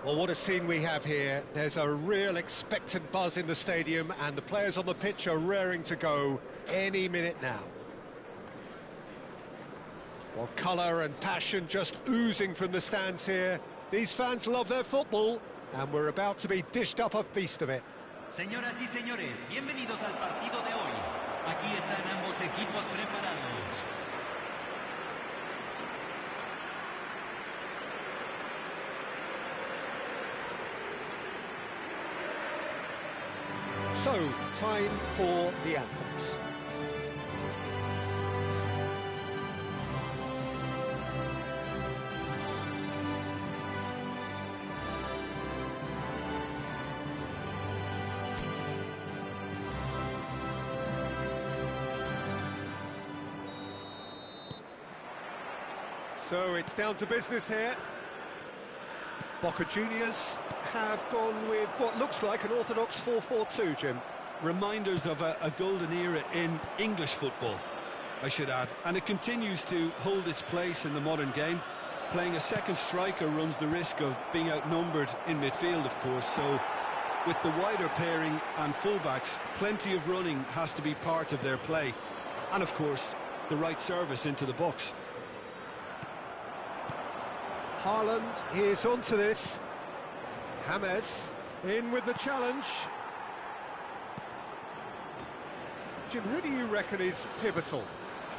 Well, what a scene we have here. There's a real expectant buzz in the stadium, and the players on the pitch are raring to go any minute now. Well, colour and passion just oozing from the stands here. These fans love their football, and we're about to be dished up a feast of it. Señoras y señores, bienvenidos al partido de hoy. Aquí están ambos equipos preparados. So, time for the anthems. So it's down to business here. Boca Juniors have gone with what looks like an orthodox 4-4-2, Jim. Reminders of a golden era in English football, I should add. And it continues to hold its place in the modern game. Playing a second striker runs the risk of being outnumbered in midfield, of course. So with the wider pairing and fullbacks, plenty of running has to be part of their play. And of course, the right service into the box. Haaland is onto this. James in with the challenge. Jim, who do you reckon is pivotal?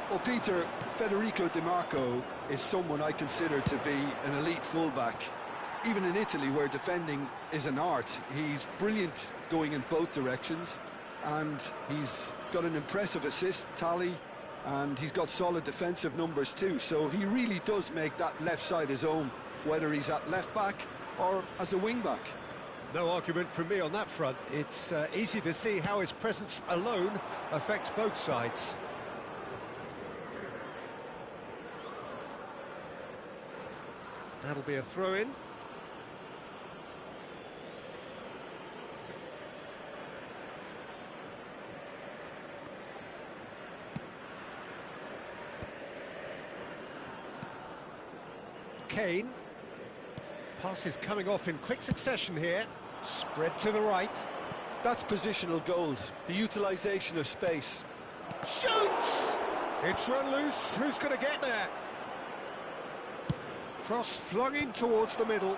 Well, Peter, Federico Di Marco is someone I consider to be an elite fullback. Even in Italy, where defending is an art, he's brilliant going in both directions, and he's got an impressive assist tally, and he's got solid defensive numbers too, so he really does make that left side his own, whether he's at left back or as a wing back. No argument from me on that front. It's easy to see how his presence alone affects both sides. That'll be a throw-in. Kane. Pass is coming off in quick succession here. Spread to the right. That's positional gold, the utilisation of space. Shoots! It's run loose. Who's going to get there? Cross flung in towards the middle.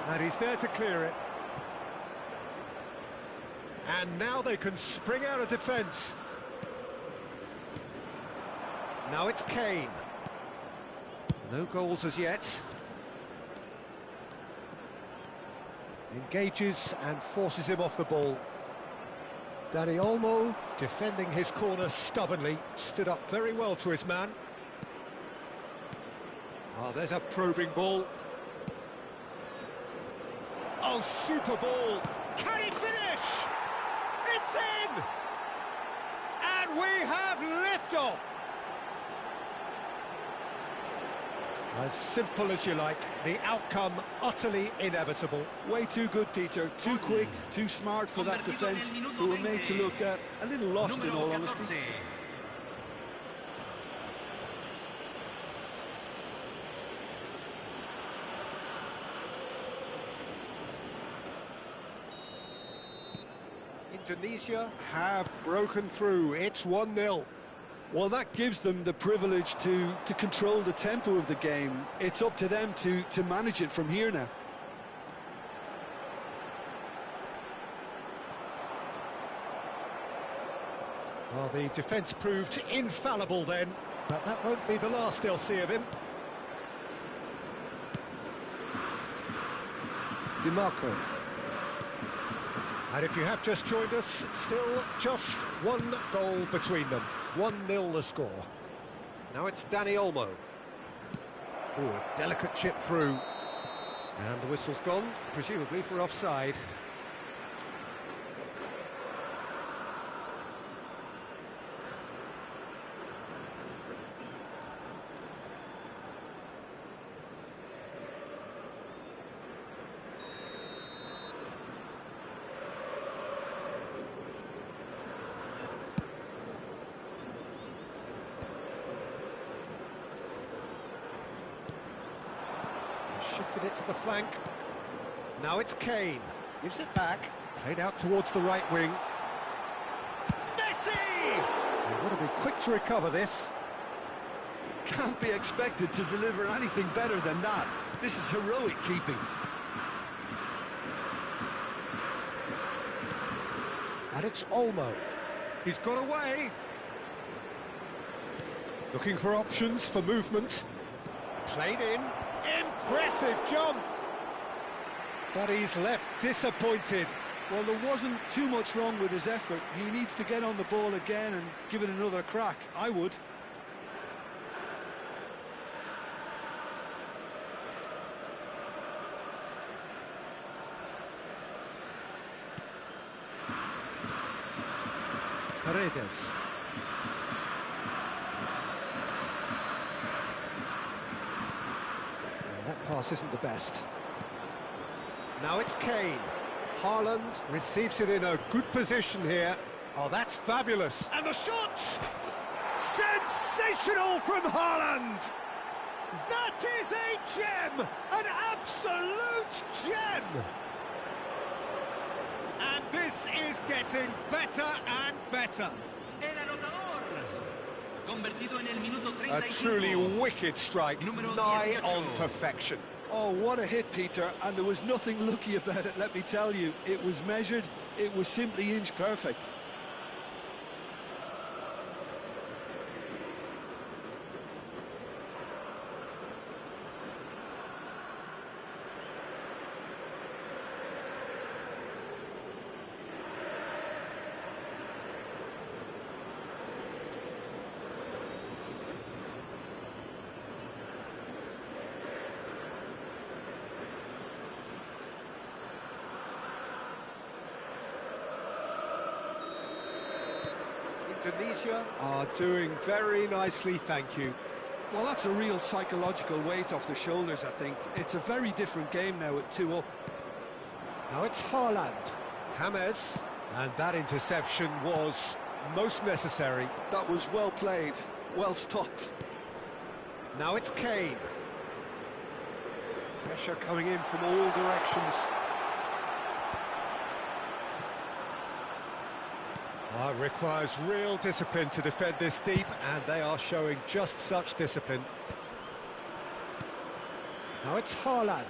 And he's there to clear it. And now they can spring out of defence. Now it's Kane. No goals as yet. Engages and forces him off the ball. Dani Olmo, defending his corner stubbornly, stood up very well to his man. Oh, there's a probing ball. Oh, super ball! Can he finish? It's in! And we have liftoff! As simple as you like, the outcome utterly inevitable. Way too good, Peter. Too quick, too smart for that defence, who were made to look a little lost in all honesty. Indonesia have broken through. It's 1-0. Well, that gives them the privilege to control the tempo of the game. It's up to them to manage it from here now. Well, the defence proved infallible then, but that won't be the last they'll see of him. Di Marco. And if you have just joined us, still just one goal between them. 1-0 the score. Now it's Dani Olmo. Oh, a delicate chip through. And the whistle's gone, presumably for offside. Shifted it to the flank. Now it's Kane. Gives it back. Played out towards the right wing. Messi! They want to be quick to recover this. Can't be expected to deliver anything better than that. This is heroic keeping. And it's Olmo. He's got away. Looking for options for movement. Played in. Impressive jump. But he's left disappointed. Well, there wasn't too much wrong with his effort. He needs to get on the ball again and give it another crack. I would. Paredes. That pass isn't the best. Now it's Kane. Haaland receives it in a good position here. Oh, that's fabulous. And the shot! Sensational from Haaland! That is a gem! An absolute gem! And this is getting better and better. El anotador. Convertido en el minuto A 35. truly wicked strike, Número nigh 18. on perfection. Oh, what a hit, Peter, and there was nothing lucky about it, let me tell you. It was measured, it was simply inch perfect. Indonesia are doing very nicely, thank you. Well, that's a real psychological weight off the shoulders, I think. It's a very different game now at 2 up. Now it's Haaland. James, and that interception was most necessary. That was well played, well stopped. Now it's Kane. Pressure coming in from all directions. It requires real discipline to defend this deep, and they are showing just such discipline. Now it's Haaland.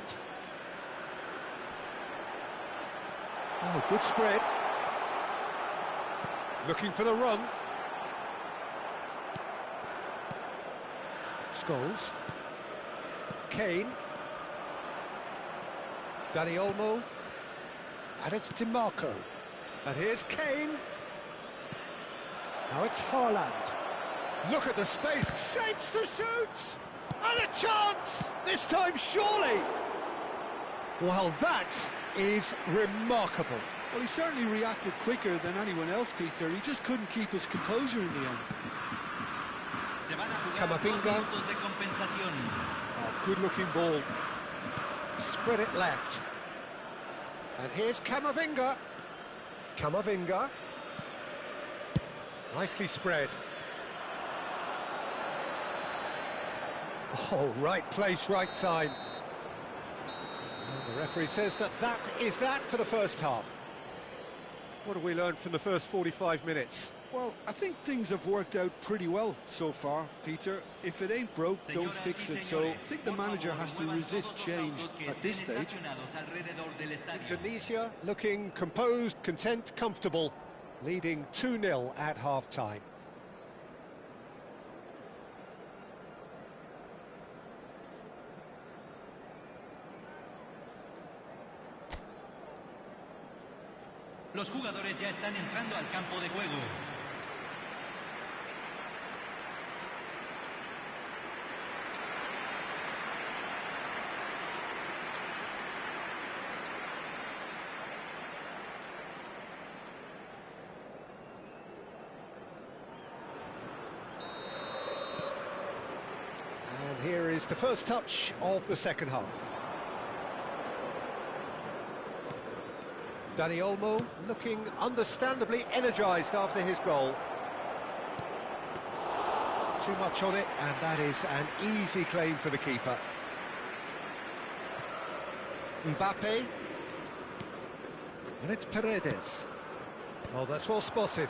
Oh, good spread. Looking for the run. Scholes. Kane. Dani Olmo. And it's DiMarco. And here's Kane. Now it's Haaland. Look at the space. Shapes to shoot. And a chance. This time, surely. Well, that is remarkable. Well, he certainly reacted quicker than anyone else, Peter. He just couldn't keep his composure in the end. Se van a jugar Camavinga. 2 minutos de compensación. Oh, good-looking ball. Spread it left. And here's Camavinga. Camavinga. Nicely spread. Oh, right place, right time. And the referee says that is that for the first half. What have we learned from the first 45 minutes? Well, I think things have worked out pretty well so far, Peter. If it ain't broke, don't Señoras fix y it. So I señores, think the por manager favor, has to muevan resist todos los change autos que at this estén stage. estacionados alrededor del estadio. Indonesia looking composed, content, comfortable, leading 2-0 at half-time. Los jugadores ya están entrando al campo de juego. And here is the first touch of the second half. Dani Olmo looking understandably energised after his goal. Too much on it, and that is an easy claim for the keeper. Mbappe. And it's Paredes. Oh, that's well spotted.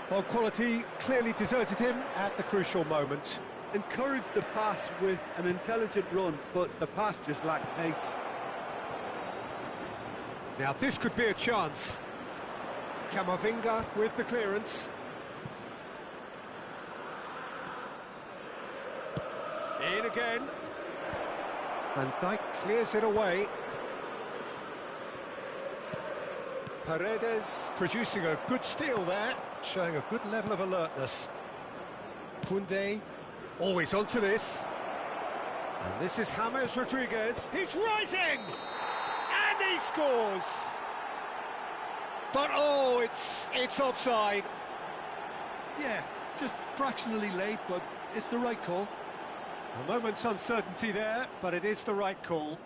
Well, quality clearly deserted him at the crucial moment. Encouraged the pass with an intelligent run, but the pass just lacked pace. Now this could be a chance. Camavinga with the clearance. In again. Van Dijk clears it away. Paredes producing a good steal there, showing a good level of alertness. Koundé, always onto this. And this is James Rodriguez. He's rising! And he scores! But oh, it's offside. Yeah, just fractionally late, but it's the right call. A moment's uncertainty there, but it is the right call.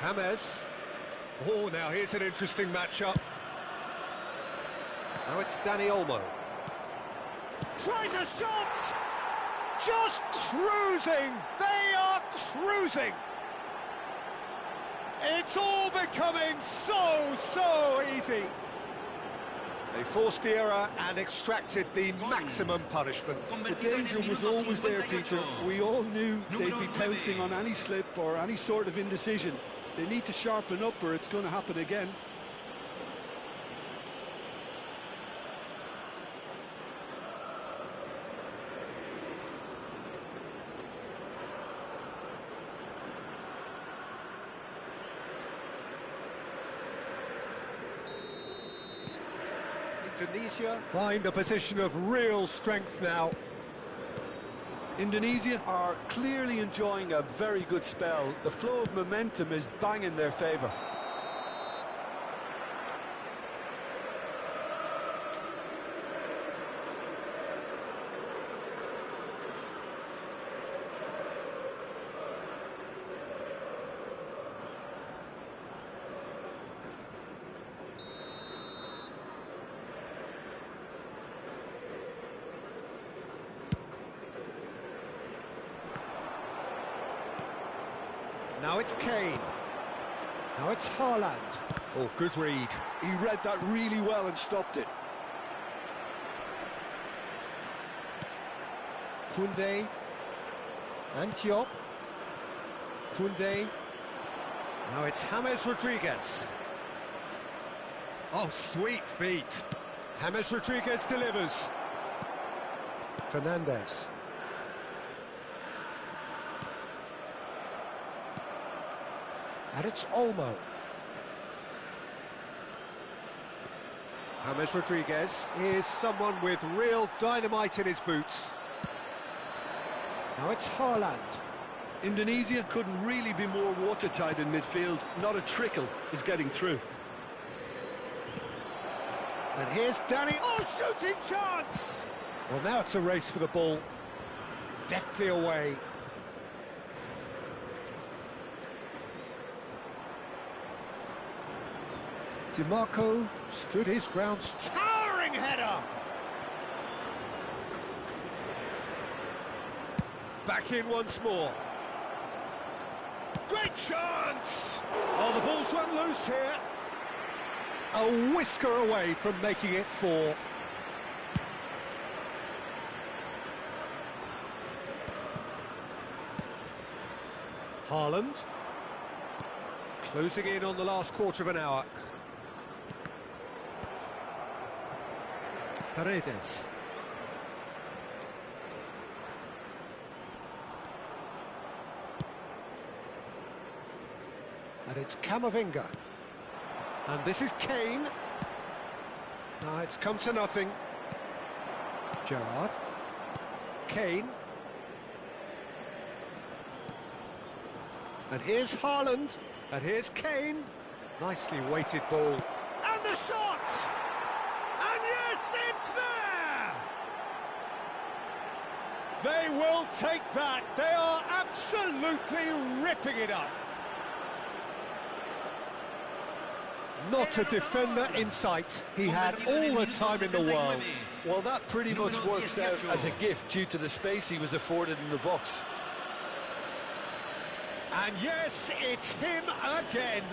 James. Oh, now here's an interesting matchup. Now it's Dani Olmo. Tries a shot! Just cruising! They are cruising! It's all becoming so easy. They forced the error and extracted the maximum punishment. The danger was always there, Peter. We all knew they'd be pouncing on any slip or any sort of indecision. They need to sharpen up or it's going to happen again. Indonesia find a position of real strength now. Indonesia are clearly enjoying a very good spell. The flow of momentum is bang in their favour. Now it's Kane. Now it's Haaland. Oh, good read. He read that really well and stopped it. Koundé. And Diop. Koundé. Now it's James Rodriguez. Oh, sweet feet. James Rodriguez delivers. Fernandes. And it's Olmo. James Rodriguez is someone with real dynamite in his boots. Now it's Haaland. Indonesia couldn't really be more watertight in midfield. Not a trickle is getting through. And here's Dani. Oh, shooting chance! Well, now it's a race for the ball. Deftly away. DiMarco stood his ground. Towering header! Back in once more. Great chance! Oh, the ball's run loose here. A whisker away from making it 4. Haaland. Closing in on the last quarter of an hour. Paredes. And it's Camavinga. And this is Kane. It's come to nothing. Gerrard. Kane. And here's Haaland. And here's Kane. Nicely weighted ball. And the shot! And yes, it's there! They will take that. They are absolutely ripping it up. Not a defender in sight. He had all the time in the world. Well, that pretty much works out as a gift due to the space he was afforded in the box. And yes, it's him again.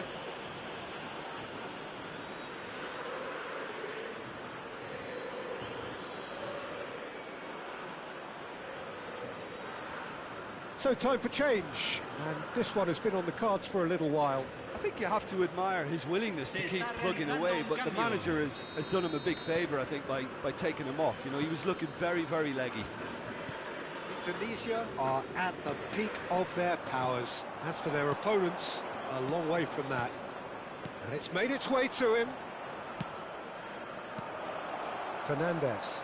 So time for change, and this one has been on the cards for a little while. I think you have to admire his willingness to keep plugging away, but the manager has done him a big favour, I think, by taking him off. You know, he was looking very, very leggy. Indonesia are at the peak of their powers. As for their opponents, a long way from that. And it's made its way to him. Fernandez.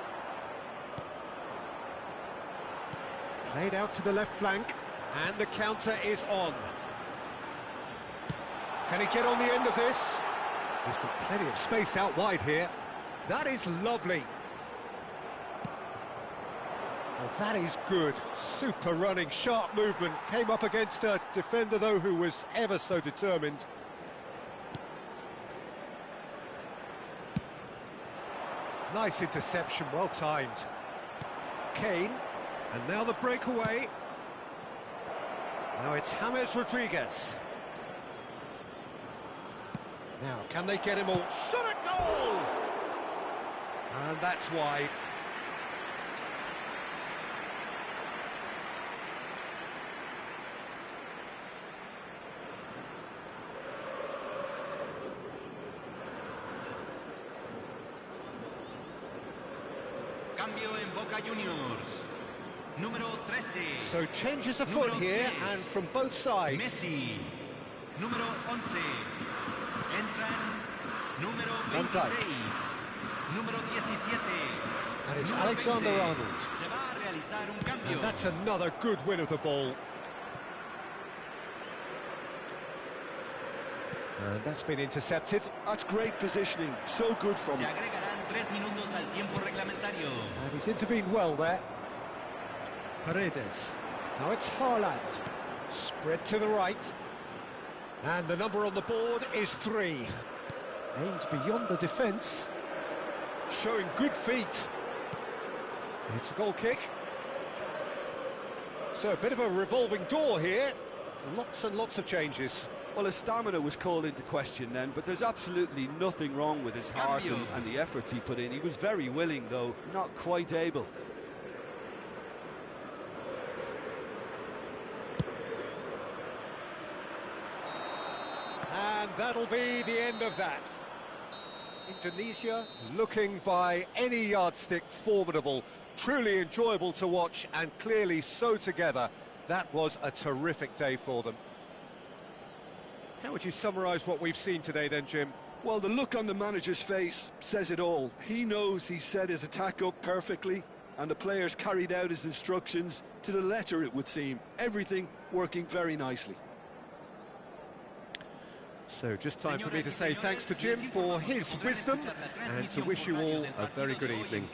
Played out to the left flank, and the counter is on. Can he get on the end of this? He's got plenty of space out wide here. That is lovely. Well, that is good. Super running, sharp movement. Came up against a defender, though, who was ever so determined. Nice interception, well timed. Kane. And now the breakaway. Now it's James Rodriguez. Now, can they get him all? Shot a goal! And that's wide. Cambio en Boca Juniors. Número 13. So changes afoot here, and from both sides. Messi. Número 11. Entran. Número Van Dijk. 26. Número 17. And it's Número Alexander 20. Arnold. Se va a realizar un cambio. And that's another good win of the ball. And that's been intercepted. That's great positioning, so good from Se him. agregarán 3 minutos al tiempo reglamentario. And he's intervened well there. Paredes. Now it's Haaland. Spread to the right. And the number on the board is 3. Aimed beyond the defence. Showing good feet. It's a goal kick. So a bit of a revolving door here. Lots and lots of changes. Well, his stamina was called into question then, but there's absolutely nothing wrong with his heart and the efforts he put in. He was very willing, though, not quite able. And that'll be the end of that. Indonesia looking by any yardstick formidable, truly enjoyable to watch, and clearly so together. That was a terrific day for them. How would you summarise what we've seen today then, Jim? Well, the look on the manager's face says it all. He knows he set his attack up perfectly, and the players carried out his instructions to the letter, it would seem. Everything working very nicely. So just time for me to say thanks to Jim for his wisdom, and to wish you all a very good evening.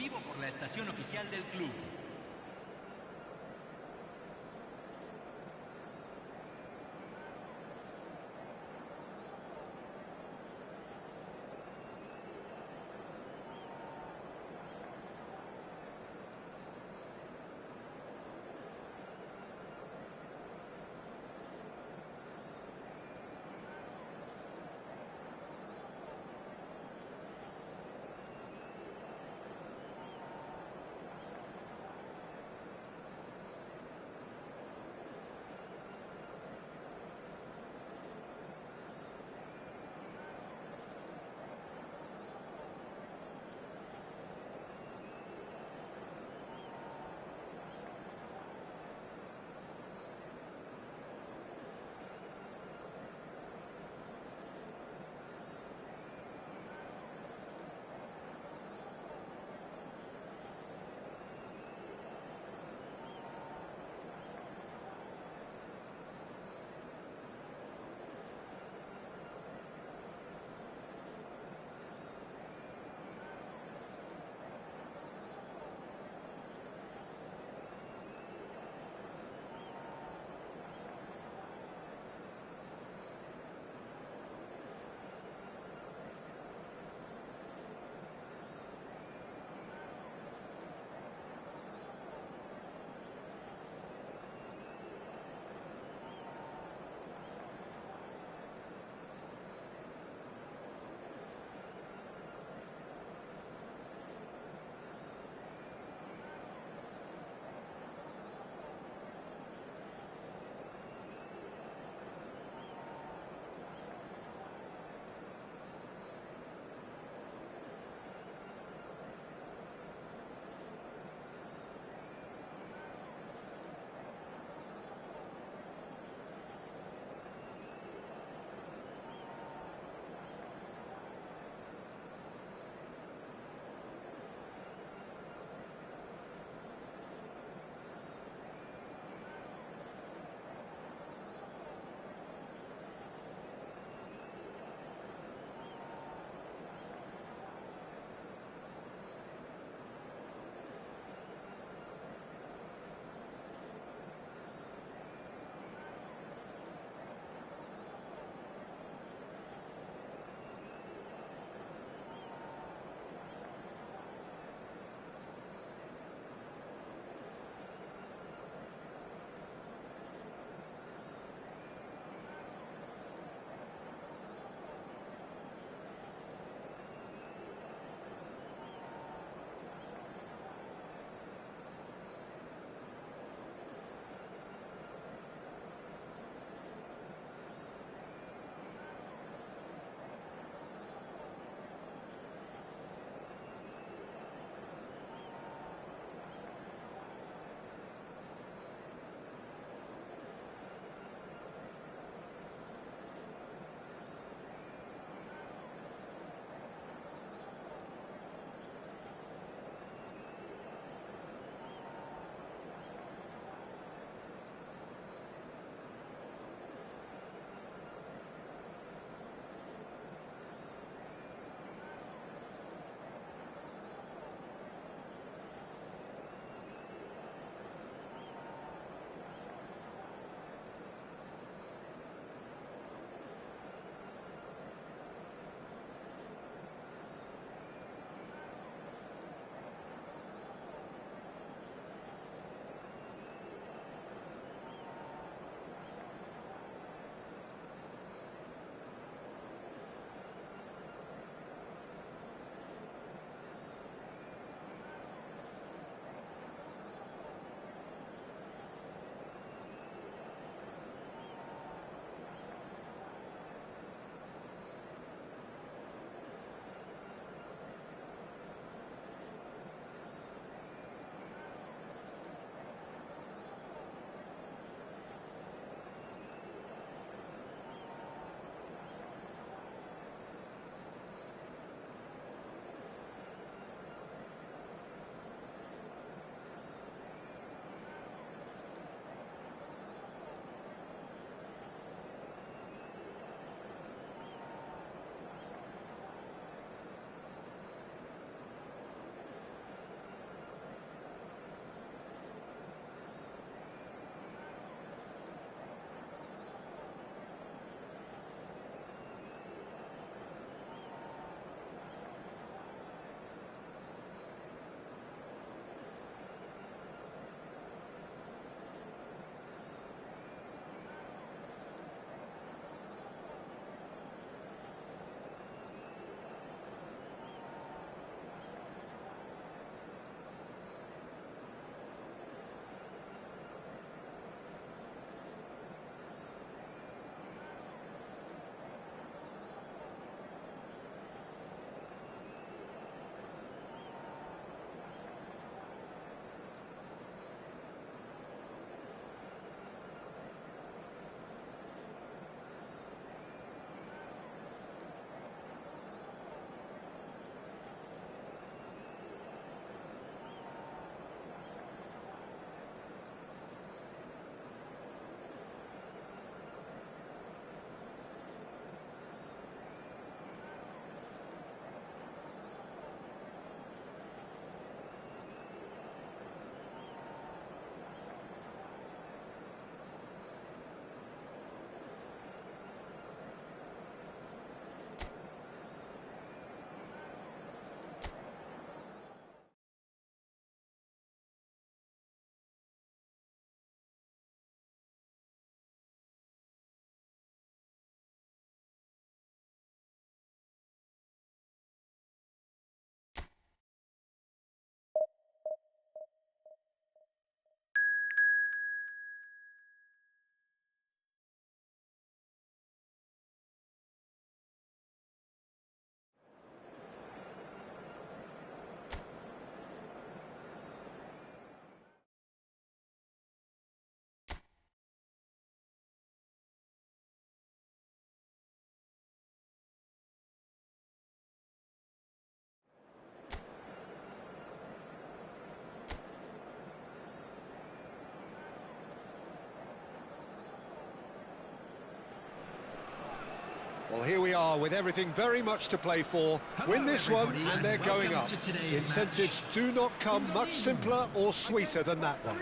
Well, here we are with everything very much to play for. Win this one and they're going up. Incentives do not come much simpler or sweeter than that one.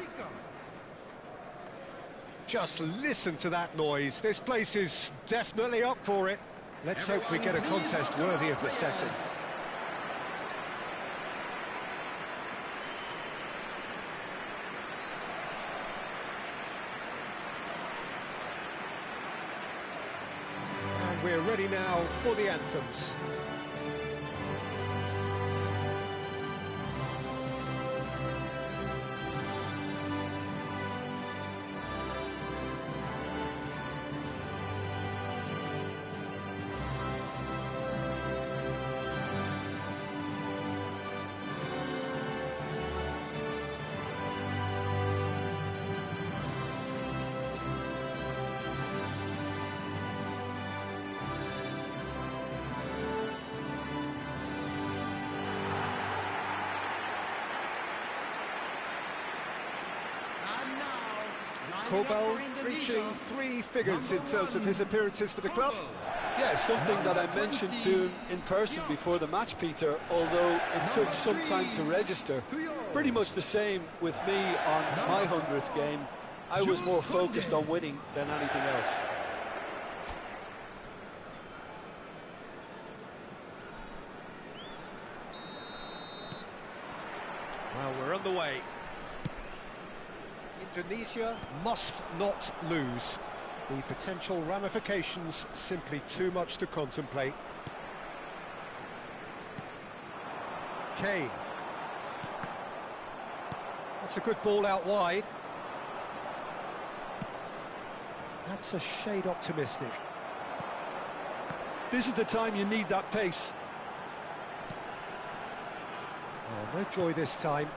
Just listen to that noise. This place is definitely up for it. Let's hope we get a contest worthy of the setting. And we're ready now for the anthems. Korbel reaching 3 figures in terms of his appearances for the club. Yeah, something that I mentioned to him in person before the match, Peter, although it took some time to register. Pretty much the same with me on my 100th game. I was more focused on winning than anything else. Well, we're on the way. Indonesia must not lose. The potential ramifications simply too much to contemplate. Kane. That's a good ball out wide. That's a shade optimistic. This is the time you need that pace. Oh, no joy this time.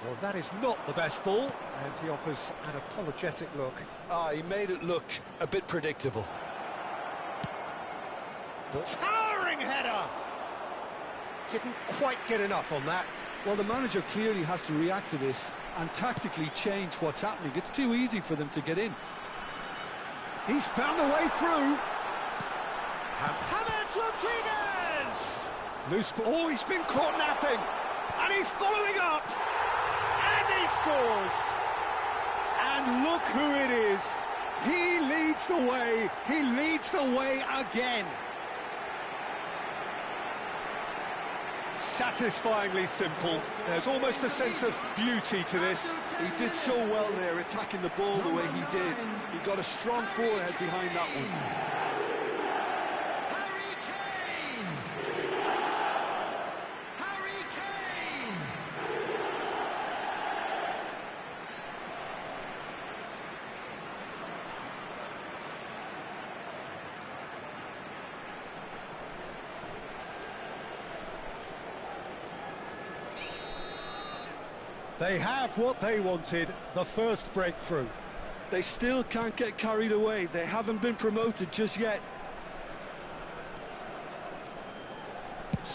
Well, that is not the best ball, and he offers an apologetic look. He made it look a bit predictable. Towering header! Didn't quite get enough on that. Well, the manager clearly has to react to this and tactically change what's happening. It's too easy for them to get in. He's found a way through. James Rodriguez! Loose ball. Oh, he's been caught napping, and he's following up. He scores! And look who it is! He leads the way! He leads the way again! Satisfyingly simple. There's almost a sense of beauty to this. He did so well there, attacking the ball the way he did. He got a strong forehead behind that one. They have what they wanted, the first breakthrough. They still can't get carried away. They haven't been promoted just yet.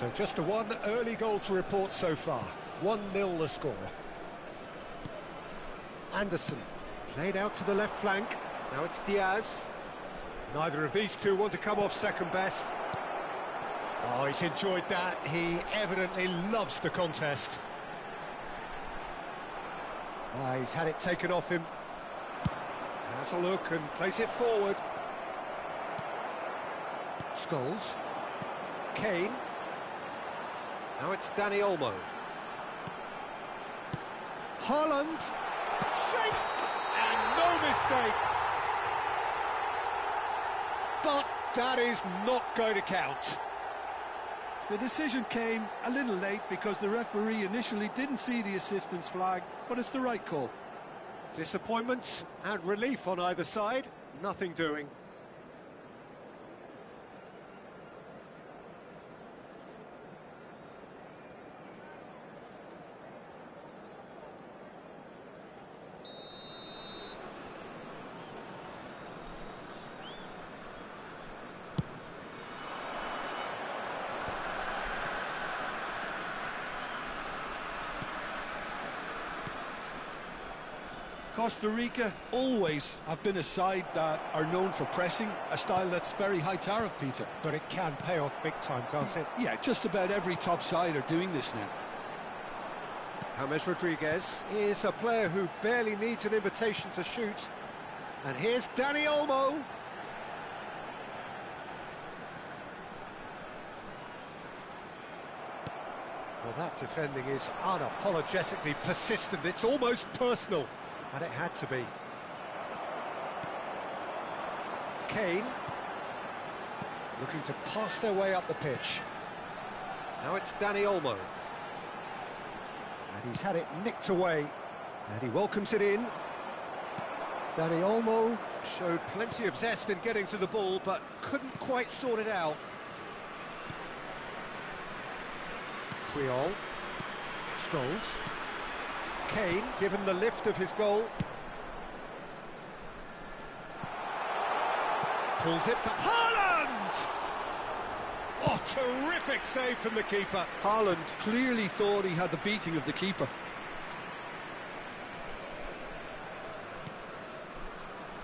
So just a one early goal to report so far. 1-0 the score. Anderson played out to the left flank. Now it's Diaz. Neither of these two want to come off second best. Oh, he's enjoyed that. He evidently loves the contest. He's had it taken off him. Has a look and plays it forward. Scholes. Kane. Now it's Dani Olmo. Haaland. Shapes! And no mistake! But that is not going to count. The decision came a little late because the referee initially didn't see the assistance flag, but it's the right call. Disappointment and relief on either side, nothing doing. Costa Rica always have been a side that are known for pressing, a style that's very high tariff, Peter. But it can pay off big time, can't it? Yeah, just about every top side are doing this now. James Rodriguez is a player who barely needs an invitation to shoot. And here's Dani Olmo. Well, that defending is unapologetically persistent. It's almost personal, and it had to be. Kane looking to pass their way up the pitch. Now it's Dani Olmo. And he's had it nicked away, and he welcomes it in. Dani Olmo showed plenty of zest in getting to the ball, but couldn't quite sort it out. Puyol, Scholes, Kane given the lift of his goal. Pulls it back. Haaland! Oh, terrific save from the keeper. Haaland clearly thought he had the beating of the keeper.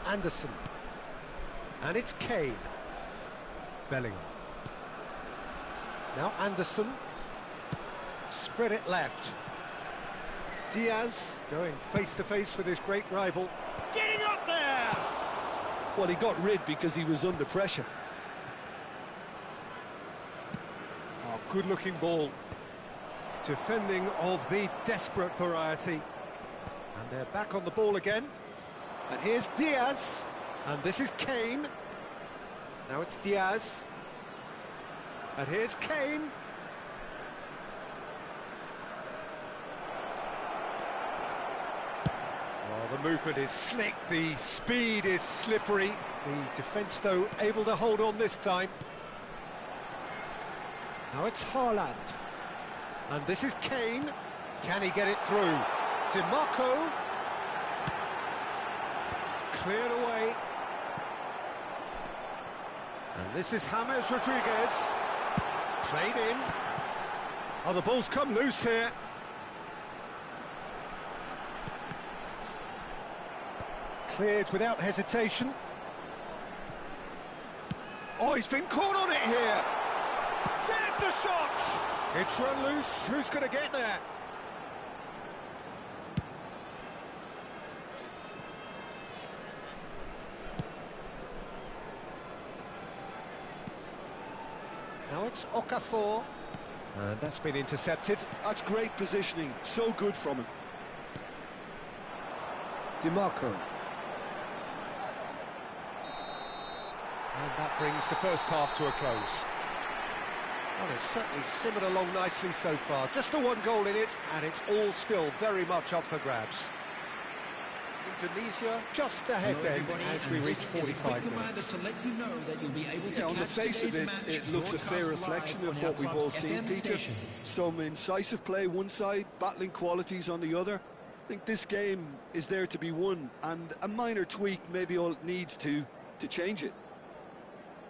Anderson. And it's Kane. Bellingham. Now Anderson. Spread it left. Diaz going face-to-face with his great rival. Getting up there! Well, he got rid because he was under pressure. Oh, good-looking ball. Defending of the desperate variety. And they're back on the ball again. And here's Diaz. And this is Kane. Now it's Diaz. And here's Kane. Oh, the movement is slick, the speed is slippery. The defence, though, able to hold on this time. Now it's Haaland. And this is Kane. Can he get it through? DiMarco. Cleared away. And this is James Rodriguez. Played in. Oh, the ball's come loose here. Cleared without hesitation. Oh, he's been caught on it here. There's the shot. It's run loose. Who's going to get there? Now it's Okafor. And that's been intercepted. That's great positioning. So good from him. DiMarco. And that brings the first half to a close. Well, it's certainly simmered along nicely so far. Just the one goal in it, and it's all still very much up for grabs. Indonesia just ahead then as we reach 45 minutes. Yeah, on the face of it, it looks a fair reflection of what we've all seen, Peter. Some incisive play one side, battling qualities on the other. I think this game is there to be won, and a minor tweak maybe all it needs to change it.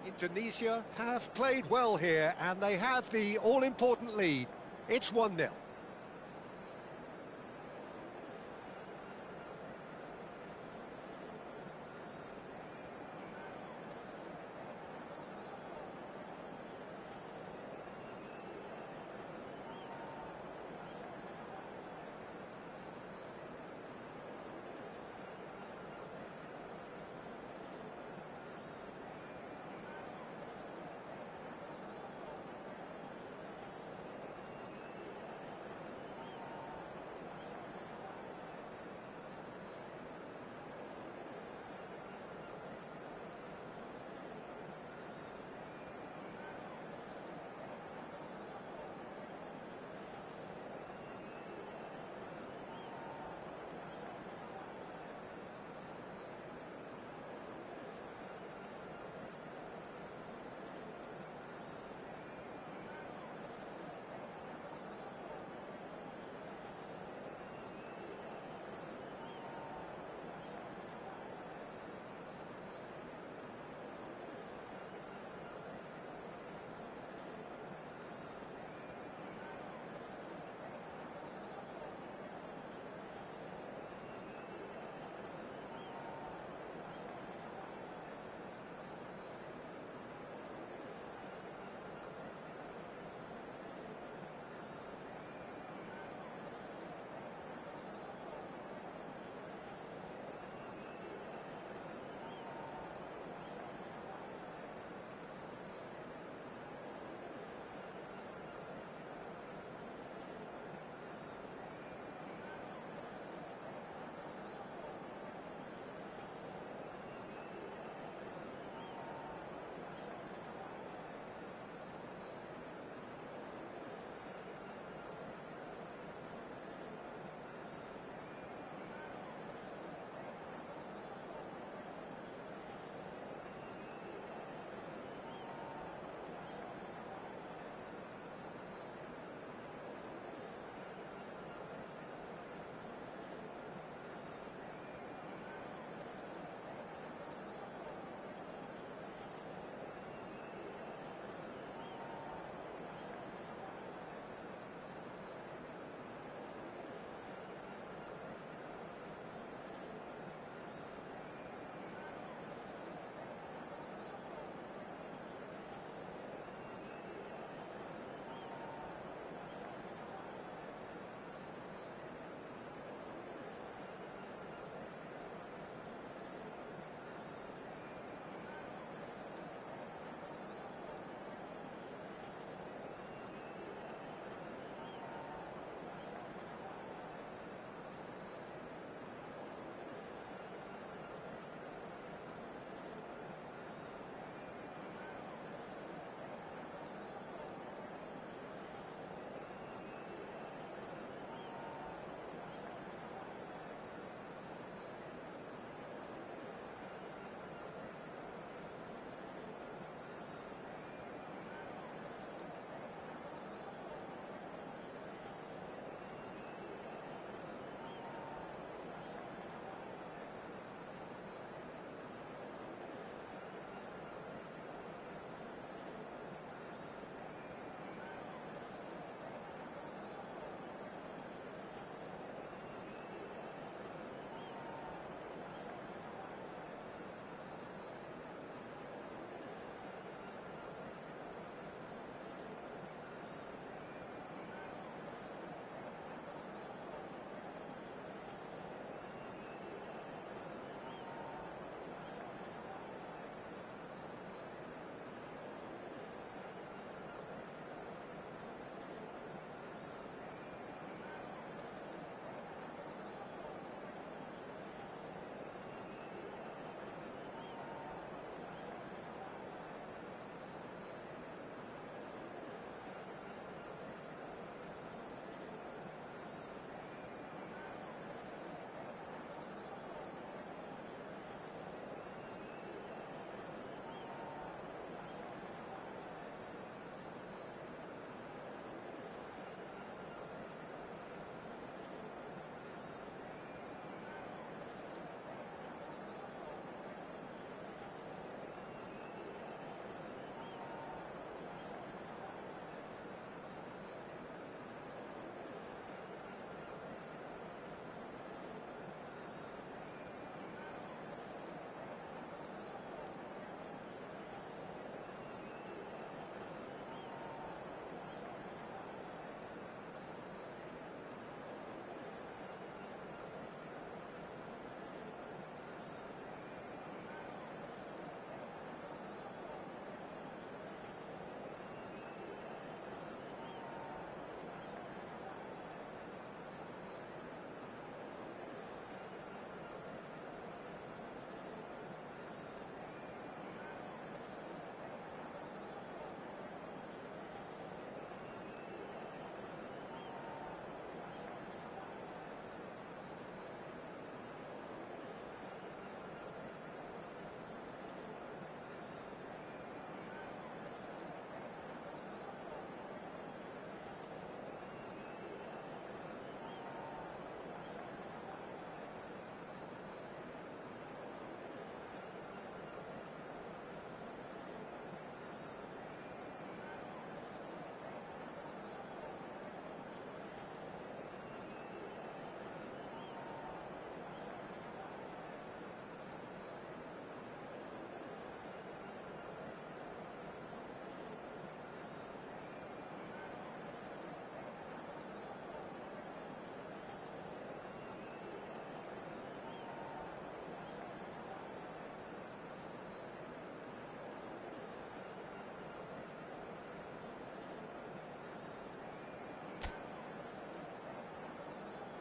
Indonesia have played well here, and they have the all-important lead. It's 1-0.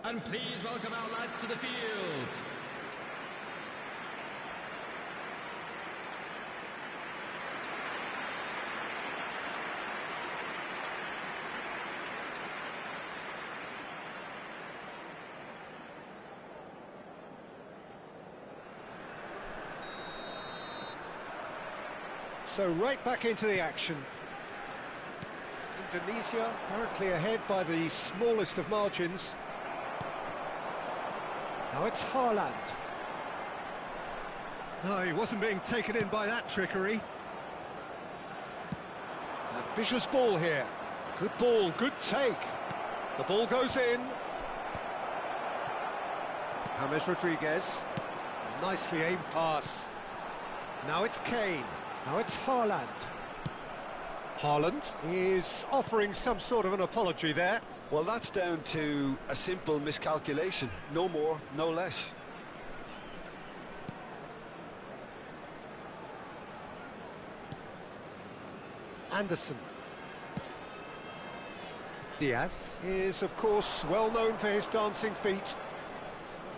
And please welcome our lads to the field. So right back into the action. Indonesia currently ahead by the smallest of margins. Now it's Haaland. No, he wasn't being taken in by that trickery. Ambitious ball here. Good ball, good take. The ball goes in. James Rodriguez. Nicely aimed pass. Now it's Kane. Now it's Haaland. Haaland is offering some sort of an apology there. Well, that's down to a simple miscalculation. No more, no less. Anderson. Diaz is, of course, well known for his dancing feet.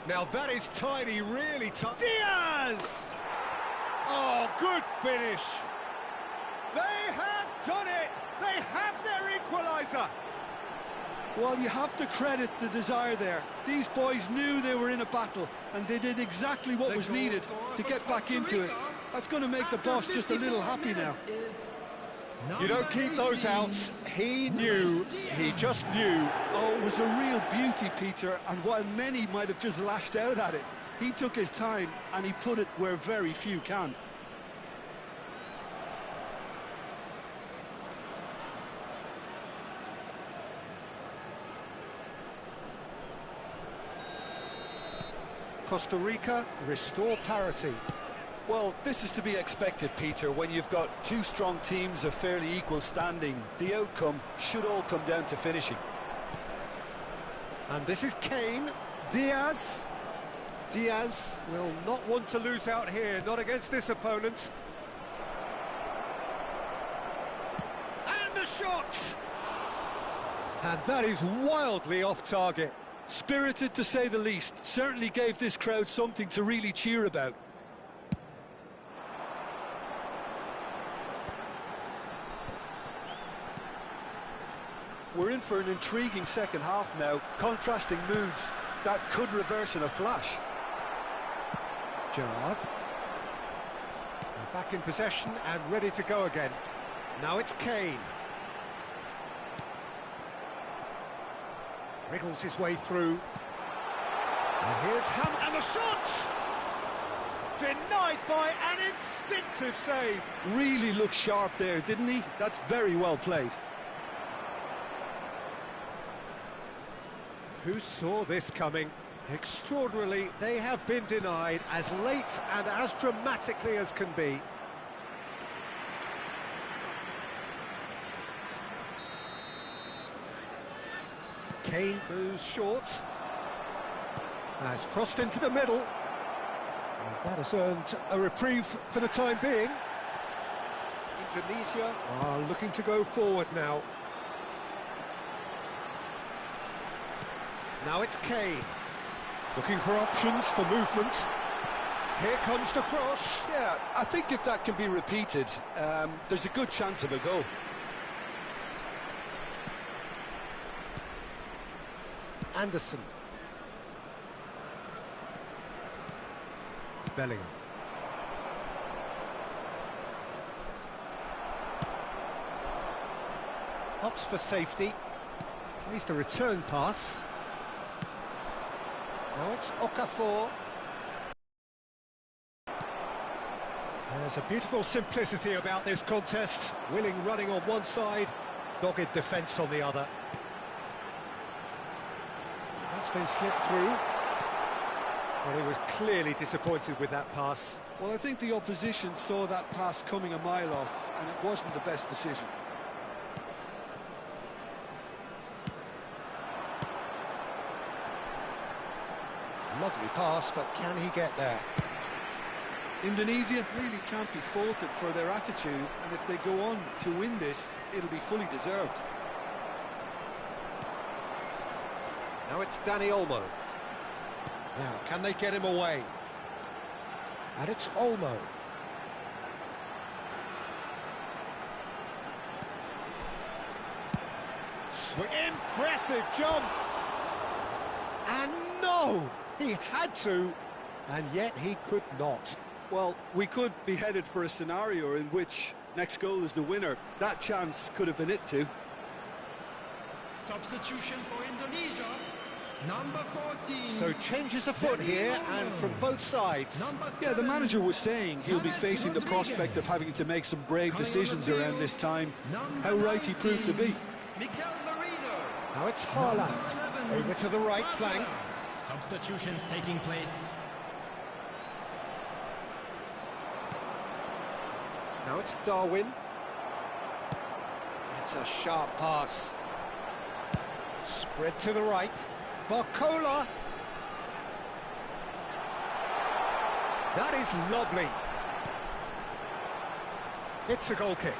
Now that is tiny, really tiny. Diaz! Oh, good finish. They have done it. They have their equaliser. Well, you have to credit the desire there. These boys knew they were in a battle, and they did exactly what was needed to get back into it. That's going to make the boss just a little happy now. You don't keep those outs. He knew. He just knew. Oh, it was a real beauty, Peter, and while many might have just lashed out at it, he took his time and he put it where very few can. Costa Rica restore parity. Well, this is to be expected, Peter. When you've got two strong teams of fairly equal standing, the outcome should all come down to finishing. And this is Kane. Diaz. Diaz will not want to lose out here, not against this opponent. And the shot! And that is wildly off target. Spirited, to say the least. Certainly gave this crowd something to really cheer about. We're in for an intriguing second half now. Contrasting moods that could reverse in a flash. Gerrard. Back in possession and ready to go again. Now it's Kane. Wriggles his way through. And here's and the shot! Denied by an instinctive save. Really looked sharp there, didn't he? That's very well played. Who saw this coming? Extraordinarily, they have been denied as late and as dramatically as can be. Kane goes short. Has crossed into the middle. And that has earned a reprieve for the time being. Indonesia are looking to go forward now. Now it's Kane. Looking for options for movement. Here comes the cross. Yeah, I think if that can be repeated, there's a good chance of a goal. Anderson. Bellingham. Opts for safety. Plays the return pass. Now it's Okafor. There's a beautiful simplicity about this contest. Willing running on one side, dogged defence on the other. That's been slipped through. Well, he was clearly disappointed with that pass. Well, I think the opposition saw that pass coming a mile off, and it wasn't the best decision. Lovely pass, but can he get there? Indonesia really can't be faulted for their attitude, and if they go on to win this, it'll be fully deserved. Now it's Dani Olmo. Now, can they get him away? And it's Olmo. Impressive jump! And no! He had to, and yet he could not. Well, we could be headed for a scenario in which next goal is the winner. That chance could have been it too. Substitution for Indonesia, number 14. So changes afoot here, and from both sides. Yeah, the manager was saying he'll be facing the prospect of having to make some brave decisions around this time. How right he proved to be. Now it's Haaland, over to the right flank. Substitutions taking place. Now it's Darwin. It's a sharp pass. Spread to the right. Barcola. That is lovely. It's a goal kick.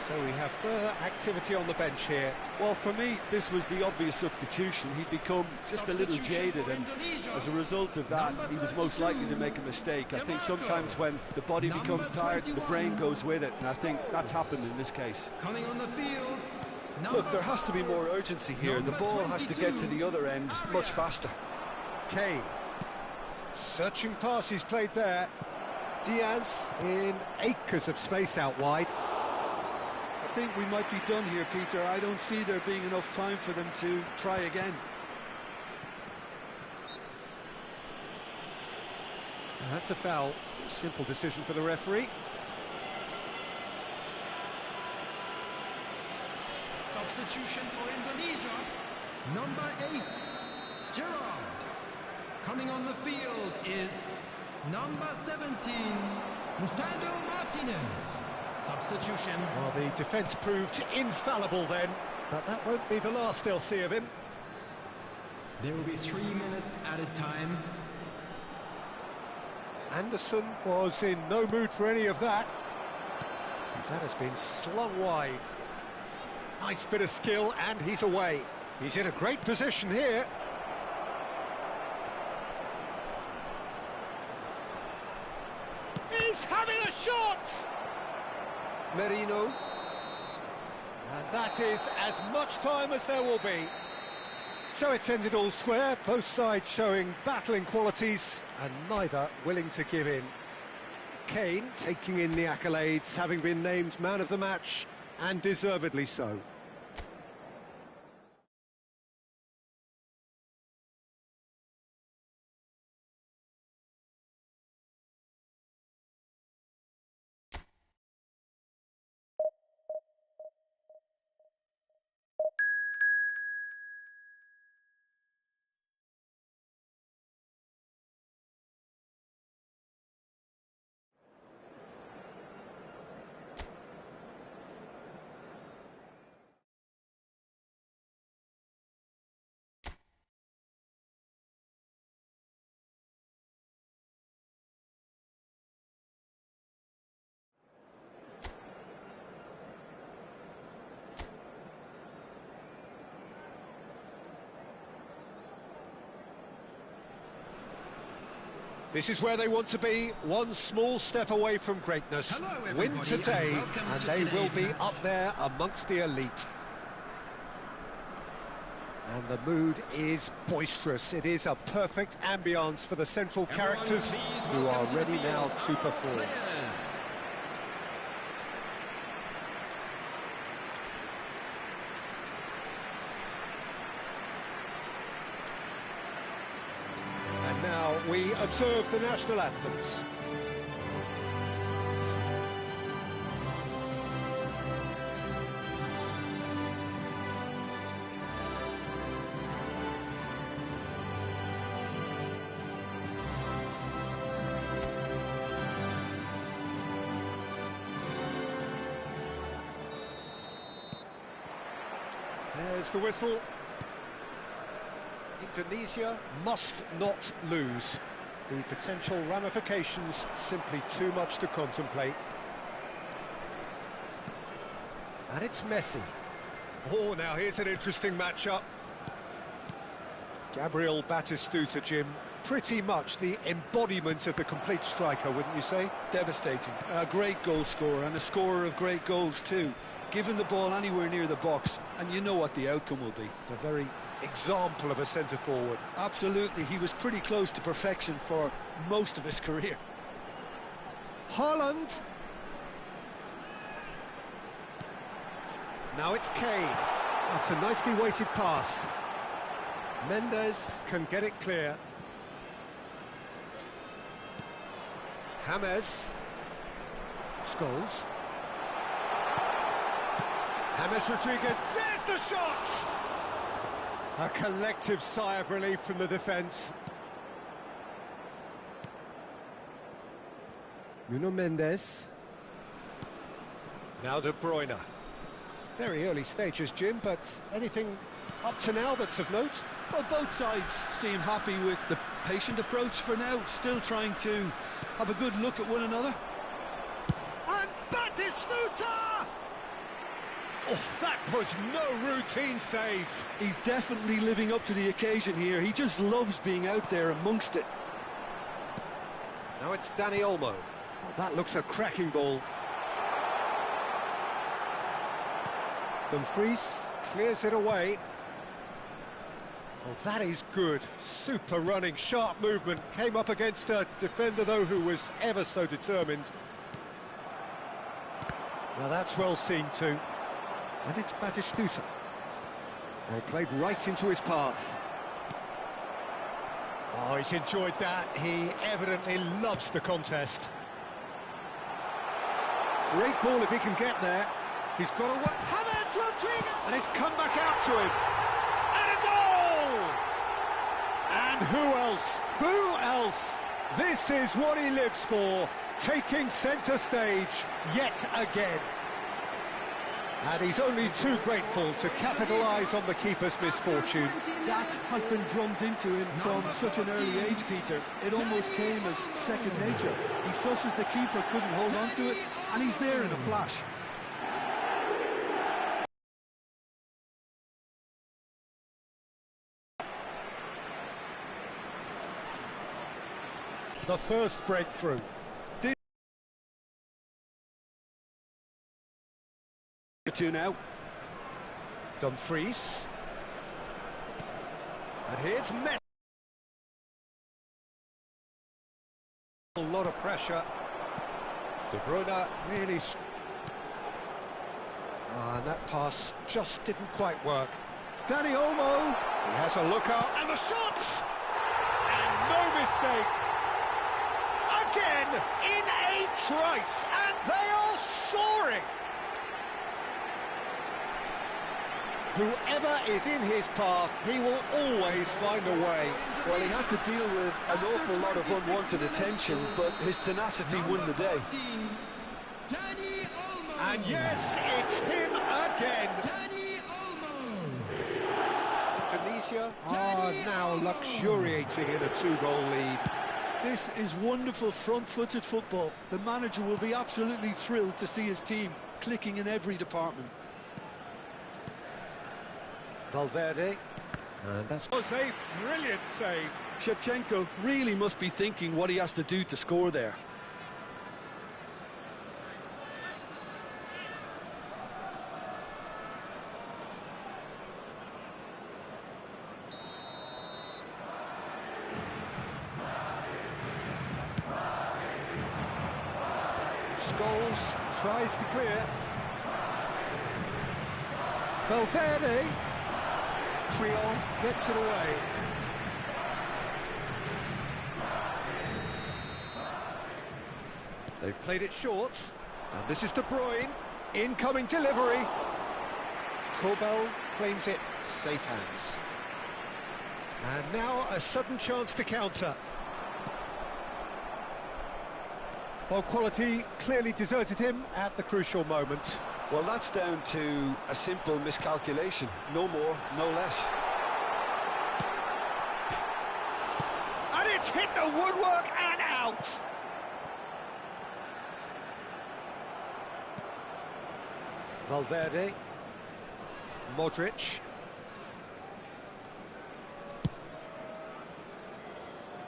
So we have further activity on the bench here. Well, for me, this was the obvious substitution. He'd become just a little jaded, and as a result of that, he was most likely to make a mistake. I think sometimes when the body becomes tired, the brain goes with it, and I think that's happened in this case. Coming on the field. Look, there has to be more urgency here. The ball has to get to the other end much faster. Kane. Searching pass he's played there. Diaz in acres of space out wide. I think we might be done here, Peter. I don't see there being enough time for them to try again. And that's a foul. Simple decision for the referee. Substitution for Indonesia, number 8, Gerard. Coming on the field is number 17, Mustando Martinez. Substitution. Well, the defence proved infallible then, but that won't be the last they'll see of him. There will be 3 minutes added time. Anderson was in no mood for any of that. That has been slung wide. Nice bit of skill, and he's away. He's in a great position here. He's having a shot! Merino. And that is as much time as there will be. So it's ended all square, both sides showing battling qualities and neither willing to give in. Kane taking in the accolades, having been named man of the match, and deservedly so. This is where they want to be, one small step away from greatness. Win today, and they will be up there amongst the elite. And the mood is boisterous. It is a perfect ambience for the central characters who are ready now to perform. We observe the national anthems. There's the whistle. Indonesia must not lose. The potential ramifications simply too much to contemplate. And it's Messi. Oh, now here's an interesting matchup. Gabriel Batistuta, Jim, pretty much the embodiment of the complete striker, wouldn't you say? Devastating. A great goal scorer and a scorer of great goals too. Give him the ball anywhere near the box and you know what the outcome will be. A very example of a centre-forward. Absolutely, he was pretty close to perfection for most of his career. Haaland. Now it's Kane. That's a nicely weighted pass. Mendes can get it clear. James. Scholes. James Rodriguez. There's the shot! A collective sigh of relief from the defence. Nuno Mendes. Now De Bruyne. Very early stages, Jim, but anything up to now that's of note? Well, both sides seem happy with the patient approach for now, still trying to have a good look at one another. And Batistuta! Oh, that was no routine save. He's definitely living up to the occasion here. He just loves being out there amongst it. Now it's Dani Olmo. Oh, that looks a cracking ball. Dumfries clears it away. Oh, that is good. Super running, sharp movement. Came up against a defender, though, who was ever so determined. Now that's well seen, too. And it's Batistuta. Well, played right into his path. Oh, he's enjoyed that. He evidently loves the contest. Great ball if he can get there. He's got a... James Rodriguez! And it's come back out to him. And a goal! And who else? Who else? This is what he lives for, taking centre stage yet again. And he's only too grateful to capitalise on the keeper's misfortune. That has been drummed into him from such an early age, Peter. It almost came as second nature. He susses the keeper couldn't hold on to it, and he's there in a flash. The first breakthrough. Two now. Dumfries. And here's Messi. A lot of pressure. De Bruyne really... and that pass just didn't quite work. Dani Olmo. He has a look out. And the shot! And no mistake. Again, in a trice. And they are soaring. Whoever is in his path, he will always find a way. Well, he had to deal with an awful lot of unwanted attention, but his tenacity won the day. And yes, it's him again. Tunisia are now luxuriating in a 2-goal lead. This is wonderful front-footed football. The manager will be absolutely thrilled to see his team clicking in every department. Valverde, and that was a brilliant save. Shevchenko really must be thinking what he has to do to score there. Scholes tries to clear. Valverde. Trion gets it away. They've played it short, and this is De Bruyne. Incoming delivery. Corbell claims it. Safe hands. And now a sudden chance to counter. Well, quality clearly deserted him at the crucial moment. Well, that's down to a simple miscalculation. No more, no less. And it's hit the woodwork and out. Valverde. Modric.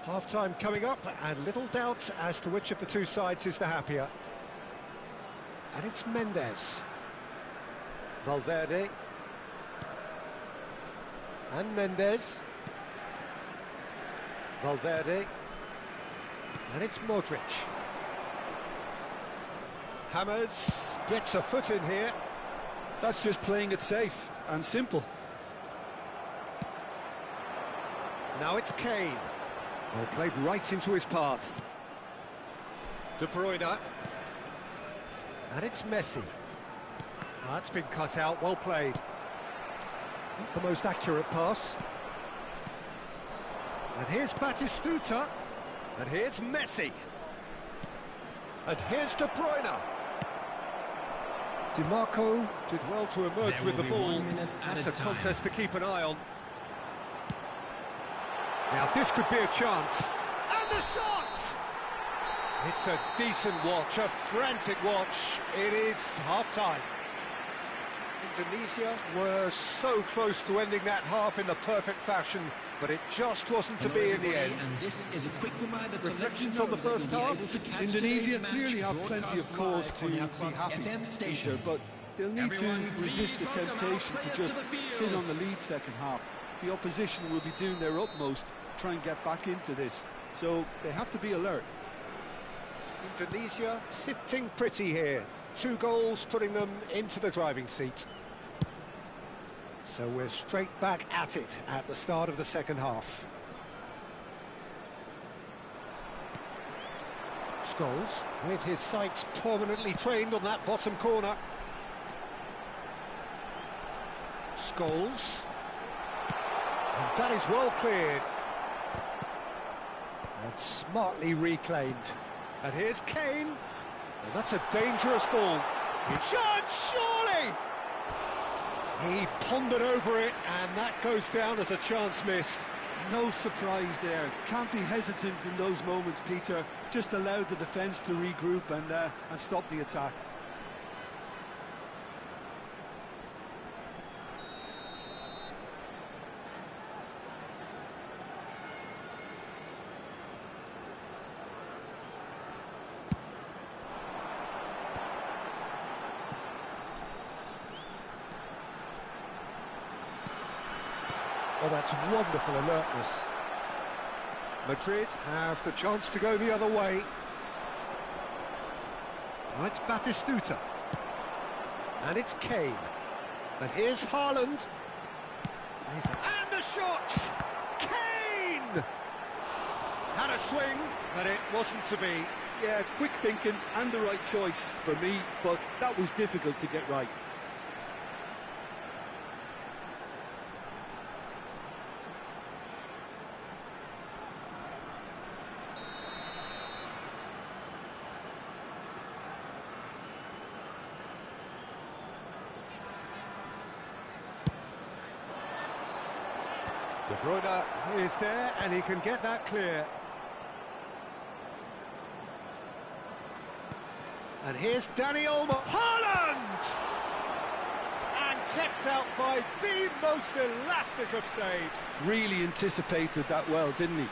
Half-time coming up, and little doubt as to which of the two sides is the happier. And it's Mendes. Valverde. And Mendes. Valverde. And it's Modric. Hammers, gets a foot in here. That's just playing it safe and simple. Now it's Kane. Well, played right into his path. De Bruyne. And it's Messi. That's been cut out, well played. Not the most accurate pass. And here's Batistuta. And here's Messi. And here's De Bruyne. DiMarco did well to emerge with the ball. That's a contest to keep an eye on. Now this could be a chance. And the shot! It's a decent watch, a frantic watch. It is half-time. Indonesia were so close to ending that half in the perfect fashion, but it just wasn't to be in the end. And this is a quick reminder to Reflections on the first half? Indonesia clearly have plenty of cause to be happy, Peter, but they'll need to resist the temptation to just sit on the lead second half. The opposition will be doing their utmost to try and get back into this, so they have to be alert. Indonesia sitting pretty here. 2 goals putting them into the driving seat. So we're straight back at it at the start of the second half. Scholes with his sights permanently trained on that bottom corner. Scholes. And that is well cleared. And smartly reclaimed. And here's Kane. And that's a dangerous ball. He shot, surely! He pondered over it, and that goes down as a chance missed. No surprise there. Can't be hesitant in those moments, Peter. Just allow the defence to regroup and stop the attack. Oh, that's wonderful alertness. Madrid have the chance to go the other way. Now it's Batistuta. And it's Kane. And here's Haaland. And the shot! Kane! Had a swing, but it wasn't to be. Yeah, quick thinking and the right choice for me, but that was difficult to get right. De Bruyne is there, and he can get that clear. And here's Dani Olmo. Haaland! And kept out by the most elastic of saves. Really anticipated that well, didn't he?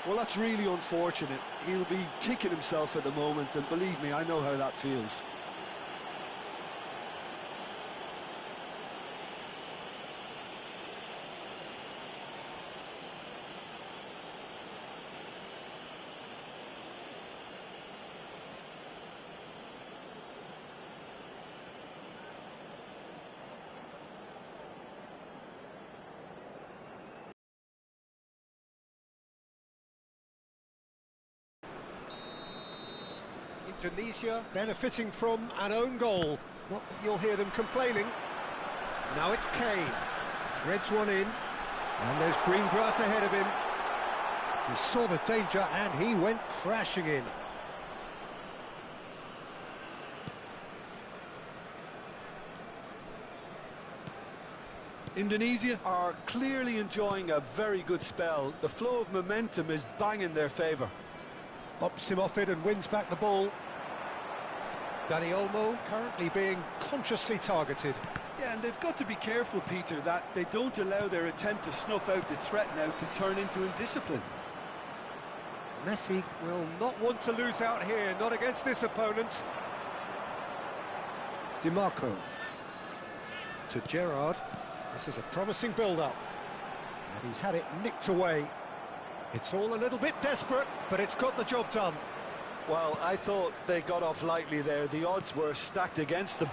Well, that's really unfortunate. He'll be kicking himself at the moment, and believe me, I know how that feels. Indonesia benefiting from an own goal. Not that you'll hear them complaining. Now it's Kane. Threads one in. And there's green grass ahead of him. He saw the danger and he went crashing in. Indonesia are clearly enjoying a very good spell. The flow of momentum is bang in their favour. Bumps him off it and wins back the ball. Dani Olmo currently being consciously targeted. Yeah, and they've got to be careful, Peter, that they don't allow their attempt to snuff out the threat now to turn into indiscipline. Messi will not want to lose out here, not against this opponent. Di Marco to Gerrard. This is a promising build-up. And he's had it nicked away. It's all a little bit desperate, but it's got the job done. Well, I thought they got off lightly there. The odds were stacked against them.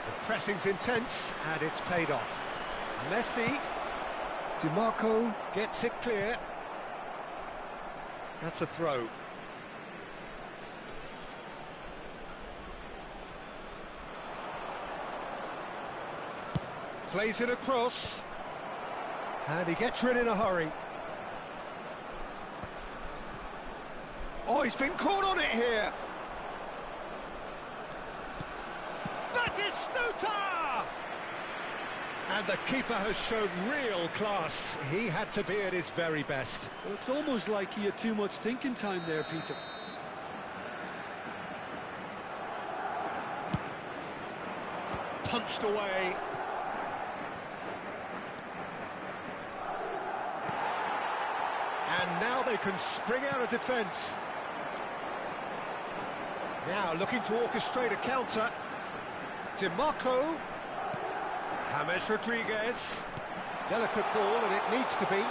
The pressing's intense, and it's paid off. Messi. Di Marco gets it clear. That's a throw. Plays it across. And he gets rid in a hurry. Oh, he's been caught on it here. Batistuta! And the keeper has shown real class. He had to be at his very best. Well, it's almost like he had too much thinking time there, Peter. Punched away. And now they can spring out of defence. Now looking to orchestrate a counter. Di Marco. James Rodriguez. Delicate ball, and it needs to be.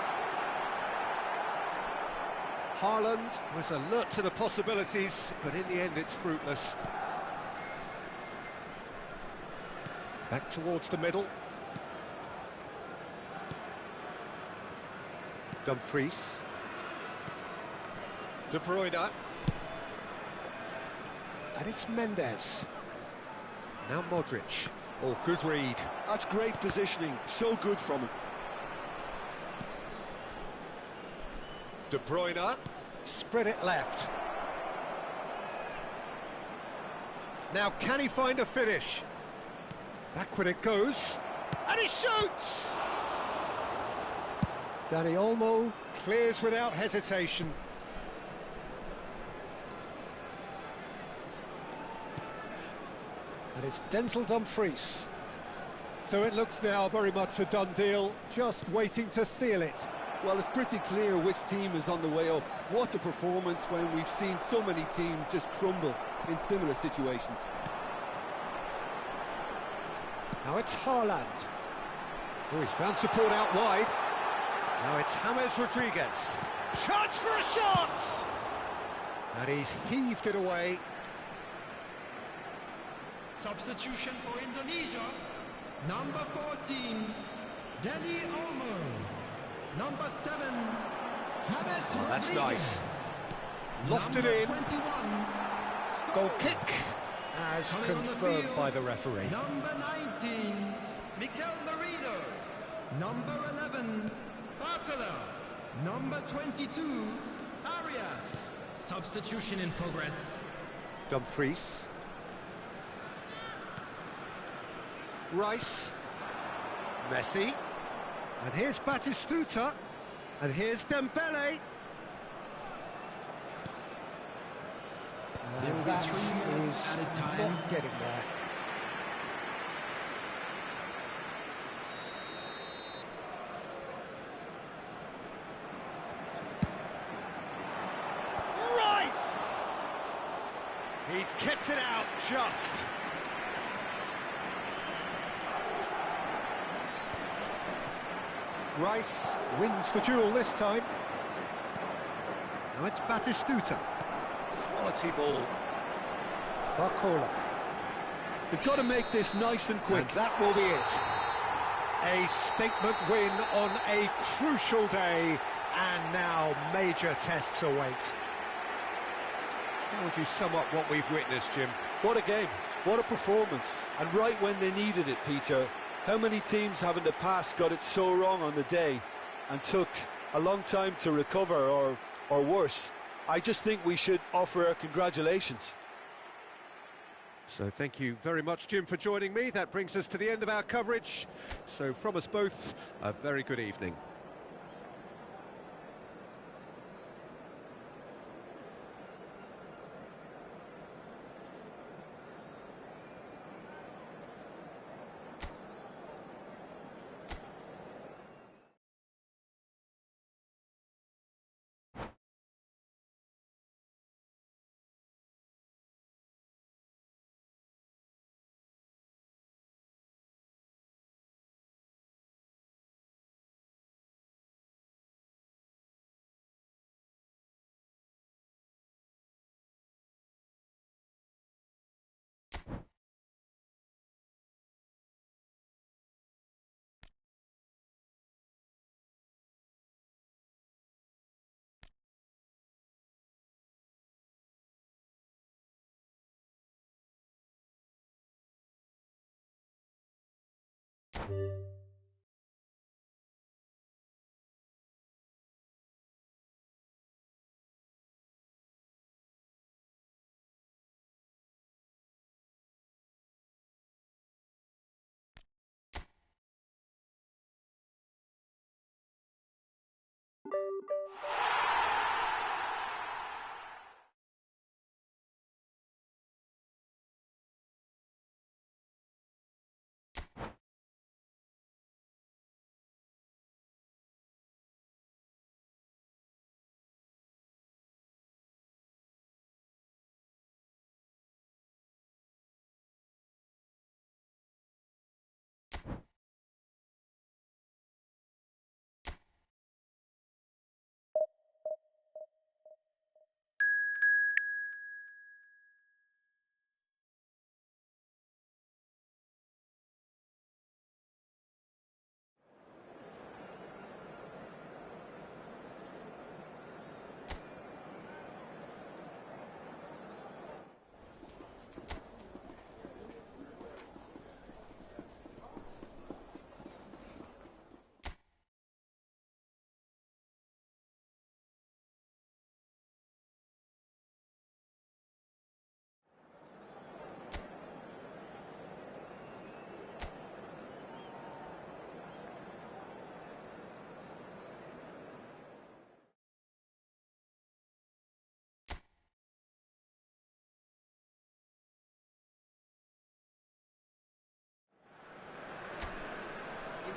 Haaland was alert to the possibilities, but in the end it's fruitless. Back towards the middle. Dumfries. De Bruyne. And it's Mendes. Now Modric. Oh, good read. That's great positioning. So good from him. De Bruyne. Spread it left. Now can he find a finish? Backward it goes. And he shoots! Dani Olmo clears without hesitation. And it's Denzel Dumfries. So it looks now very much a done deal, just waiting to seal it. Well, it's pretty clear which team is on the way up. What a performance when we've seen so many teams just crumble in similar situations. Now it's Haaland. Oh, he's found support out wide. Now it's James Rodriguez. Chance for a shot! And he's heaved it away. Substitution for Indonesia. Number 14, Dani Olmo. Number 7, James Oh, that's Rodriguez. nice. Lofted Number in. 21, Goal Scholes. kick, as Coming on the confirmed field, by the referee. Number 19, Mikel Merino. Number 11, Barcola. Number 22, Arias. Substitution in progress. Dumfries. Rice. Messi. And here's Batistuta. And here's Dembele. There will And be that 3 minutes is added time. not getting there. Rice! He's kept it out just. Rice wins the duel this time. Now it's Batistuta. Quality ball. Barcola. They've got to make this nice and quick. And that will be it. A statement win on a crucial day, and now major tests await. How would you sum up what we've witnessed, Jim? What a game. What a performance, and right when they needed it, Peter. How many teams have in the past got it so wrong on the day and took a long time to recover, or worse? I just think we should offer our congratulations. So thank you very much, Jim, for joining me. That brings us to the end of our coverage. So from us both, a very good evening.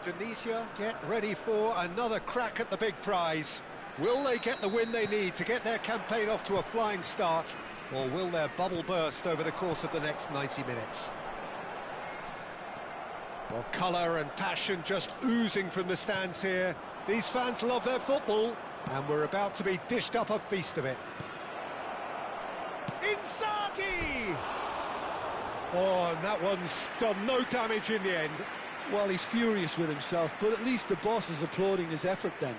Indonesia get ready for another crack at the big prize. Will they get the win they need to get their campaign off to a flying start, or will their bubble burst over the course of the next 90 minutes? Well, colour and passion just oozing from the stands here. These fans love their football, and we're about to be dished up a feast of it. Inzaghi! Oh, and that one's done no damage in the end. Well, he's furious with himself, but at least the boss is applauding his effort then.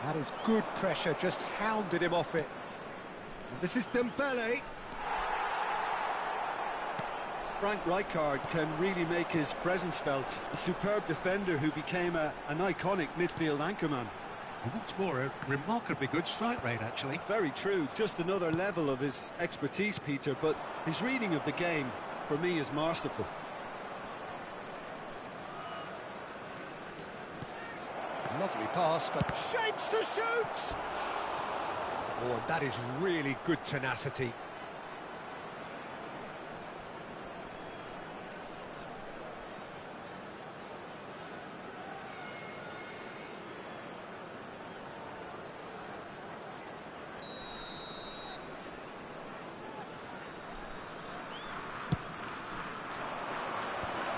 That is good pressure, just hounded him off it. And this is Dembele. Frank Rijkaard can really make his presence felt. A superb defender who became an iconic midfield anchorman. And what's more, a remarkably good strike rate, actually. Very true, just another level of his expertise, Peter, but his reading of the game, for me, is masterful. Lovely pass, but shapes to shoot! Oh, and that is really good tenacity.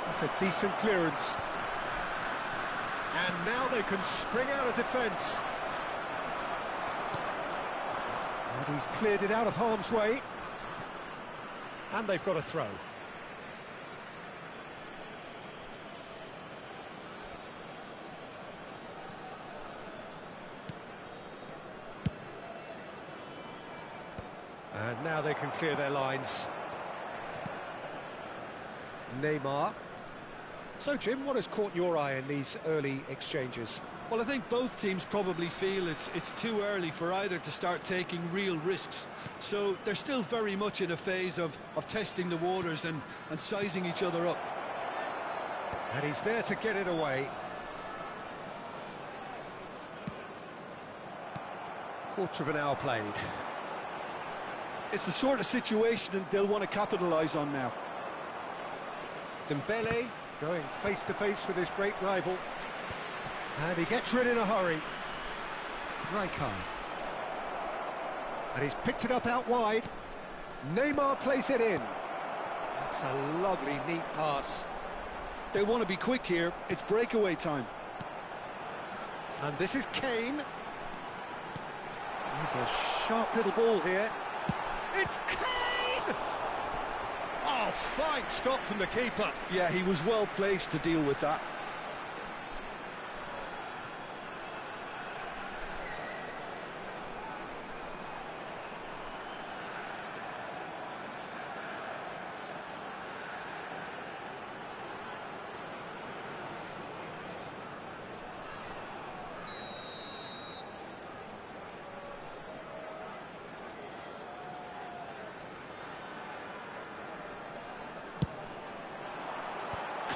That's a decent clearance. And now they can spring out of defence. He's cleared it out of harm's way. And they've got a throw. And now they can clear their lines. Neymar. So, Jim, what has caught your eye in these early exchanges? Well, I think both teams probably feel it's too early for either to start taking real risks. So they're still very much in a phase of testing the waters and sizing each other up. And he's there to get it away. Quarter of an hour played. It's the sort of situation that they'll want to capitalise on now. Dembele going face-to-face with his great rival. And he gets rid in a hurry. Rijkaard. And he's picked it up out wide. Neymar plays it in. That's a lovely, neat pass. They want to be quick here. It's breakaway time. And this is Kane. He's a sharp little ball here. It's Kane! Oh, fine stop from the keeper. Yeah, he was well placed to deal with that.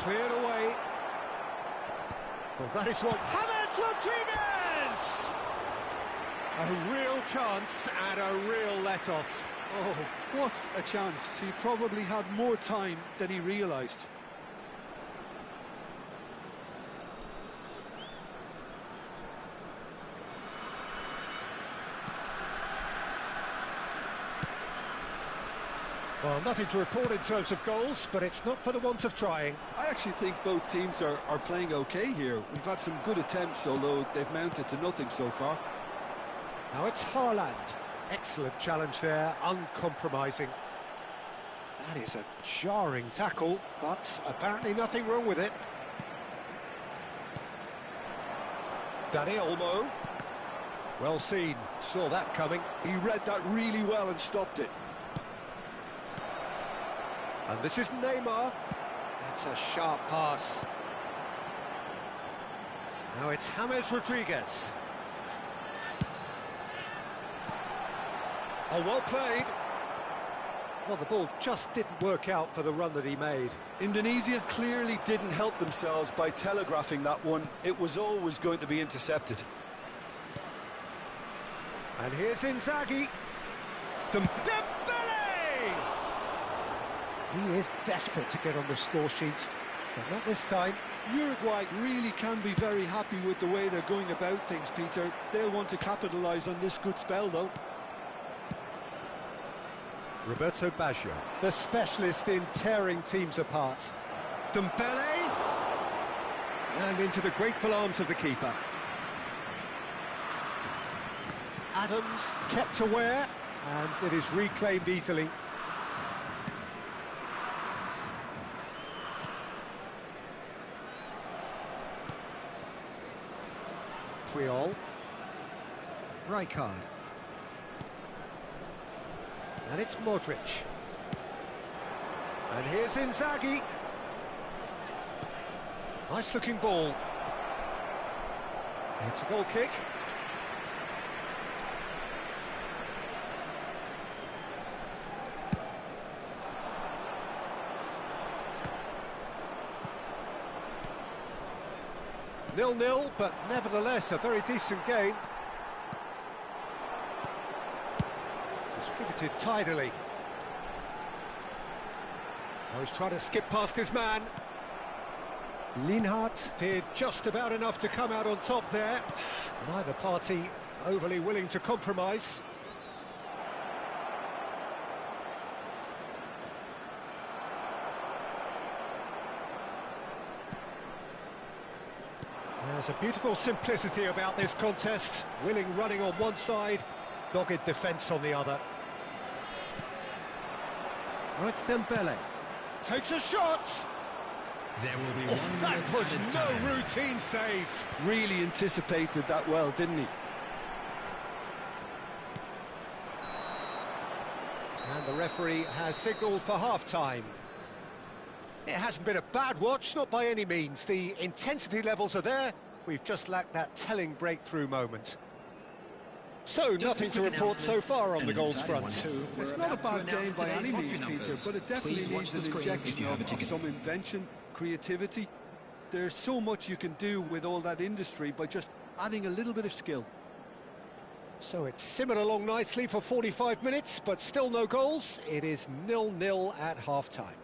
Cleared away. Well, that is what... James Rodriguez! A real chance and a real let-off. Oh, what a chance. He probably had more time than he realised. Well, nothing to report in terms of goals, but it's not for the want of trying. I actually think both teams are playing okay here. We've had some good attempts, although they've mounted to nothing so far. Now it's Haaland. Excellent challenge there, uncompromising. That is a jarring tackle, but apparently nothing wrong with it. Dani Olmo. Well seen, saw that coming. He read that really well and stopped it. And this is Neymar. That's a sharp pass. Now it's James Rodriguez. Oh, well played. Well, the ball just didn't work out for the run that he made. Indonesia clearly didn't help themselves by telegraphing that one. It was always going to be intercepted. And here's Inzaghi. Dembele! He is desperate to get on the score sheet, but not this time. Uruguay really can be very happy with the way they're going about things, Peter. They'll want to capitalise on this good spell, though. Roberto Baggio, the specialist in tearing teams apart. Dembele! And into the grateful arms of the keeper. Adams kept aware, and it is reclaimed easily. Triol. Rijkaard. And it's Modric. And here's Inzaghi. Nice looking ball. It's a goal kick. Nil-nil, but nevertheless a very decent game. Distributed tidily. Now he's trying to skip past his man. Lienhart did just about enough to come out on top there. Neither party overly willing to compromise. There's a beautiful simplicity about this contest. Willing running on one side, Dogged defence on the other. Oh, it's Dembele. Takes a shot! There will be Oh, 1 that minute was added no time. routine save. Really anticipated that well, didn't he? And the referee has signalled for half-time. It hasn't been a bad watch, not by any means. The intensity levels are there. We've just lacked that telling breakthrough moment. So, nothing to report so far on the goals front. It's not a bad game by any means, Peter, but it definitely needs an injection of some invention, creativity. There's so much you can do with all that industry by just adding a little bit of skill. So it's simmered along nicely for 45 minutes, but still no goals. It is 0-0 at half-time.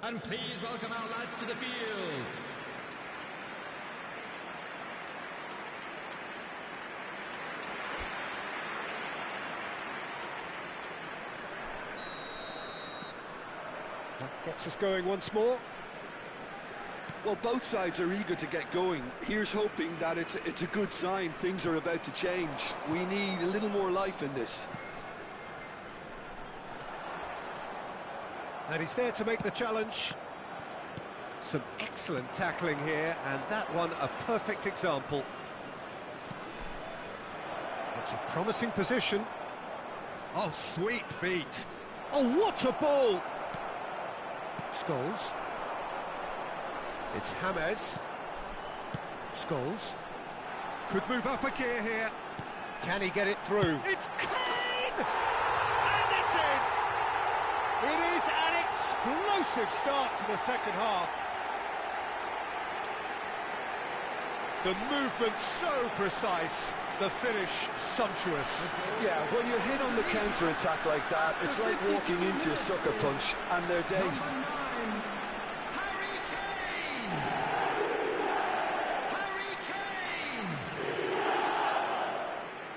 And please welcome our lads to the field. That gets us going once more. Well, both sides are eager to get going. Here's hoping that it's a good sign. Things are about to change. We need a little more life in this. And he's there to make the challenge. Some excellent tackling here, and that one a perfect example. It's a promising position. Oh, sweet feet. Oh, what a ball! Scholes. It's James. Scholes. Could move up a gear here. Can he get it through? It's Kane! And it's in! It is an explosive start to the second half. The movement so precise, the finish sumptuous. Yeah, when you're hit on the counter-attack like that, it's like walking into a sucker punch, and they're dazed. Number 9, Harry Kane! Harry Kane!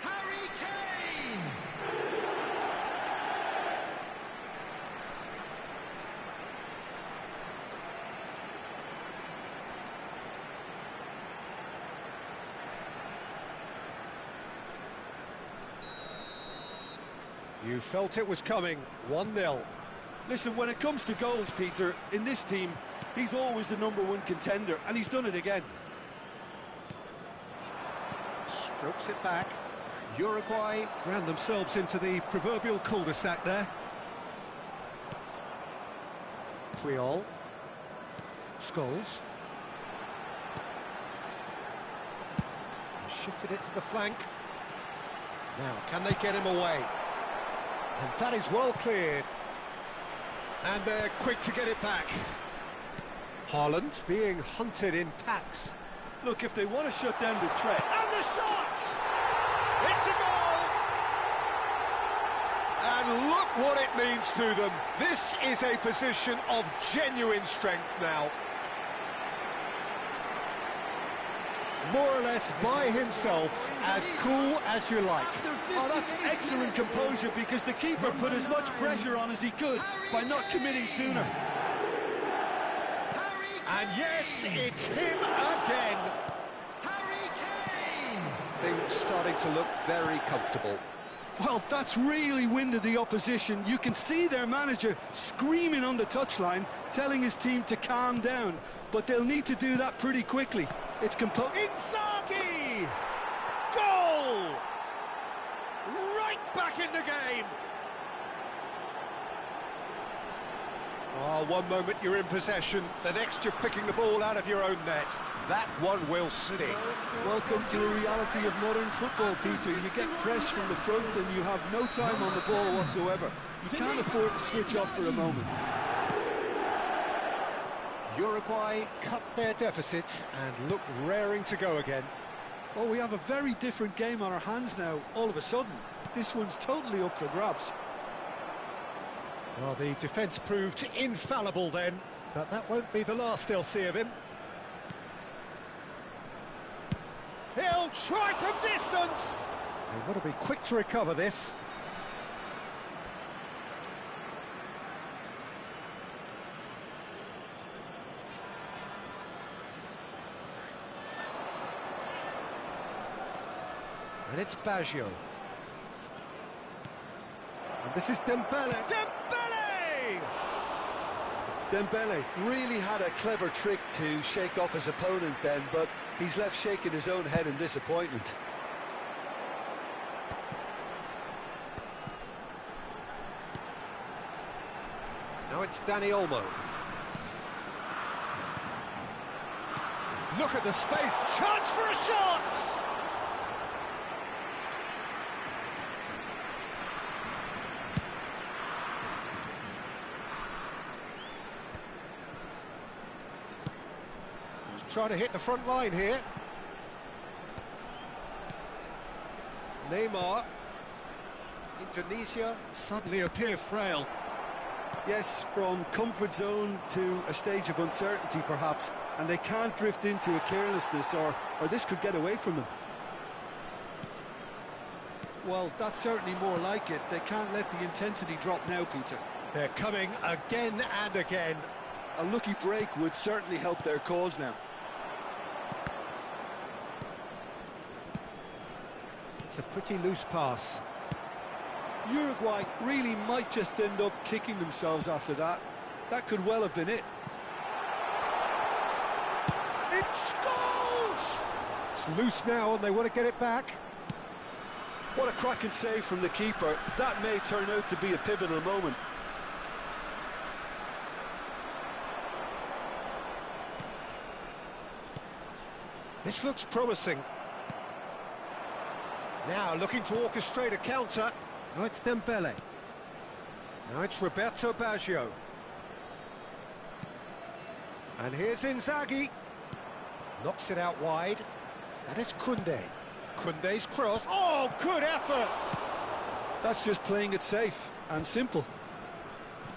Harry Kane! You felt it was coming, 1-0. Listen, when it comes to goals, Peter, in this team, he's always the #1 contender, and he's done it again. Strokes it back. Uruguay ran themselves into the proverbial cul-de-sac there. Triol. Scholes. Shifted it to the flank. Now, can they get him away? And that is well cleared. And they're quick to get it back. Haaland being hunted in packs. Look, if they want to shut down the threat... And the shot! It's a goal! And look what it means to them. This is a position of genuine strength now. More or less by himself, as cool as you like. Oh, that's excellent composure, because the keeper put as much pressure on as he could by not committing sooner. And yes, it's him again. Things starting to look very comfortable. Well, that's really winded the opposition. You can see their manager screaming on the touchline, telling his team to calm down. But they'll need to do that pretty quickly. It's Inzaghi! Goal! Right back in the game. Oh, one moment you're in possession, the next you're picking the ball out of your own net. That one will stick. Welcome to the reality of modern football, Peter. You get pressed from the front and you have no time on the ball whatsoever. You can't afford to switch off for a moment. Uruguay cut their deficit and look raring to go again. Oh, we have a very different game on our hands now, all of a sudden. This one's totally up for grabs. Well, the defence proved infallible then, but that won't be the last they'll see of him. He'll try from distance! They want to be quick to recover this. And it's Baggio. And this is Dembele. Dembele! Dembele really had a clever trick to shake off his opponent then, but he's left shaking his own head in disappointment. Now it's Dani Olmo. Look at the space. Chance for a shot! Trying to hit the front line here. Neymar. Indonesia suddenly appear frail. Yes, from comfort zone to a stage of uncertainty perhaps, and they can't drift into a carelessness or this could get away from them. Well, that's certainly more like it. They can't let the intensity drop now, Peter. They're coming again and again. A lucky break would certainly help their cause now. It's a pretty loose pass. Uruguay really might just end up kicking themselves after that. That could well have been it. It scores! It's loose now and they want to get it back. What a cracking save from the keeper. That may turn out to be a pivotal moment. This looks promising. Now looking to orchestrate a counter. Oh, it's Dembele. Now it's Roberto Baggio. And here's Inzaghi. Knocks it out wide. And it's Koundé. Koundé's cross. Oh, good effort! That's just playing it safe and simple.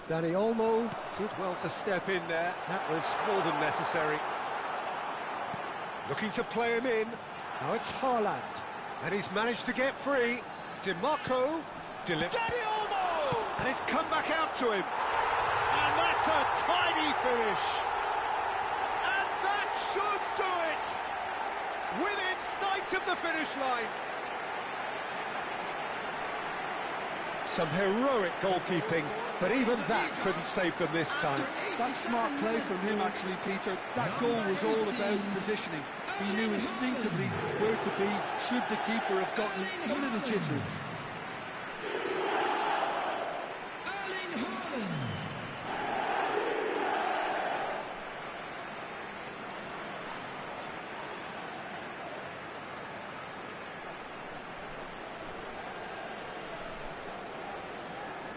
Dani Olmo did well to step in there. That was more than necessary. Looking to play him in. Now it's Haaland. And he's managed to get free. DiMarco. Dani Olmo! And it's come back out to him. And that's a tidy finish. And that should do it. Within sight of the finish line. Some heroic goalkeeping, but even that couldn't save them this time. That's smart play from him, actually, Peter. That goal was all about positioning. He knew instinctively where to be should the keeper have gotten a little jittery.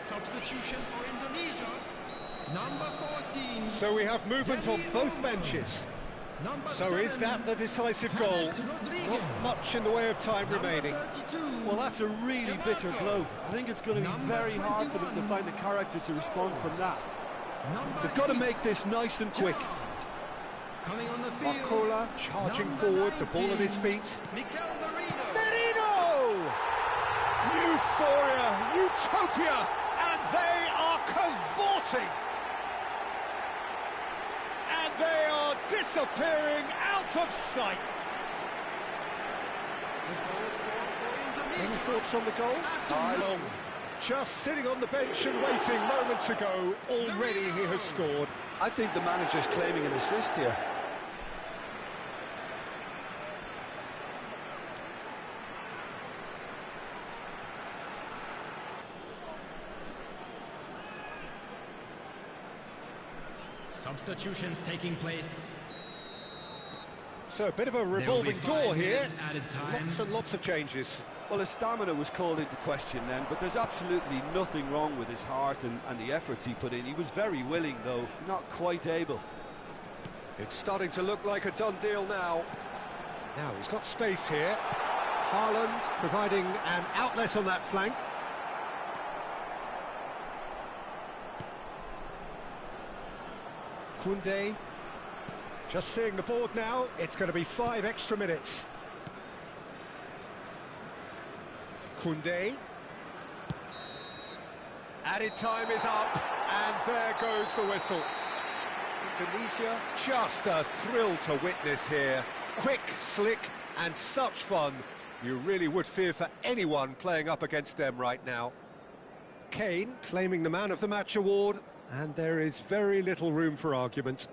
Substitution for Indonesia. Number 14. So we have movement on both benches. So is that the decisive goal? Not much in the way of time remaining. Well, that's a really bitter blow. I think it's going to be very hard for them to find the character to respond from that. They've got to make this nice and quick. Coming on the field. Marcola charging forward, the ball at his feet. Merino! Euphoria, utopia, and they are cavorting. And they are disappearing out of sight. Any thoughts on the goal? Just sitting on the bench and waiting moments ago, already he has scored. I think the manager's claiming an assist here. Substitutions taking place. So a bit of a revolving door here. Added time. Lots and lots of changes. Well, his stamina was called into question then, but there's absolutely nothing wrong with his heart and the efforts he put in. He was very willing, though, not quite able. It's starting to look like a done deal now. Now he's got space here. Haaland providing an outlet on that flank. Koundé. Just seeing the board now, it's going to be 5 extra minutes. Koundé. Added time is up, and there goes the whistle. Indonesia, just a thrill to witness here. Quick, slick, and such fun. You really would fear for anyone playing up against them right now. Kane claiming the Man of the Match award, and there is very little room for argument.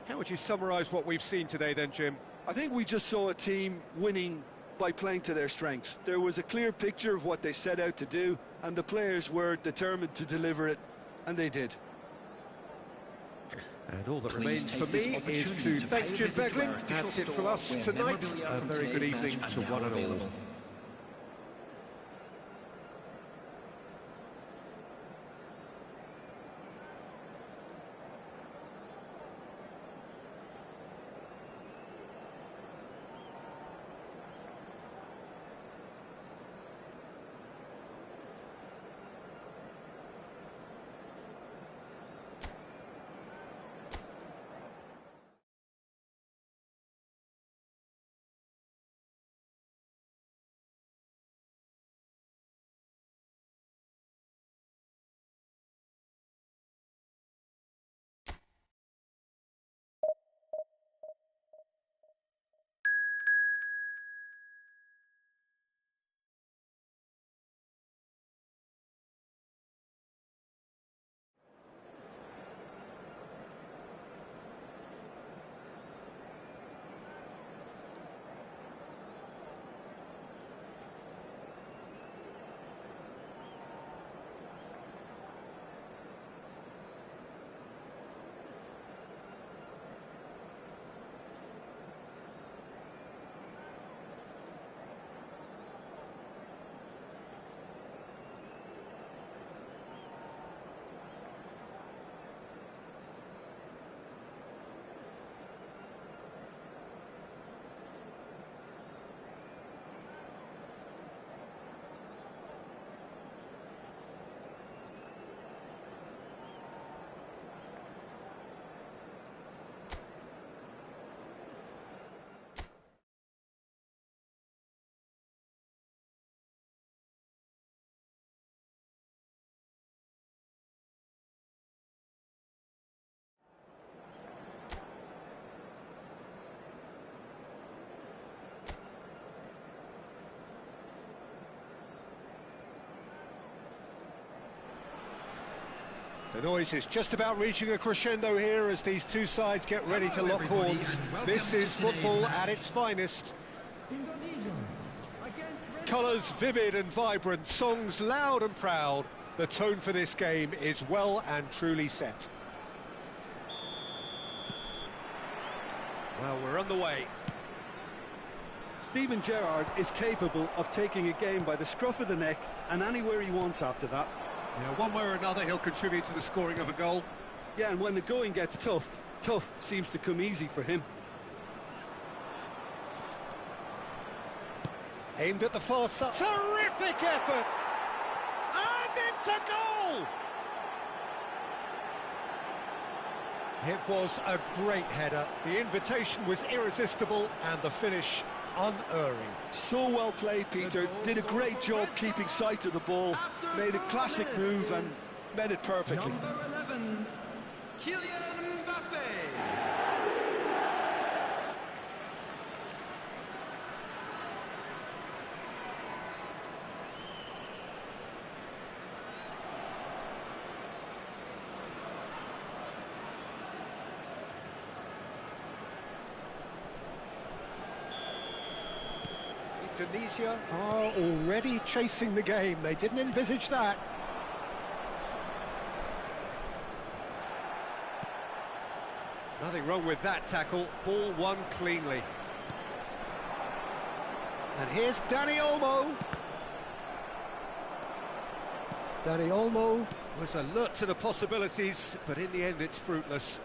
How would you summarise what we've seen today then, Jim? I think we just saw a team winning by playing to their strengths. There was a clear picture of what they set out to do, and the players were determined to deliver it, and they did. And all that remains for me is to thank Jim Beglin. That's it from us tonight. A very good evening to one and all. The noise is just about reaching a crescendo here as these two sides get ready to lock horns. This is football at its finest. Colours vivid and vibrant, songs loud and proud. The tone for this game is well and truly set. Well, we're on the way. Steven Gerrard is capable of taking a game by the scruff of the neck and anywhere he wants after that. Yeah, one way or another, he'll contribute to the scoring of a goal. Yeah, and when the going gets tough, tough seems to come easy for him. Aimed at the far side. Terrific effort! And it's a goal! It was a great header. The invitation was irresistible and the finish unerring. So well played, Peter. Did a great job keeping sight of the ball. Made a classic move and made it perfectly. Number 11, Kylian Mbappe. Indonesia are already chasing the game. They didn't envisage that. Nothing wrong with that tackle. Ball won cleanly. And here's Dani Olmo. Dani Olmo was alert to the possibilities, but in the end it's fruitless.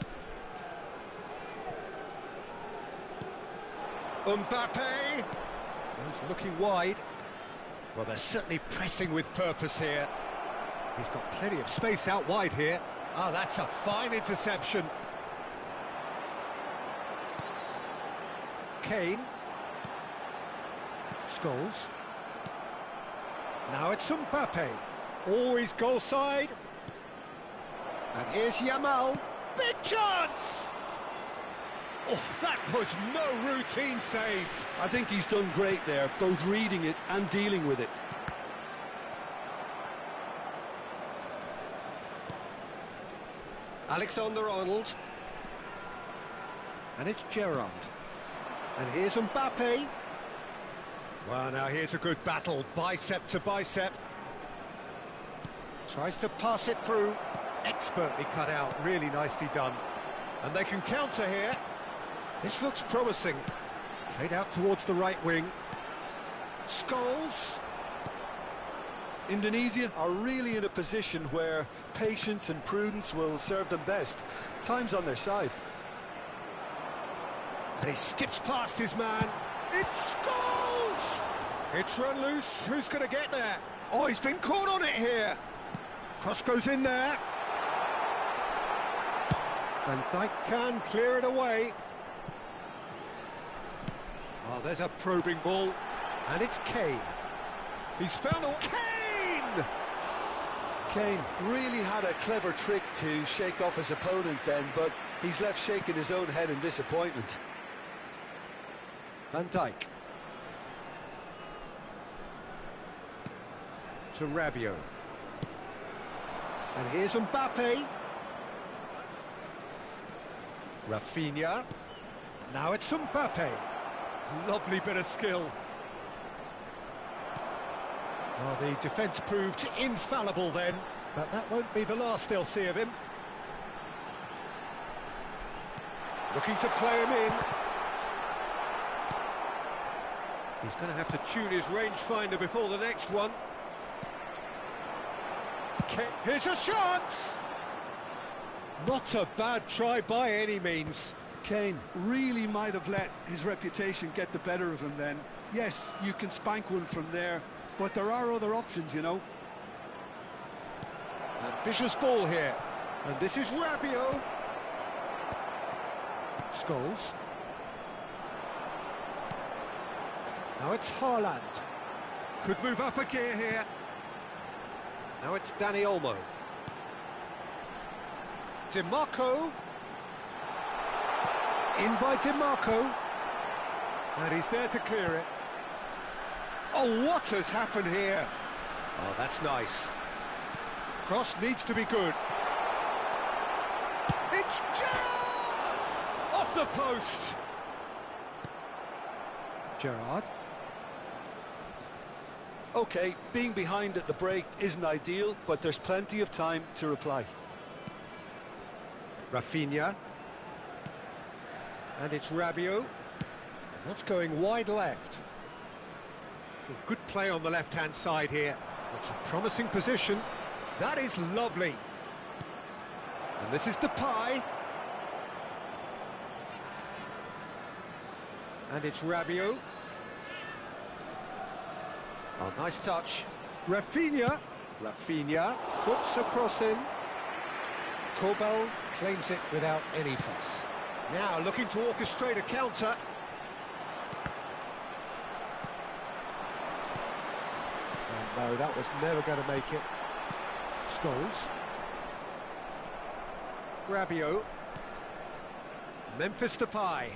Mbappe. He's looking wide. Well, they're certainly pressing with purpose here. He's got plenty of space out wide here. Ah, that's a fine interception. Kane. Scholes. Now it's Mbappe. Always goal side. And here's Yamal. Big chance! Oh, that was no routine save. I think he's done great there, both reading it and dealing with it. Alexander-Arnold. And it's Gerrard. And here's Mbappe. Well, now here's a good battle, bicep to bicep. Tries to pass it through. Expertly cut out, really nicely done. And they can counter here. This looks promising. Played out towards the right wing. Scholes. Indonesia are really in a position where patience and prudence will serve them best. Time's on their side. And he skips past his man. It's Scholes! It's run loose. Who's going to get there? Oh, he's been caught on it here. Cross goes in there. And Dadakan clear it away. Oh, there's a probing ball. And it's Kane. He's found a... Kane! Kane really had a clever trick to shake off his opponent then, but he's left shaking his own head in disappointment. Van Dijk. To Rabiot. And here's Mbappe. Rafinha. Now it's Mbappe. Lovely bit of skill. Well, the defence proved infallible then, but that won't be the last they'll see of him. Looking to play him in. He's going to have to tune his rangefinder before the next one. Here's a chance! Not a bad try by any means. Kane really might have let his reputation get the better of him then. Yes, you can spank one from there, but there are other options, you know. Ambitious ball here. And this is Rabiot. Scholes. Now it's Haaland. Could move up a gear here. Now it's Dani Olmo. DiMarco. In by DiMarco. And he's there to clear it. Oh, what has happened here? Oh, that's nice. Cross needs to be good. It's Gerrard! Off the post! Gerrard. OK, being behind at the break isn't ideal, but there's plenty of time to reply. Rafinha. And it's Rabiot. That's going wide left. Well, good play on the left-hand side here. It's a promising position. That is lovely. And this is Depay. And it's Rabiot. Oh, nice touch. Rafinha. Rafinha puts a cross in. Kobel claims it without any fuss. Now looking to orchestrate a counter. And no, that was never going to make it. Scholes. Rabiot. Memphis Depay.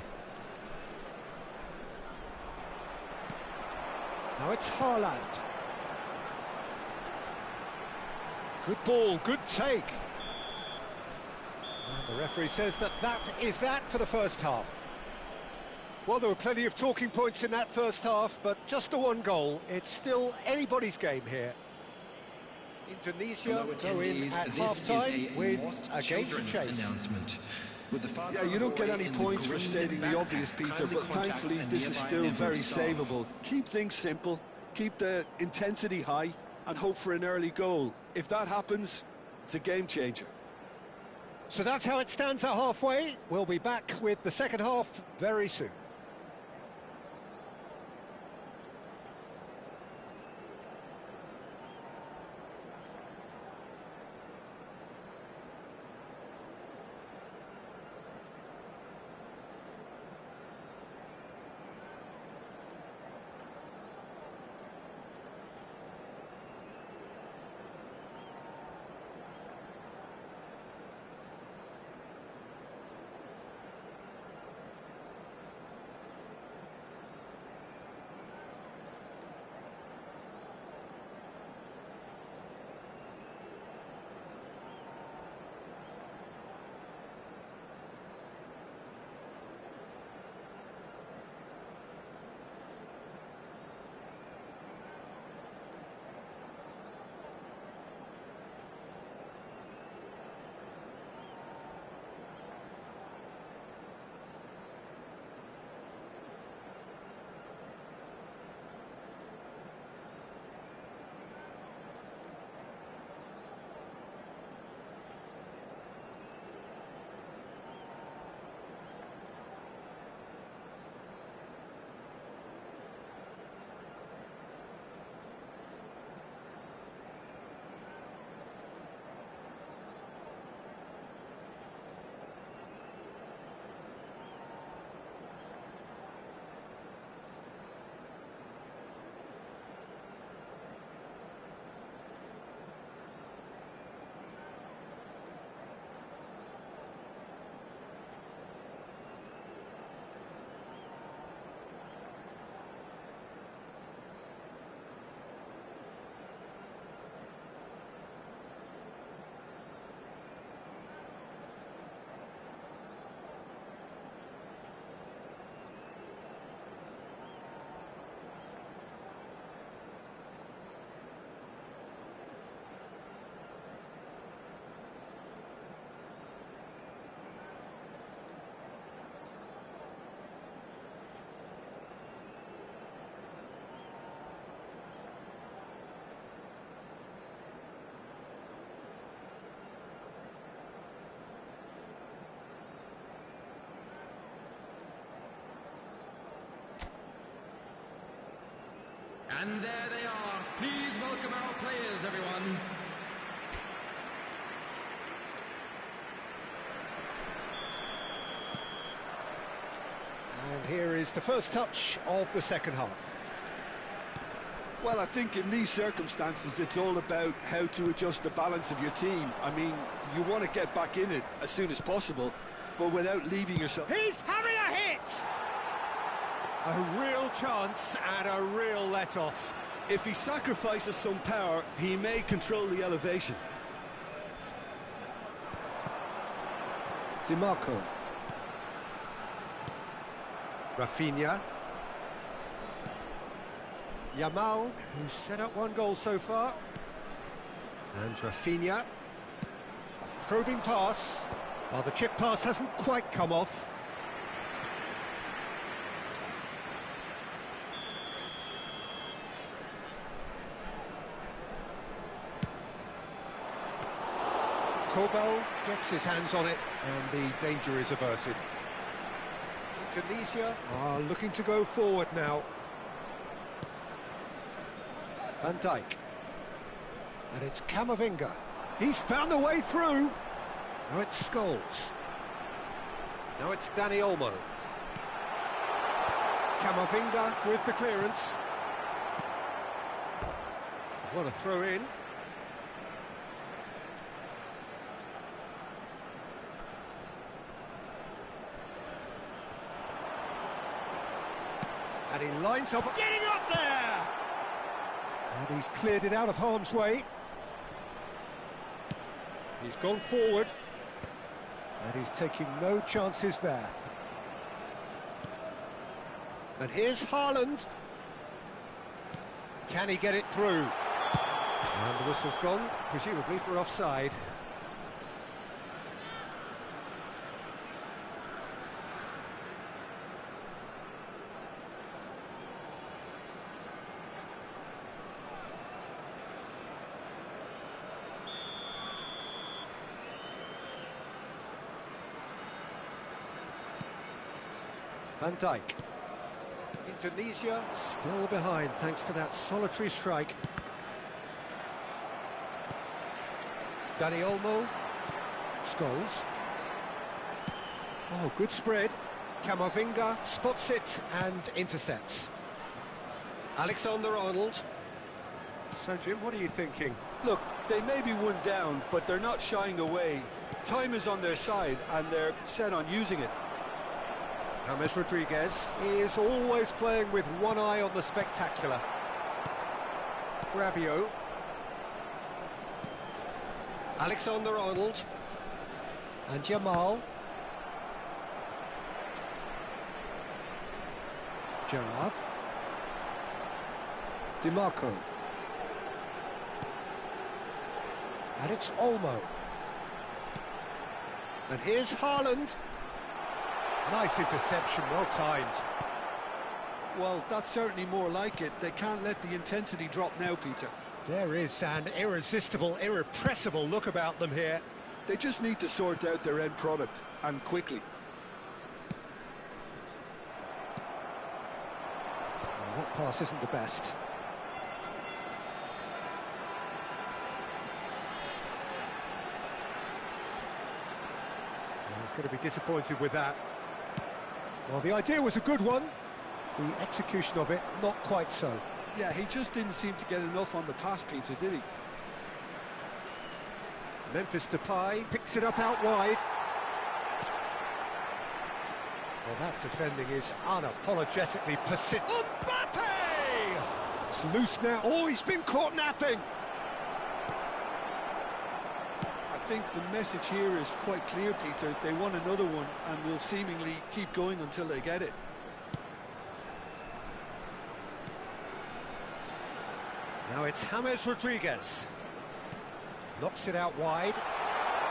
Now it's Haaland. Good ball, good take. And the referee says that is that for the first half. Well, there were plenty of talking points in that first half, but just the one goal. It's still anybody's game here. Indonesia go in at half-time with a game to chase. Yeah, you don't get any points for stating the obvious, Peter, but thankfully this is still very savable. Keep things simple, keep the intensity high, and hope for an early goal. If that happens, it's a game changer. So that's how it stands at halfway. We'll be back with the second half very soon. And there they are. Please welcome our players, everyone. And here is the first touch of the second half. Well, I think in these circumstances, it's all about how to adjust the balance of your team. I mean, you want to get back in it as soon as possible, but without leaving yourself... He's having a hit! A real chance and a real let-off. If he sacrifices some power, he may control the elevation. DiMarco. Rafinha. Yamal, who's set up one goal so far. And Rafinha. A probing pass. Well, the chip pass hasn't quite come off. Kobel gets his hands on it, and the danger is averted. Tunisia are looking to go forward now. Van Dijk. And it's Camavinga. He's found a way through. Now it's Scholes. Now it's Dani Olmo. Camavinga with the clearance. What a throw in. And he lines up, getting up there! And he's cleared it out of harm's way. He's gone forward. And he's taking no chances there. And here's Haaland. Can he get it through? And the whistle's gone, presumably for offside. Van Dijk. Indonesia still behind thanks to that solitary strike. Dani Olmo. Scholes. Oh, good spread. Camavinga spots it and intercepts. Alexander-Arnold. So, Jim, what are you thinking? Look, they may be one down, but they're not shying away. Time is on their side, and they're set on using it. James Rodriguez is always playing with one eye on the spectacular. Rabiot. Alexander-Arnold. And Yamal. Gerrard. DiMarco. And it's Olmo. And here's Haaland. Nice interception, well timed. Well, that's certainly more like it. They can't let the intensity drop now, Peter. There is an irresistible, irrepressible look about them here. They just need to sort out their end product, and quickly. Well, that pass isn't the best. Well, he's going to be disappointed with that. Well, the idea was a good one. The execution of it, not quite so. Yeah, he just didn't seem to get enough on the pass, Peter, did he? Memphis Depay picks it up out wide. Well, that defending is unapologetically persistent. Mbappe! It's loose now. Oh, he's been caught napping. I think the message here is quite clear, Peter. They want another one and will seemingly keep going until they get it. Now it's James Rodriguez. Knocks it out wide.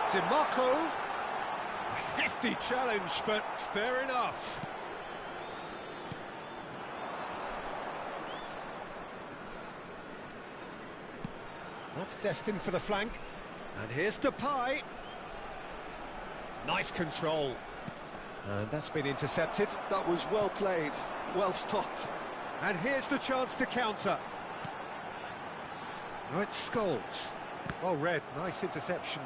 DiMarco. A hefty challenge, but fair enough. That's destined for the flank. And here's Depay. Nice control. And that's been intercepted. That was well played, well stopped. And here's the chance to counter. Now it's Scholes. Well read, nice interception.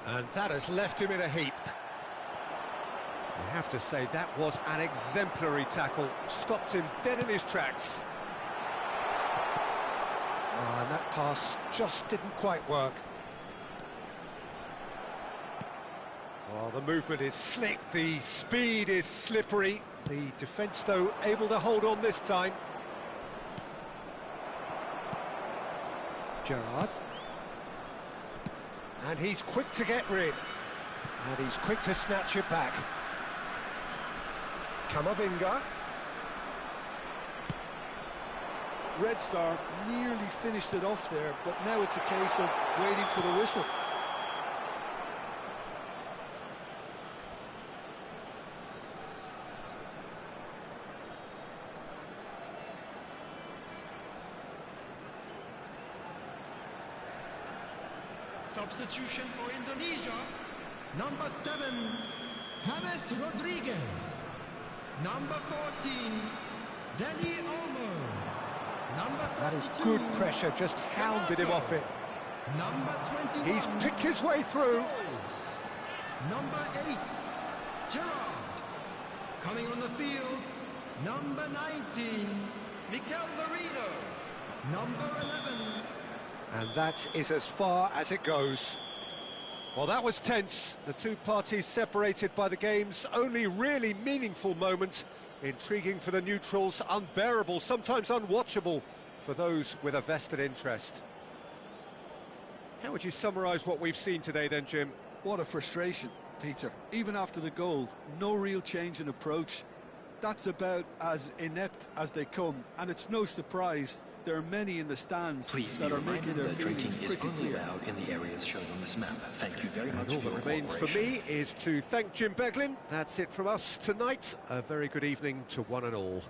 And that has left him in a heap. I have to say, that was an exemplary tackle. Stopped him dead in his tracks. And that pass just didn't quite work. Well, the movement is slick, the speed is slippery. The defence, though, able to hold on this time. Gerrard. And he's quick to get rid. And he's quick to snatch it back. Kamavinga. Red Star nearly finished it off there, but now it's a case of waiting for the whistle. Substitution for Indonesia. Number 7, James Rodriguez. Number 14, Dani Olmo. Number 32, That is good pressure, just hounded him off it. Number 21, He's picked his way through. Number 8, Gerard. Coming on the field, number 19, Miguel Merino. Number 11. And that is as far as it goes. Well, that was tense. The two parties separated by the game's only really meaningful moment. Intriguing for the neutrals, unbearable, sometimes unwatchable for those with a vested interest. How would you summarise what we've seen today then, Jim? What a frustration, Peter. Even after the goal, no real change in approach. That's about as inept as they come, and it's no surprise there are many in the stands that are making their feelings pretty clear. In the areas shown on this map. Thank you very much. And all that remains for me is to thank Jim Beglin. That's it from us tonight. A very good evening to one and all.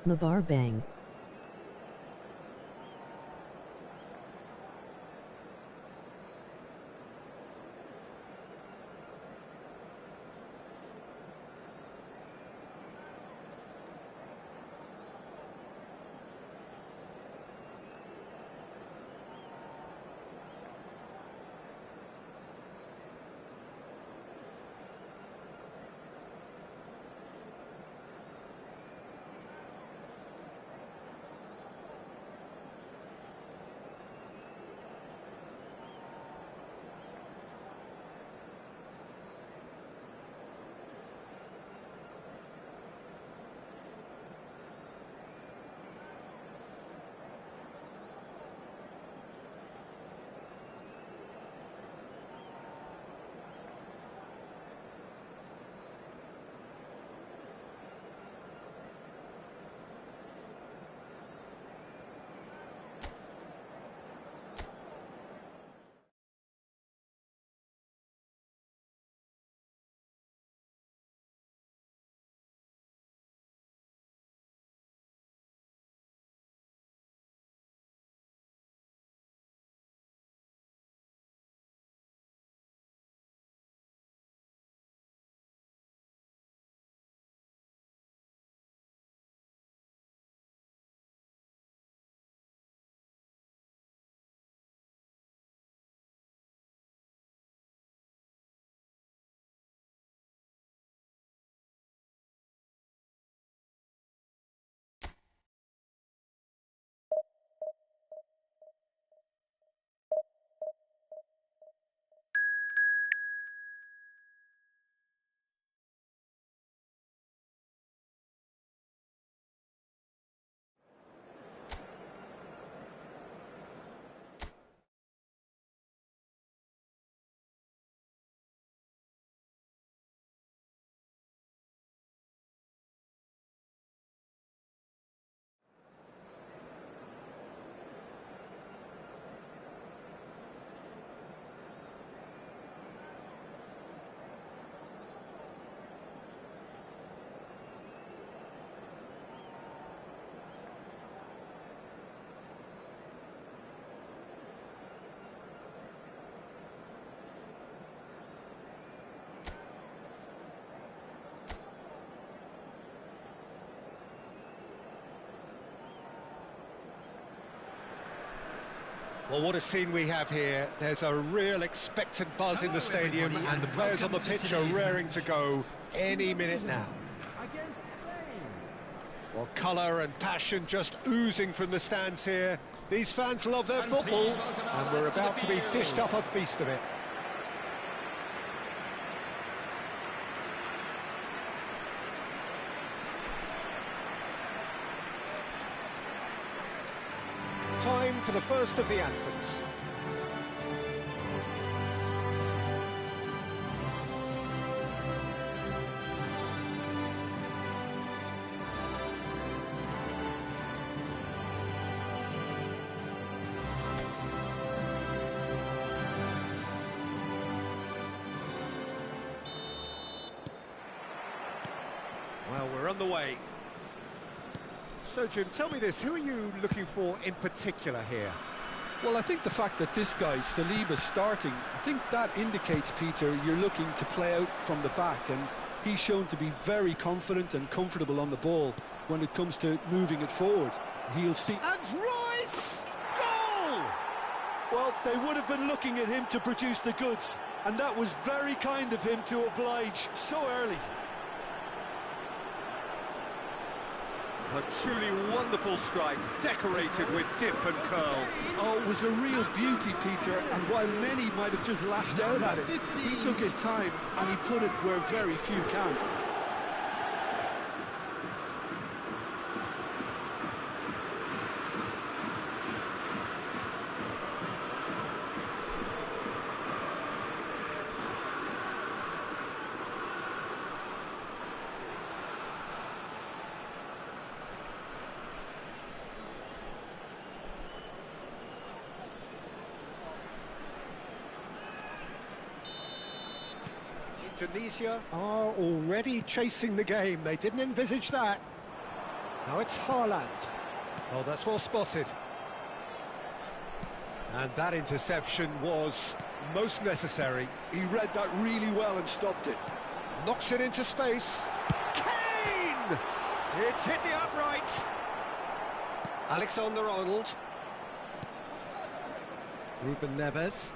MABAR bang. Well, what a scene we have here. There's a real expectant buzz in the stadium, and the players on the pitch are raring to go any minute now. Well, colour and passion just oozing from the stands here. These fans love their football, and we're about to be dished up a feast of it. Time for the first of the anthems. Well, we're on the way. So, Jim, tell me this, who are you looking for in particular here? Well, I think the fact that this guy, Saliba's starting, I think that indicates, Peter, you're looking to play out from the back, and he's shown to be very confident and comfortable on the ball when it comes to moving it forward. He'll see... And Rice! Goal! Well, they would have been looking at him to produce the goods, and that was very kind of him to oblige so early. A truly wonderful strike, decorated with dip and curl. Oh, it was a real beauty, Peter, and while many might have just lashed out at it, he took his time and he put it where very few can. Indonesia are already chasing the game. They didn't envisage that. Now it's Haaland. Oh, that's well spotted. And that interception was most necessary. He read that really well and stopped it. Knocks it into space. Kane! It's hit the upright. Alexander-Arnold. Ruben Neves.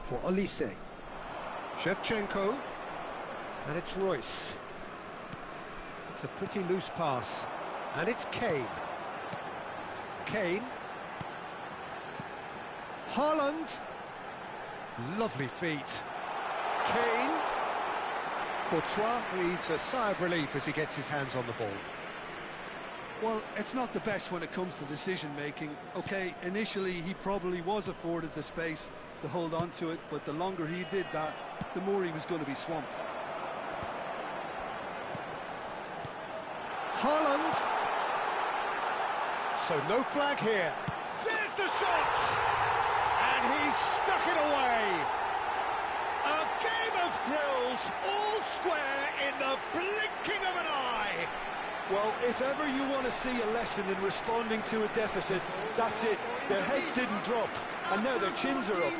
For Olise. Shevchenko. And it's Royce. It's a pretty loose pass. And it's Kane. Kane. Haaland. Lovely feet. Kane. Courtois breathes a sigh of relief as he gets his hands on the ball. Well, it's not the best when it comes to decision-making. OK, initially he probably was afforded the space to hold on to it, but the longer he did that, the more he was going to be swamped. Haaland. So no flag here. There's the shot! And he's stuck it away. A game of thrills, all square in the blinking of an eye. Well, if ever you want to see a lesson in responding to a deficit, that's it. Their heads didn't drop, and now their chins are up.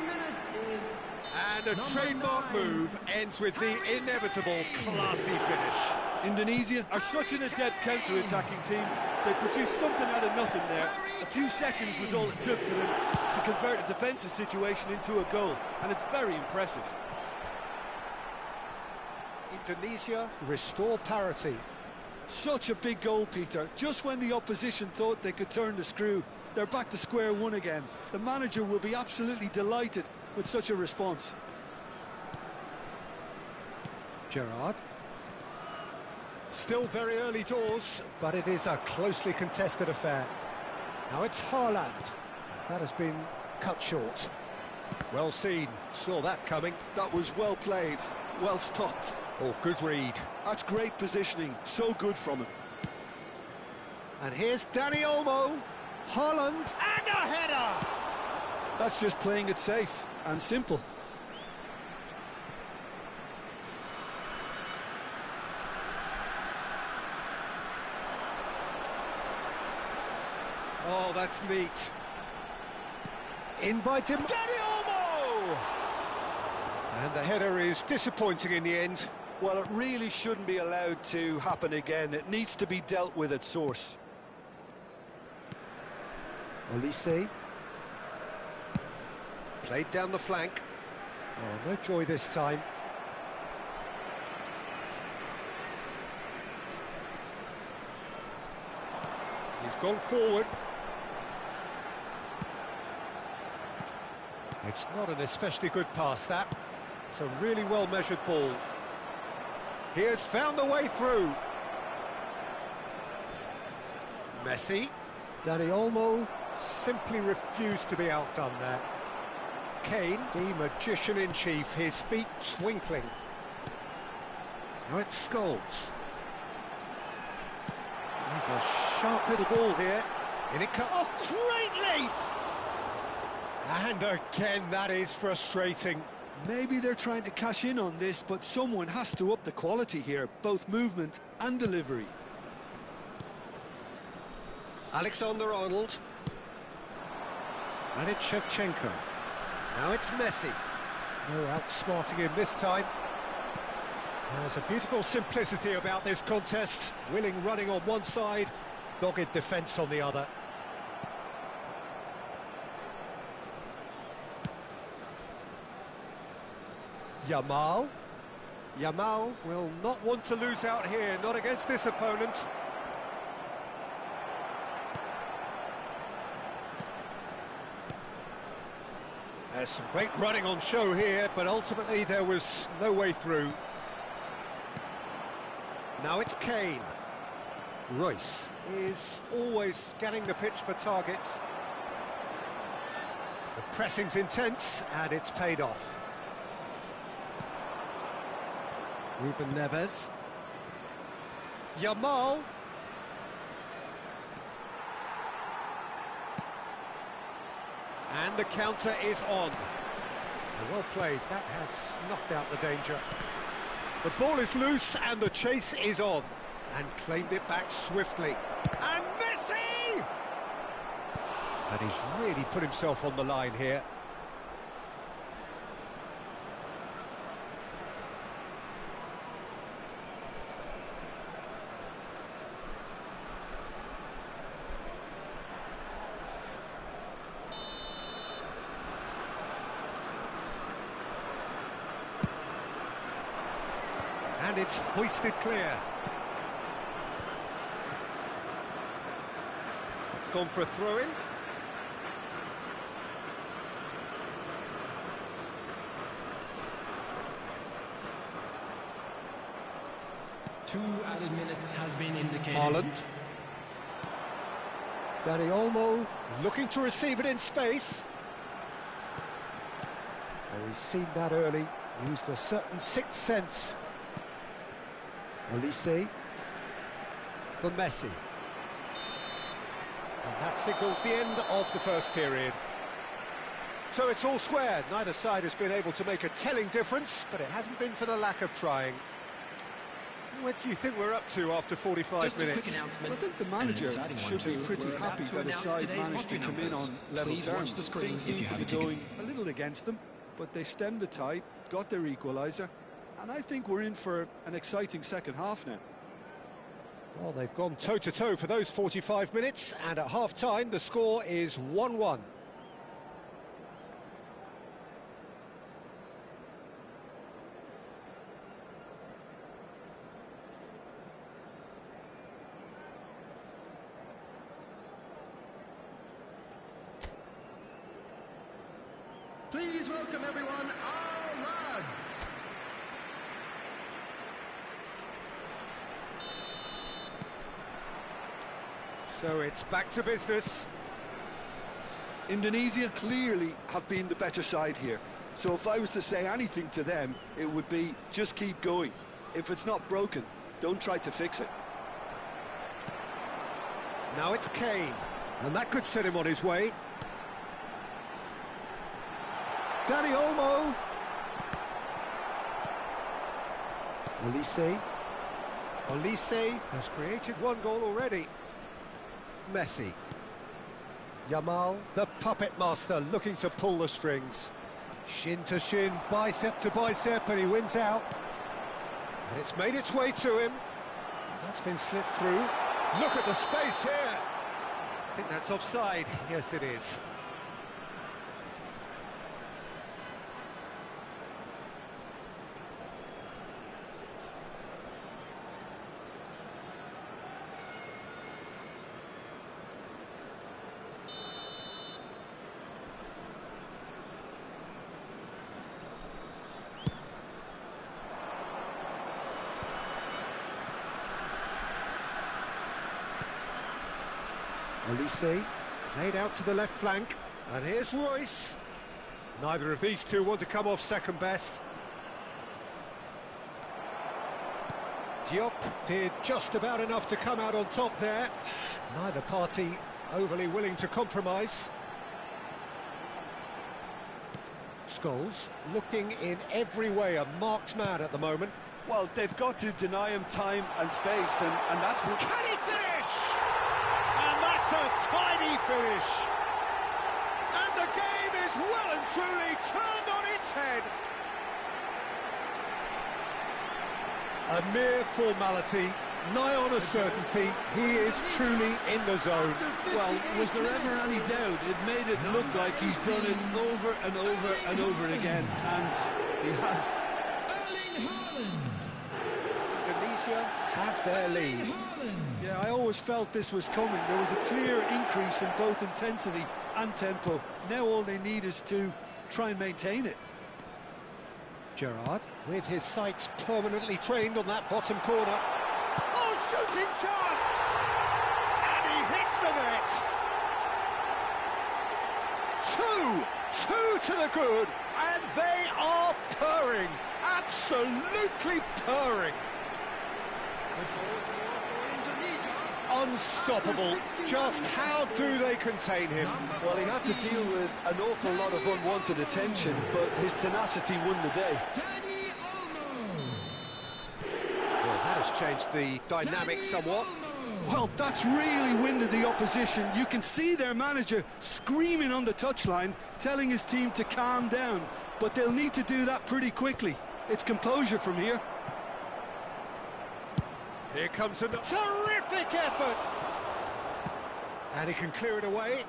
And a trademark move ends with the inevitable classy finish. Indonesia are such an adept counter-attacking team. They produced something out of nothing there. A few seconds was all it took for them to convert a defensive situation into a goal, and it's very impressive. Indonesia restore parity. Such a big goal, Peter. Just when the opposition thought they could turn the screw, they're back to square one again. The manager will be absolutely delighted with such a response. Gerrard. Still very early doors, but it is a closely contested affair. Now it's Haaland. That has been cut short. Well seen, saw that coming. That was well played, well stopped. Oh, good read. That's great positioning, so good from him. And here's Dani Olmo. Haaland, and a header! That's just playing it safe and simple. Oh, that's neat. In by Dani Olmo! And the header is disappointing in the end. Well, it really shouldn't be allowed to happen again. It needs to be dealt with at source. Olise. Played down the flank. Oh, no joy this time. He's gone forward. It's not an especially good pass, that. It's a really well-measured ball. He has found the way through. Messi. Dani Olmo simply refused to be outdone there. Kane, the magician-in-chief, his feet twinkling. Now it's Scholes. There's a sharp little ball here. In it comes. Oh, great leap! And again, that is frustrating. Maybe they're trying to cash in on this, but someone has to up the quality here, both movement and delivery. Alexander-Arnold. And it's Shevchenko. Now it's Messi. No outsmarting him this time. There's a beautiful simplicity about this contest. Willing running on one side, dogged defence on the other. Yamal. Yamal will not want to lose out here, not against this opponent. There's some great running on show here, but ultimately there was no way through. Now it's Kane. Royce is always scanning the pitch for targets. The pressing's intense, and it's paid off. Ruben Neves. Yamal. And the counter is on. Well played, that has snuffed out the danger. The ball is loose and the chase is on. And claimed it back swiftly. And Messi! And he's really put himself on the line here. And it's hoisted clear. It's gone for a throw-in. Two added minutes has been indicated. Haaland. Dani Olmo looking to receive it in space. Oh, he's seen that early. Used a certain sixth sense. Olise for Messi. And that signals the end of the first period. So it's all square. Neither side has been able to make a telling difference, but it hasn't been for the lack of trying. What do you think we're up to after 45 minutes? Well, I think the manager should be pretty happy that his side managed to come in on level terms. Things seem to be going a little against them, but they stemmed the tide, got their equaliser, and I think we're in for an exciting second half now. Well, they've gone toe-to-toe for those 45 minutes, and at half-time the score is 1-1. Please welcome everyone, our lads. So it's back to business. Indonesia clearly have been the better side here. So if I was to say anything to them, it would be just keep going. If it's not broken, don't try to fix it. Now it's Kane, and that could set him on his way. Dani Olmo. Olise. Olise has created one goal already. Messi. Yamal, the puppet master, looking to pull the strings. Shin to shin, bicep to bicep, and he wins out. And it's made its way to him. That's been slipped through. Look at the space here. I think that's offside. Yes, it is. Olise, played out to the left flank, and here's Royce. Neither of these two want to come off second best. Diop did just about enough to come out on top there. Neither party overly willing to compromise. Scholes looking in every way a marked man at the moment. Well, they've got to deny him time and space, and that's... Can he finish? And that's a tiny finish. And the game is well and truly turned on its head. A mere formality, nigh on a certainty. He is truly in the zone. Well, was there ever any doubt? It made it look like he's done it over and over and over again, and he has. Indonesia have their lead. Yeah, I always felt this was coming. There was a clear increase in both intensity and tempo. Now all they need is to try and maintain it. Gerrard, with his sights permanently trained on that bottom corner. Oh, shooting chance! And he hits the net! Two to the good, and they are purring, absolutely purring. Unstoppable. Just how do they contain him? Well, he had to deal with an awful lot of unwanted attention, but his tenacity won the day. Well, that That's changed the dynamic somewhat. Well, that's really winded the opposition. You can see their manager screaming on the touchline, telling his team to calm down, but they'll need to do that pretty quickly. It's composure from here. Here comes a terrific effort. And he can clear it away.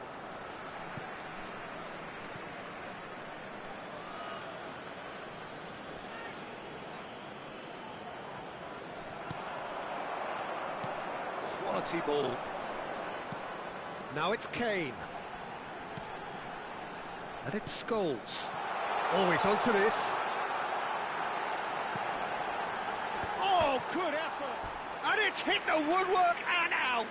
Quality ball. Now it's Kane. And it's Scholes. Oh, he's onto this. Oh, good effort. And it's hit the woodwork and out.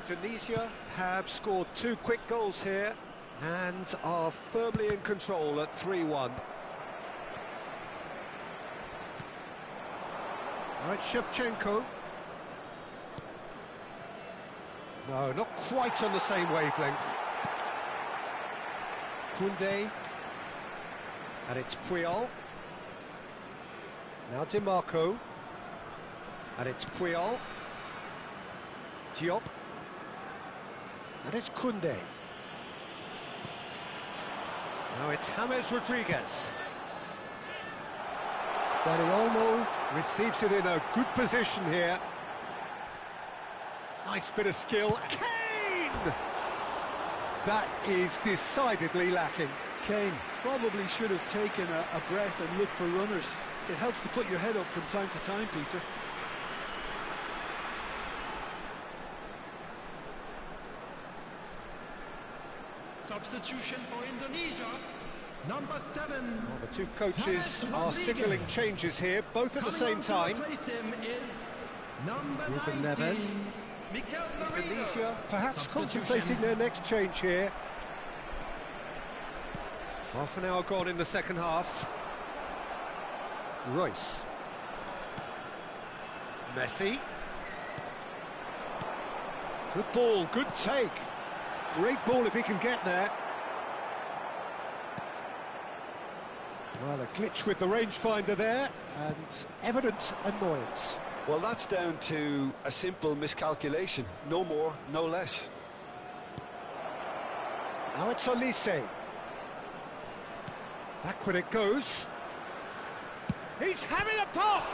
Indonesia have scored 2 quick goals here and are firmly in control at 3-1. All right, Shevchenko. No, not quite on the same wavelength. Koundé. And it's Puyol. Now DiMarco. And it's Puyol. Diop. And it's Koundé. Now it's James Rodriguez. Dani Olmo receives it in a good position here. Nice bit of skill. Kane! That is decidedly lacking. Kane probably should have taken a breath and looked for runners. It helps to put your head up from time to time, Peter. Substitution for Indonesia, number 7. Well, the two coaches are signalling changes here, both at the same time. Ruben Neves. Indonesia perhaps contemplating their next change here. Half an hour gone in the second half. Royce. Messi. Good ball, good take. Great ball if he can get there. Well, a glitch with the rangefinder there, and evident annoyance. Well, that's down to a simple miscalculation. No more, no less. Now it's Olise. Back when it goes. He's having a pop!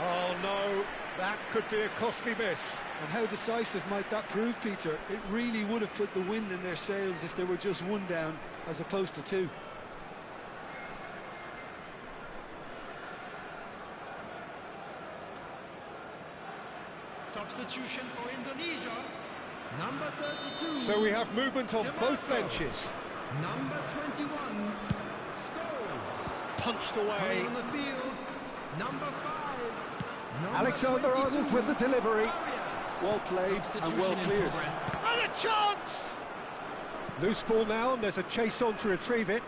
Oh no, that could be a costly miss. And how decisive might that prove, Peter? It really would have put the wind in their sails if they were just 1 down as opposed to 2. Substitution for Indonesia, number 32. So we have movement on both benches. Number 21, Scholes. Punched away. Coming on the field, number 5. Number Alexander-Arnold 22, with the delivery. Well played and well cleared. And a chance! Loose ball now, and there's a chase on to retrieve it.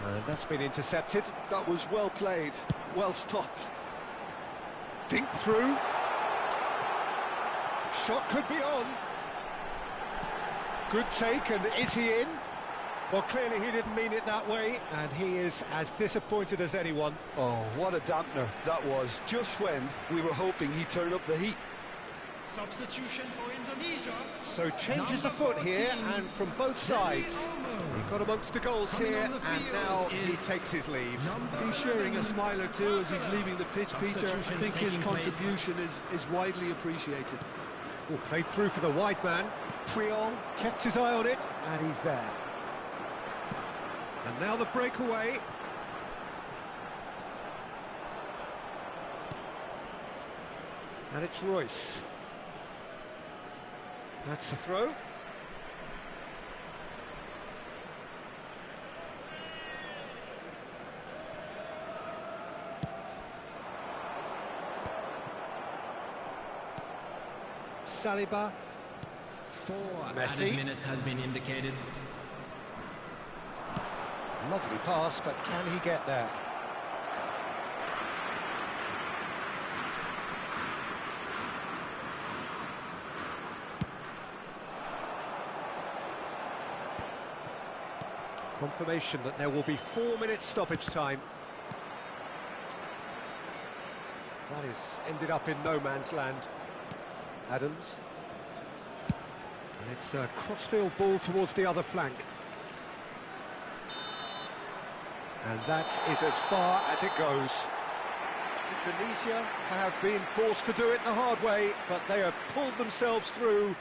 And that's been intercepted. That was well played, well stopped. Dink through. Shot could be on. Good take, and is he in? Well, clearly he didn't mean it that way, and he is as disappointed as anyone. Oh, what a dampener that was, just when we were hoping he'd turn up the heat. Substitution for Indonesia. So changes afoot here, and from both sides. He got amongst the goals here, and now he takes his leave. He's sharing a smile or two as he's leaving the pitch, Peter. I think his contribution is widely appreciated. Well, played through for the wide man. Puyol kept his eye on it, and he's there. And now the breakaway. And it's Royce. That's the throw. Saliba. 4 Messi. added minutes has been indicated. Lovely pass, but can he get there? Confirmation that there will be 4 minutes stoppage time. That is ended up in no man's land. Adams. And it's a crossfield ball towards the other flank. And that is as far as it goes. Indonesia have been forced to do it the hard way, but they have pulled themselves through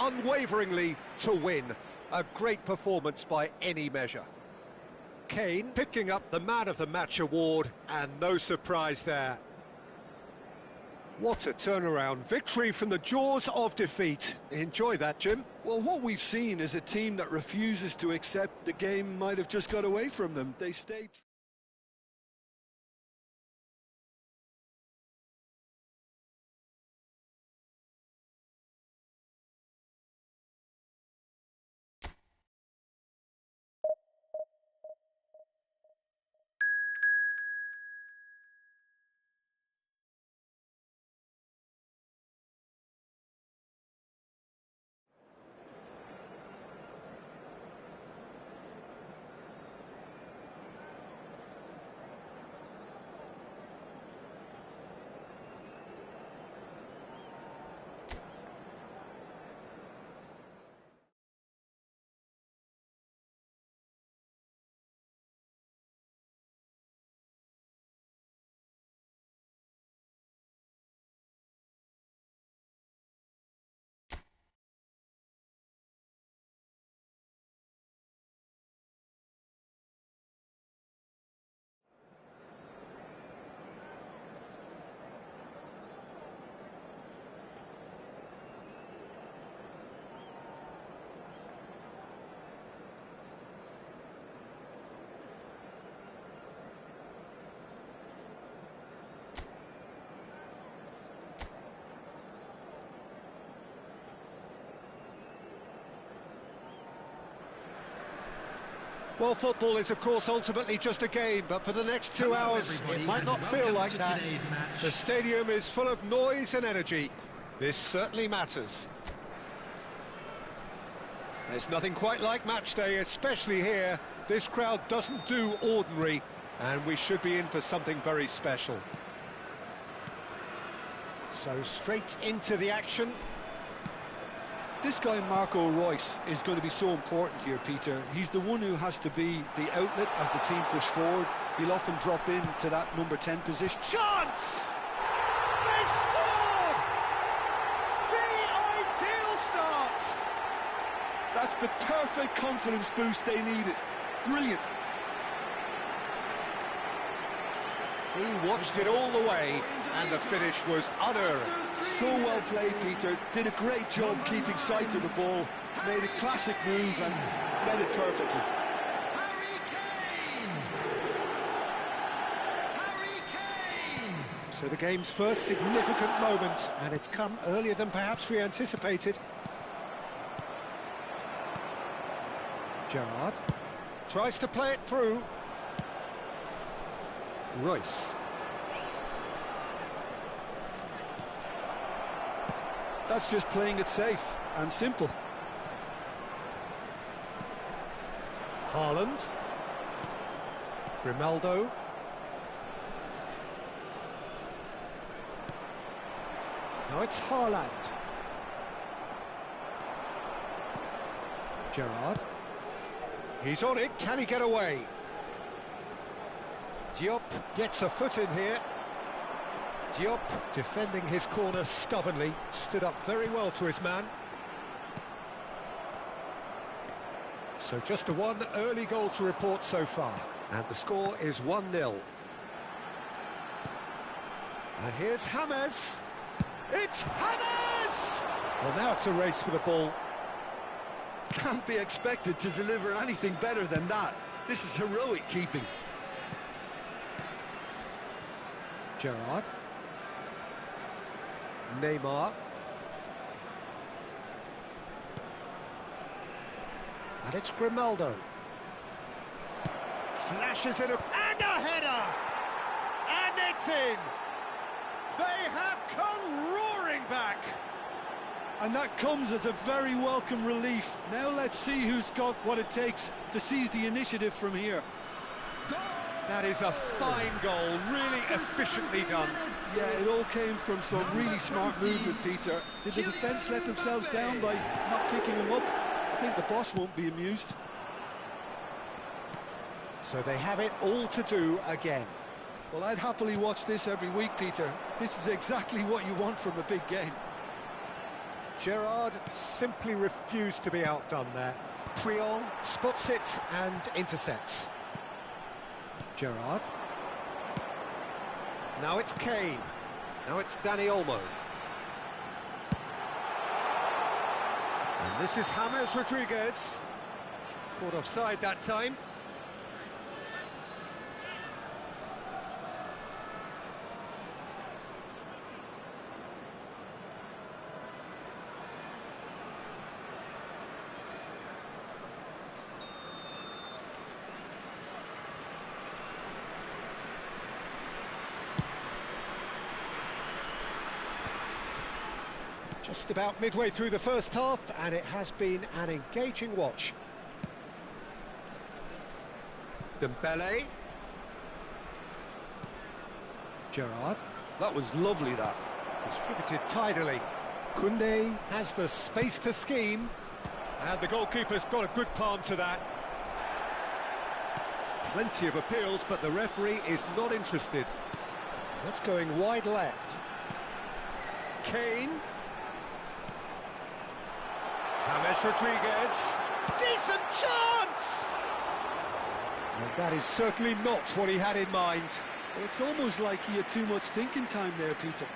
unwaveringly to win. A great performance by any measure. Kane picking up the Man of the Match award, and no surprise there. What a turnaround. Victory from the jaws of defeat. Enjoy that, Jim. Well, what we've seen is a team that refuses to accept the game might have just got away from them. They stayed... Well, football is, of course, ultimately just a game, but for the next 2 hours, it might not feel like that. The stadium is full of noise and energy. This certainly matters. There's nothing quite like match day, especially here. This crowd doesn't do ordinary, and we should be in for something very special. So straight into the action. This guy, Marco Reus, is going to be so important here, Peter. He's the one who has to be the outlet as the team push forward. He'll often drop into that number 10 position. Chance! They've scored! The ideal start! That's the perfect confidence boost they needed. Brilliant. He watched it all the way, and the finish was unerring. So well played, Peter. Did a great job keeping sight of the ball. Made a classic move and read it perfectly. So the game's first significant moment, and it's come earlier than perhaps we anticipated. Gerrard tries to play it through. Reus. That's just playing it safe and simple. Haaland. Grimaldo. Now it's Haaland. Gerrard. He's on it, can he get away? Diop gets a foot in here. Diop defending his corner stubbornly, stood up very well to his man. So just the one early goal to report so far, and the score is 1-0. And here's James. It's James! Well, now it's a race for the ball. Can't be expected to deliver anything better than that. This is heroic keeping. Gerrard. Neymar. And it's Grimaldo. Flashes it up, and a header! And it's in! They have come roaring back! And that comes as a very welcome relief. Now let's see who's got what it takes to seize the initiative from here. That is a fine goal, really efficiently done. Yeah, it all came from some really smart movement, Peter. Did the defence let themselves down by not picking him up? I think the boss won't be amused. So they have it all to do again. Well, I'd happily watch this every week, Peter. This is exactly what you want from a big game. Gerrard simply refused to be outdone there. Priol spots it and intercepts. Gerrard. Now it's Kane. Now it's Dani Olmo. And this is James Rodriguez. Caught offside that time. Just about midway through the first half, and it has been an engaging watch. Dembele. Gerrard. That was lovely, that. Distributed tidily. Koundé has the space to scheme. And the goalkeeper's got a good palm to that. Plenty of appeals, but the referee is not interested. That's going wide left. Kane. James Rodriguez. Decent chance! And that is certainly not what he had in mind. Well, it's almost like he had too much thinking time there, Peter.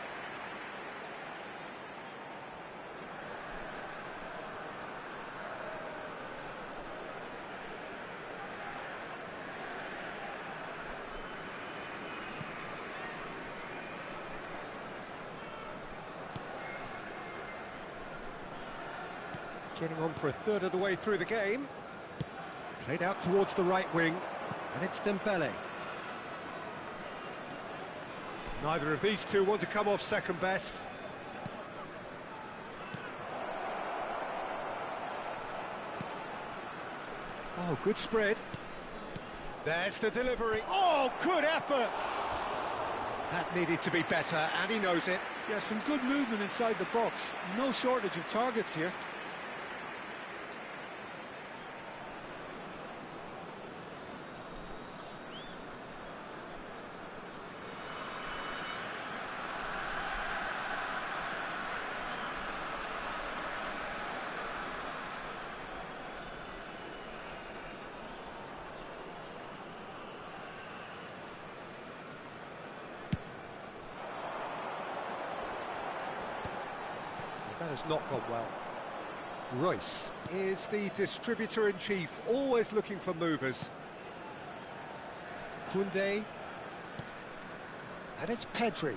Getting on for a third of the way through the game. Played out towards the right wing, and it's Dembele. Neither of these two want to come off second best. Oh, good spread. There's the delivery. Oh, good effort! That needed to be better, and he knows it. Yeah, some good movement inside the box. No shortage of targets here. That has not gone well. Royce is the distributor-in-chief, always looking for movers. Koundé. And it's Pedri.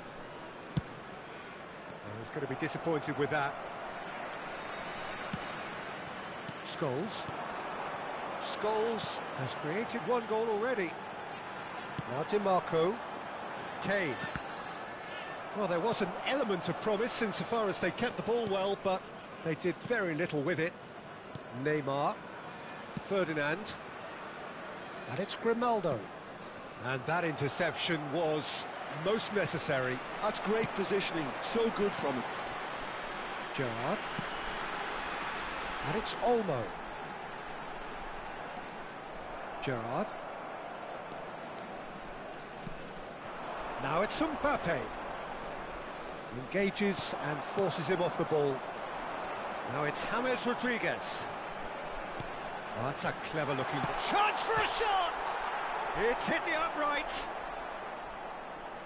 Oh, he's going to be disappointed with that. Scholes. Scholes has created one goal already. Now DiMarco. Kane. Well, there was an element of promise insofar as they kept the ball well, but they did very little with it. Neymar. Ferdinand. And it's Grimaldo. And that interception was most necessary. That's great positioning, so good from him. Gerrard. And it's Olmo. Gerrard. Now it's Mbappe. Engages and forces him off the ball. Now it's James Rodriguez. Oh, that's a clever looking chance for a shot! It's hit the upright.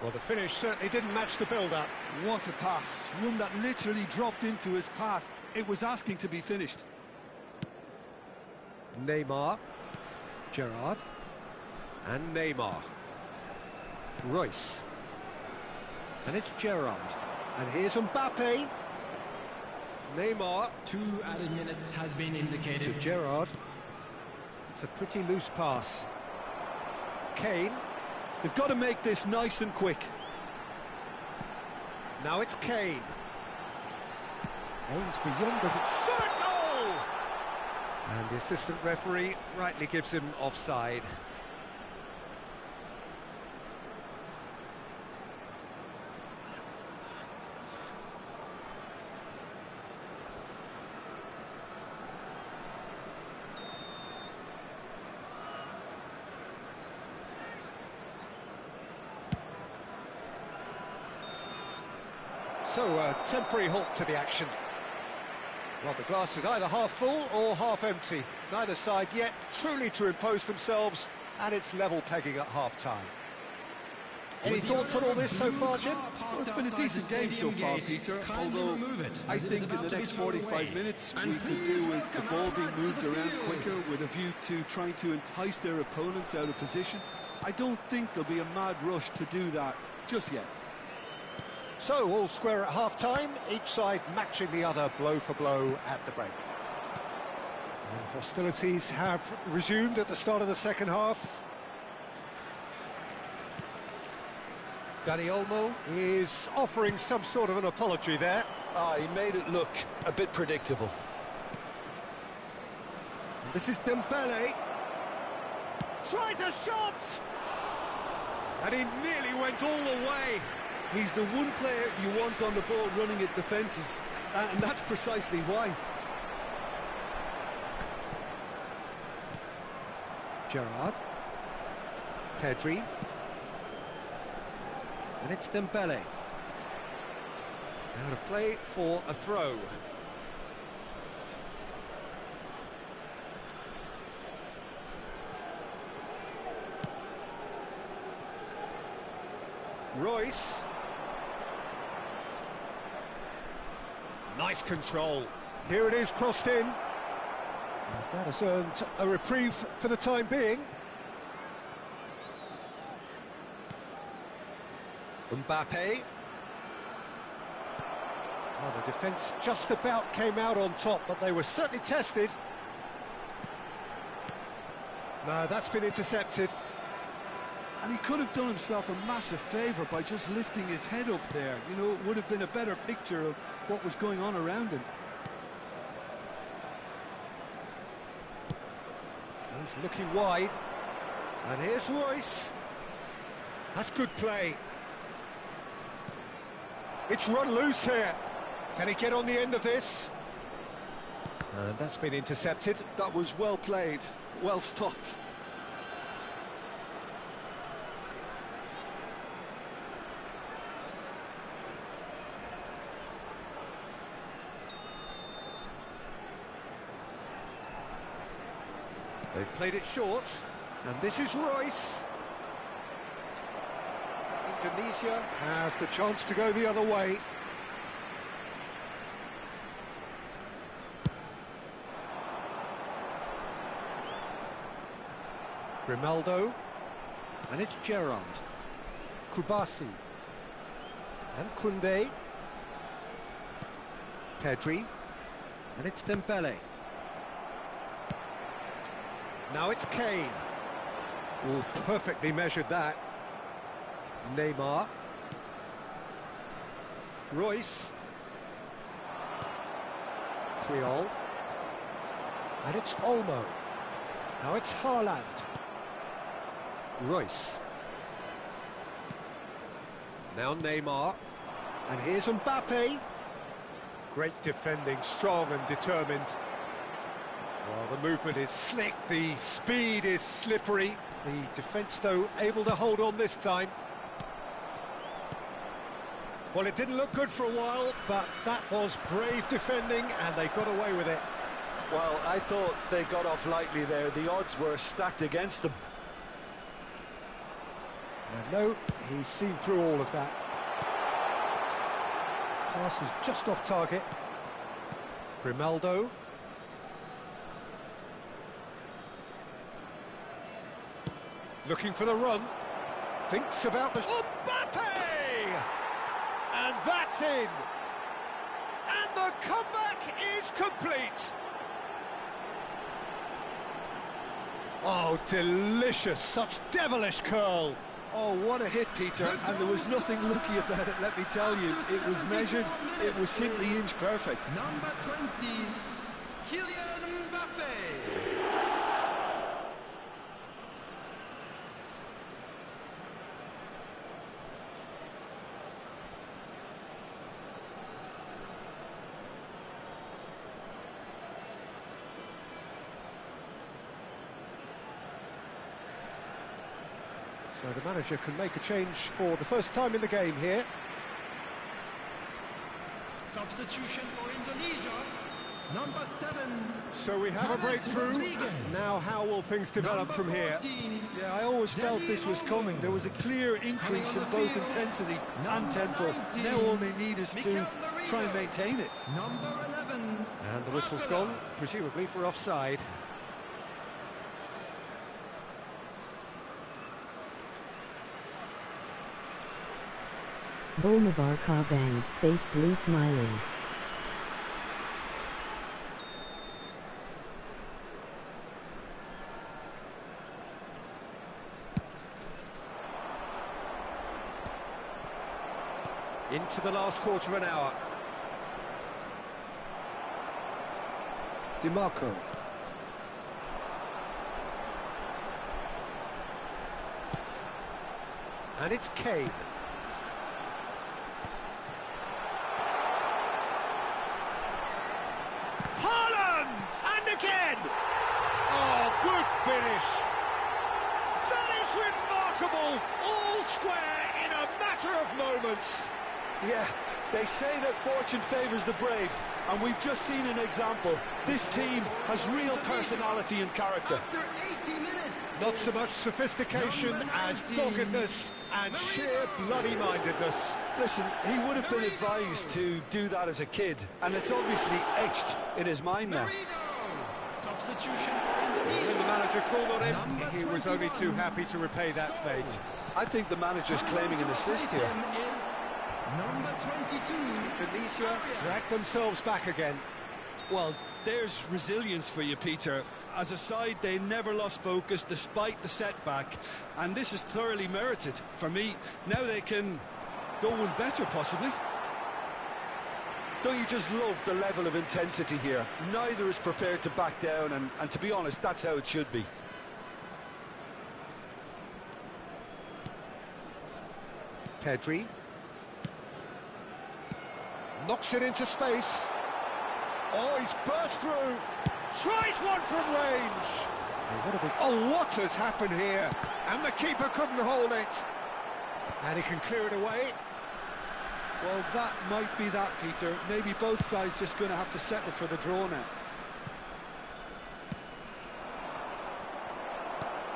Well, the finish certainly didn't match the build-up. What a pass. One that literally dropped into his path. It was asking to be finished. Neymar. Gerrard. And Neymar. Royce. And it's Gerrard. And here's Mbappe. Neymar. 2 added minutes has been indicated. To Gerrard. It's a pretty loose pass. Kane. They've got to make this nice and quick. Now it's Kane. Aims beyond the shot, goal! And the assistant referee rightly gives him offside. So, a temporary halt to the action. Well, the glass is either half full or half empty. Neither side yet truly to impose themselves, and it's level pegging at half-time. Any thoughts on all this so far, Jim? Well, it's been a decent game so far, Peter, although I think in the next 45 minutes we could do with the ball being moved around quicker with a view to trying to entice their opponents out of position. I don't think there'll be a mad rush to do that just yet. So, all square at half-time, each side matching the other blow for blow at the break. And hostilities have resumed at the start of the second half. Dani Olmo is offering some sort of an apology there. He made it look a bit predictable. And this is Dembele. Tries a shot! And he nearly went all the way. He's the one player you want on the ball running at defences, and that's precisely why. Gerrard. Pedri. And it's Dembele. Out of play for a throw. Royce. Nice control. Here it is, crossed in. And that has earned a reprieve for the time being. Mbappe. Well, the defence just about came out on top, but they were certainly tested. No, that's been intercepted. And he could have done himself a massive favour by just lifting his head up there. You know, it would have been a better picture of what was going on around him. He's looking wide. And here's Royce. That's good play. It's run loose here. Can he get on the end of this? And that's been intercepted. That was well played, well stopped. They've played it short, and this is Royce. Indonesia have the chance to go the other way. Grimaldo, and it's Gerrard. Kubasi, and Koundé. Pedri, and it's Dembele. Now it's Kane. Oh, perfectly measured that. Neymar. Royce. Triol. And it's Olmo. Now it's Haaland. Royce. Now Neymar. And here's Mbappe. Great defending, strong and determined. Well, the movement is slick, the speed is slippery. The defence, though, able to hold on this time. Well, it didn't look good for a while, but that was brave defending, and they got away with it. Well, I thought they got off lightly there. The odds were stacked against them. And no, he's seen through all of that. Pass is just off target. Grimaldo. Looking for the run. Thinks about the... Mbappe! And that's in! And the comeback is complete! Oh, delicious, such devilish curl. Oh, what a hit, Peter, and there was nothing lucky about it, let me tell you. It was measured, it was simply inch perfect. Number 20, Kylian Mbappe. So the manager can make a change for the first time in the game here. Substitution for Indonesia, number 7. So we have a breakthrough. Now how will things develop from here? Yeah, I always felt this was coming. There was a clear increase in both intensity and tempo. Now all they need is to try and maintain it. Number 11. And the whistle's gone, presumably for offside. MABAR Bang, face blue smiling. Into the last quarter of an hour. DiMarco. And it's Kane. Again! Oh, good finish! That is remarkable! All square in a matter of moments! Yeah, they say that fortune favours the brave, and we've just seen an example. This team has real personality and character. After 80 minutes. Not so much sophistication as doggedness and sheer bloody-mindedness. Listen, he would have been advised to do that as a kid, and it's obviously etched in his mind now. Substitution for Indonesia. When the manager called on him, he was only too happy to repay that fate. I think the manager's claiming an assist here. Number 22. Indonesia drag themselves back again. Well, there's resilience for you, Peter. As a side, they never lost focus despite the setback, and this is thoroughly merited. For me, now they can go one better, possibly. Don't you just love the level of intensity here? Neither is prepared to back down, and to be honest, that's how it should be. Pedri. Knocks it into space. Oh, he's burst through. Tries one from range. Oh, what has happened here? And the keeper couldn't hold it. And he can clear it away. Well, that might be that, Peter. Maybe both sides just going to have to settle for the draw now.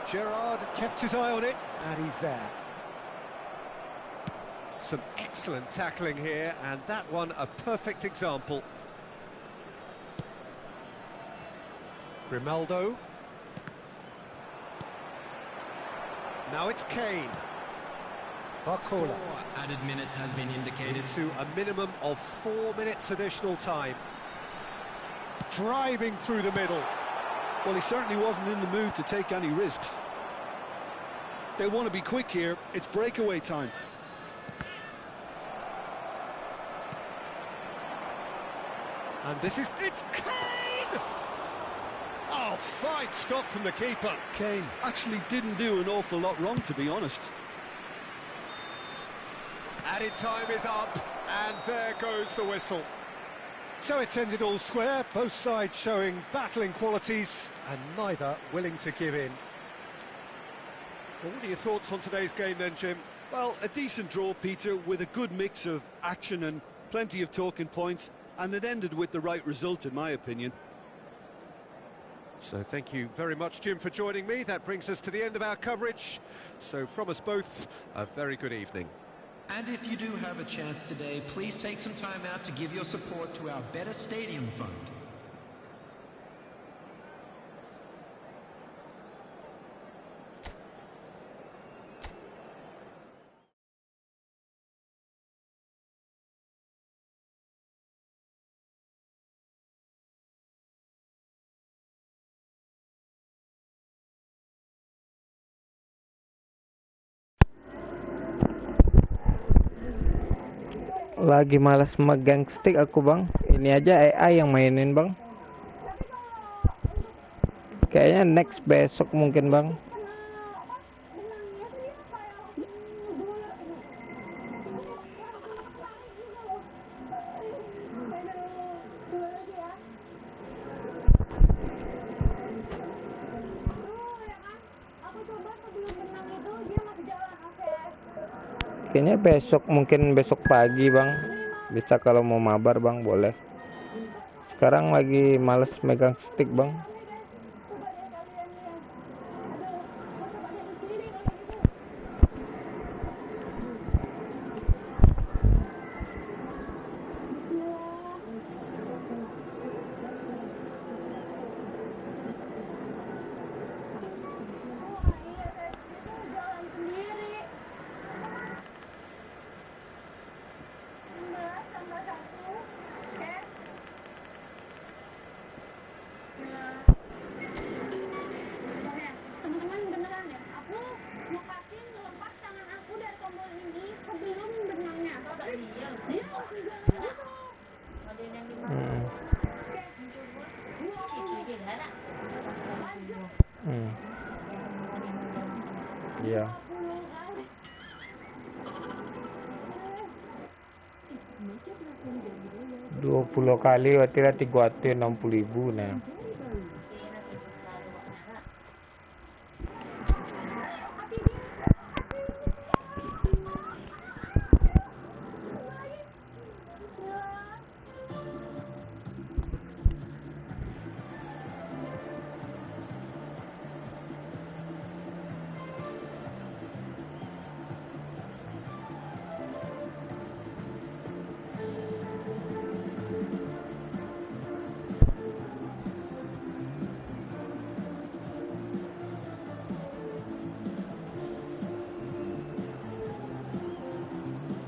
Gerrard kept his eye on it, and he's there. Some excellent tackling here, and that one a perfect example. Grimaldo. Now it's Kane. Barcola. 4 added minutes has been indicated. To a minimum of 4 minutes additional time. Driving through the middle. Well, he certainly wasn't in the mood to take any risks. They want to be quick here. It's breakaway time. And this is... It's Kane! Oh, fine stop from the keeper. Kane actually didn't do an awful lot wrong, to be honest. Added time is up, and there goes the whistle. So it's ended all square, both sides showing battling qualities, and neither willing to give in. Well, what are your thoughts on today's game then, Jim? Well, a decent draw, Peter, with a good mix of action and plenty of talking points, and it ended with the right result, in my opinion. So thank you very much, Jim, for joining me. That brings us to the end of our coverage. So from us both, a very good evening. And if you do have a chance today, please take some time out to give your support to our Better Stadium Fund. Lagi malas megang stick aku bang. Ini aja AI yang mainin bang. Kayaknya next besok mungkin bang. Kayaknya besok, mungkin besok pagi bang. Bisa kalau mau mabar bang, boleh. Sekarang lagi males megang stick bang. Iya. 20 kali berarti 360.000 nah.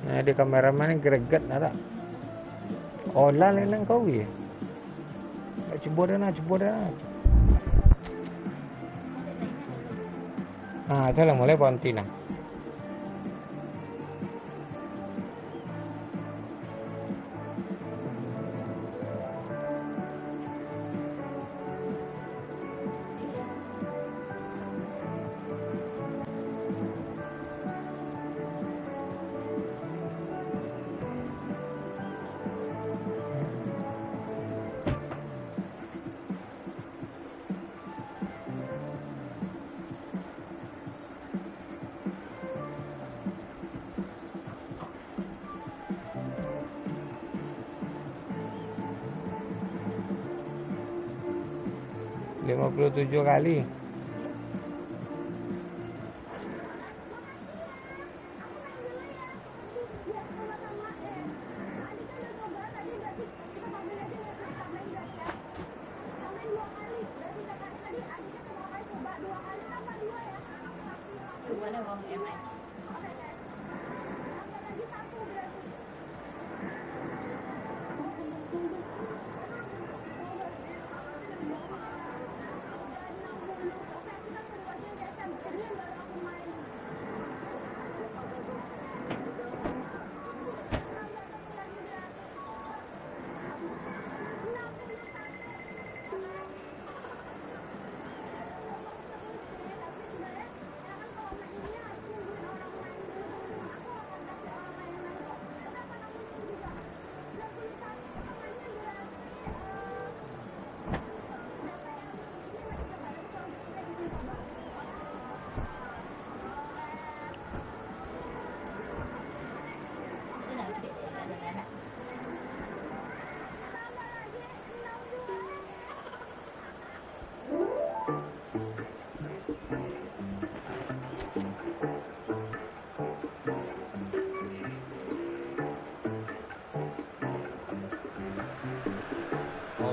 Nah, di kameraman greget ada. Olah lenang kau ya. Coba dah. Ah, saya mulai pontina. Tujuh kali.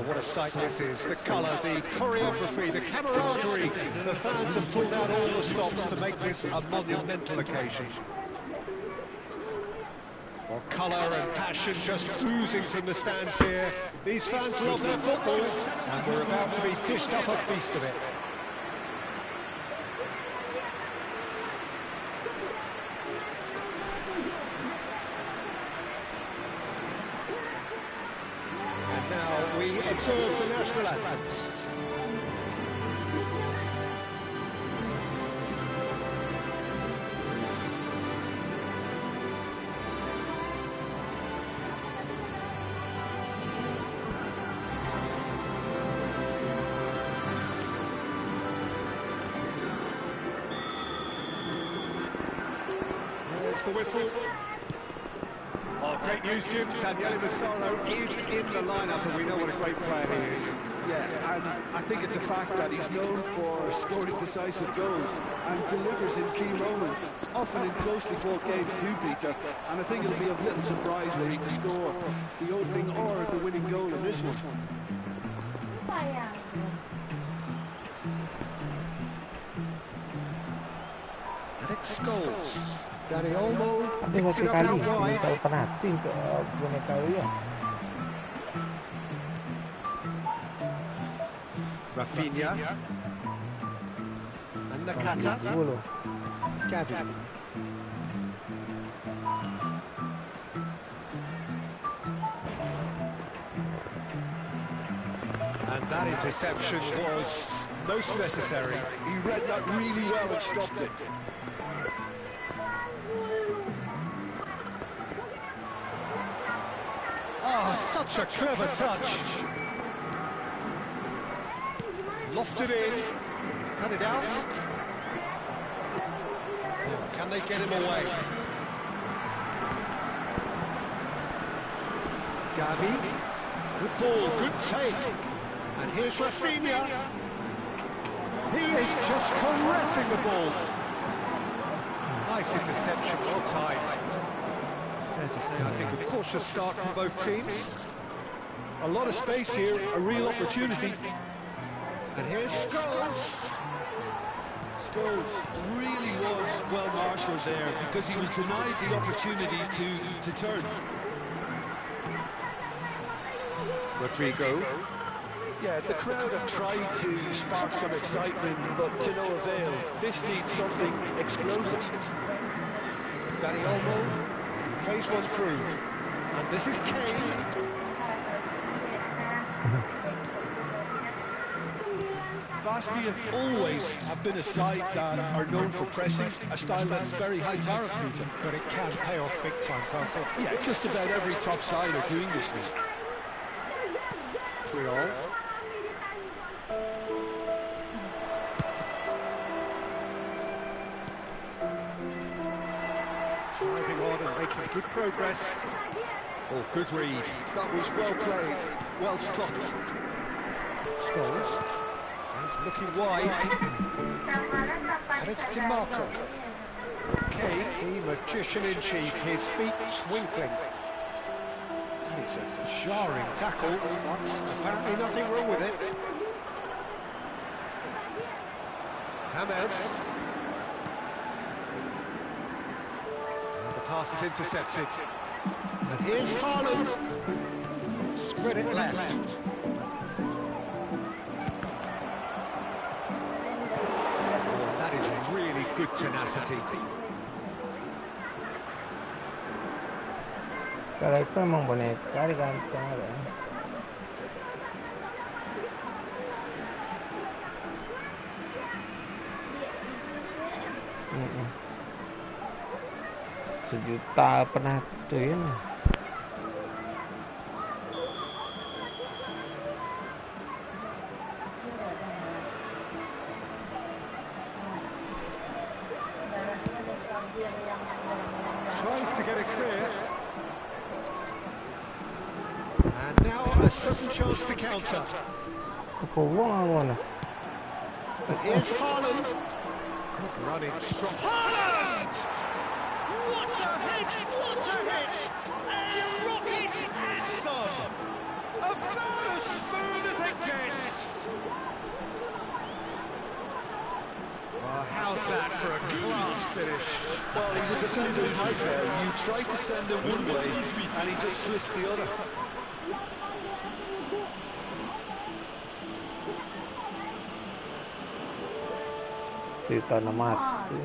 What a sight this is, the colour, the choreography, the camaraderie. The fans have pulled out all the stops to make this a monumental occasion. Well, colour and passion just oozing from the stands here. These fans love their football, and we're about to be dished up a feast of it. And now we observe the national anthems. There's the whistle. Oh, great news, Jim. Daniele Massaro is in the lineup, and we know what a great player he is. Yeah, and I think it's a fact that he's known for scoring decisive goals and delivers in key moments, often in closely fought games too, Peter. And I think it'll be of little surprise were he to score the opening or the winning goal in this one. Alex Scholes. Danny Olmo Tapi picks it up out wide. Tahu penalti ke boneka dia. Rafinha. And Nakata. Gavi. And that interception was most necessary. He read that really well and stopped it. Oh, such a clever touch. Lofted in. He's cut it out. Oh, can they get him away? Gavi. Good ball, good take. And here's Rafinha. He is just caressing the ball. Nice interception, well timed. Fair to say, I think, a cautious start from both teams. A lot of space here, a real opportunity. And here's Scholes. Scholes really was well marshalled there because he was denied the opportunity to turn. Rodrigo. Yeah, the crowd have tried to spark some excitement, but to no avail. This needs something explosive. Danny Olmo. He plays one through. And this is Kane. Bastia always have been a side that are known for pressing, a style that's very high tariff, Peter. But it can pay off big time, can't it? Yeah, just about every top side are doing this now. 3-all. Driving on and making good progress. Oh, good read. That was well played, well stopped. Scholes. He's looking wide. And it's DeMarco. Kane, the magician-in-chief, his feet twinkling. That is a jarring tackle, but apparently nothing wrong with it. James. And the pass is intercepted. And here's Haaland. Spread it left. Oh, that is really good tenacity. Kalau itu emang boneka diganteng ada. Sejuta pernah tuh ya. Tries to get it clear. And now a sudden chance to counter. And here's Haaland. Good running, strong. Haaland! What a hit! What a hit! A rocket anthem! About as smooth as it gets. Well, how's that for a class finish? Well, he's a defender's nightmare. You try to send him one way, and he just slips the other. Tanah mati.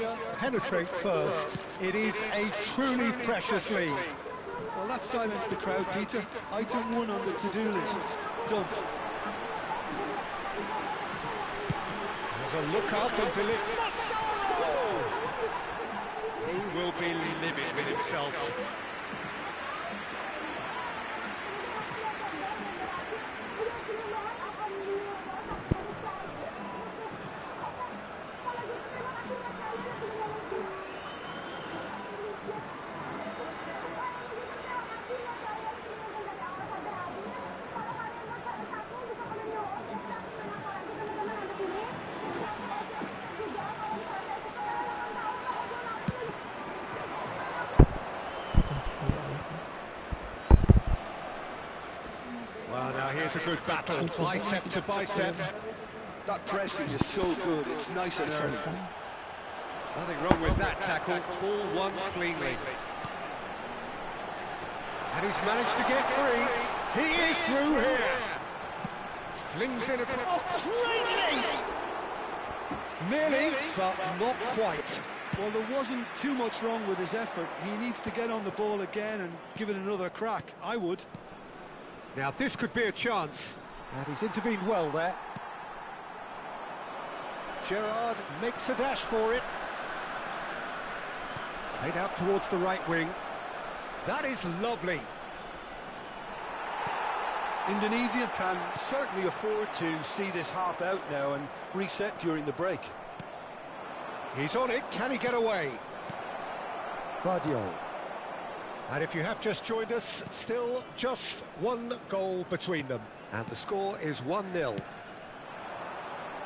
Indonesia penetrate first. It is a truly precious lead. Well, that silenced the crowd, Peter. Item 1 on the to-do list. Done. There's a look up and deliver. He will be livid with himself. Well, now here's a good battle, bicep to bicep. That pressing is so good, it's nice and early. Nothing wrong with that tackle, ball won cleanly. And he's managed to get free. He is through here. Flings in a... Oh, greatly! Nearly, but not quite. Well, there wasn't too much wrong with his effort. He needs to get on the ball again and give it another crack. I would. Now this could be a chance, and he's intervened well there. Gerrard makes a dash for it. Played out towards the right wing. That is lovely. Indonesia can certainly afford to see this half out now and reset during the break. He's on it, can he get away? Vardiol. And if you have just joined us, still just one goal between them. And the score is 1-0.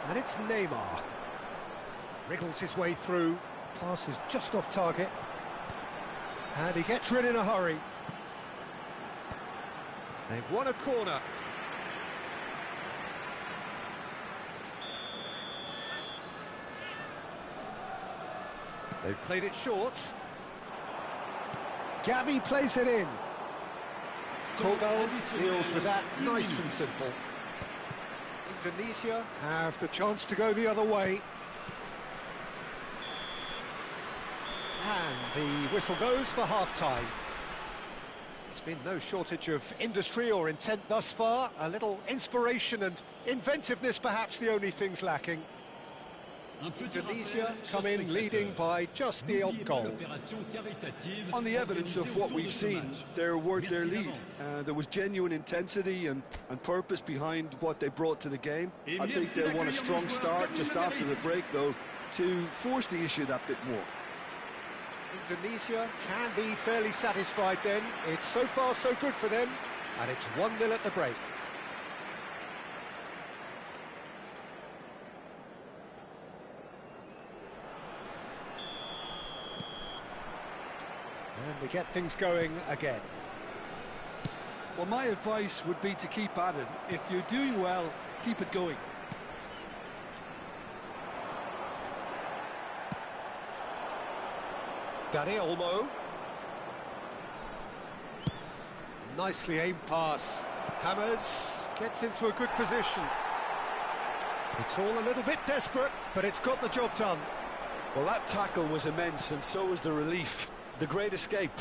And it's Neymar. Wriggles his way through, passes just off target. And he gets rid in a hurry. They've won a corner. They've played it short. Gavi plays it in. Kogal deals with that nice and simple. Indonesia have the chance to go the other way. And the whistle goes for half-time. There's been no shortage of industry or intent thus far. A little inspiration and inventiveness, perhaps the only things lacking. Indonesia come in leading by just the odd goal. On the evidence of what we've seen, they're worth their lead. There was genuine intensity and purpose behind what they brought to the game. I think they want a strong start just after the break, though, to force the issue that bit more. Indonesia can be fairly satisfied then. It's so far so good for them, and it's 1-0 at the break. And we get things going again. Well, my advice would be to keep at it. If you're doing well, keep it going. Dani Olmo. Nicely aimed pass. Hammers gets into a good position. It's all a little bit desperate, but it's got the job done. Well, that tackle was immense, and so was the relief. The great escape.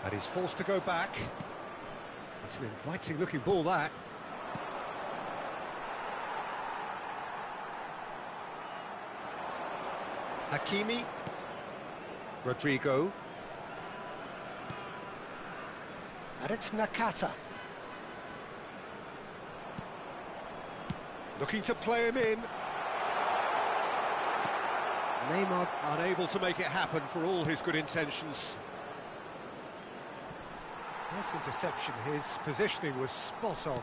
And he's forced to go back. It's an inviting looking ball, that. Hakimi. Rodrigo. And it's Nakata. Looking to play him in. Neymar unable to make it happen for all his good intentions. Nice interception, his positioning was spot on.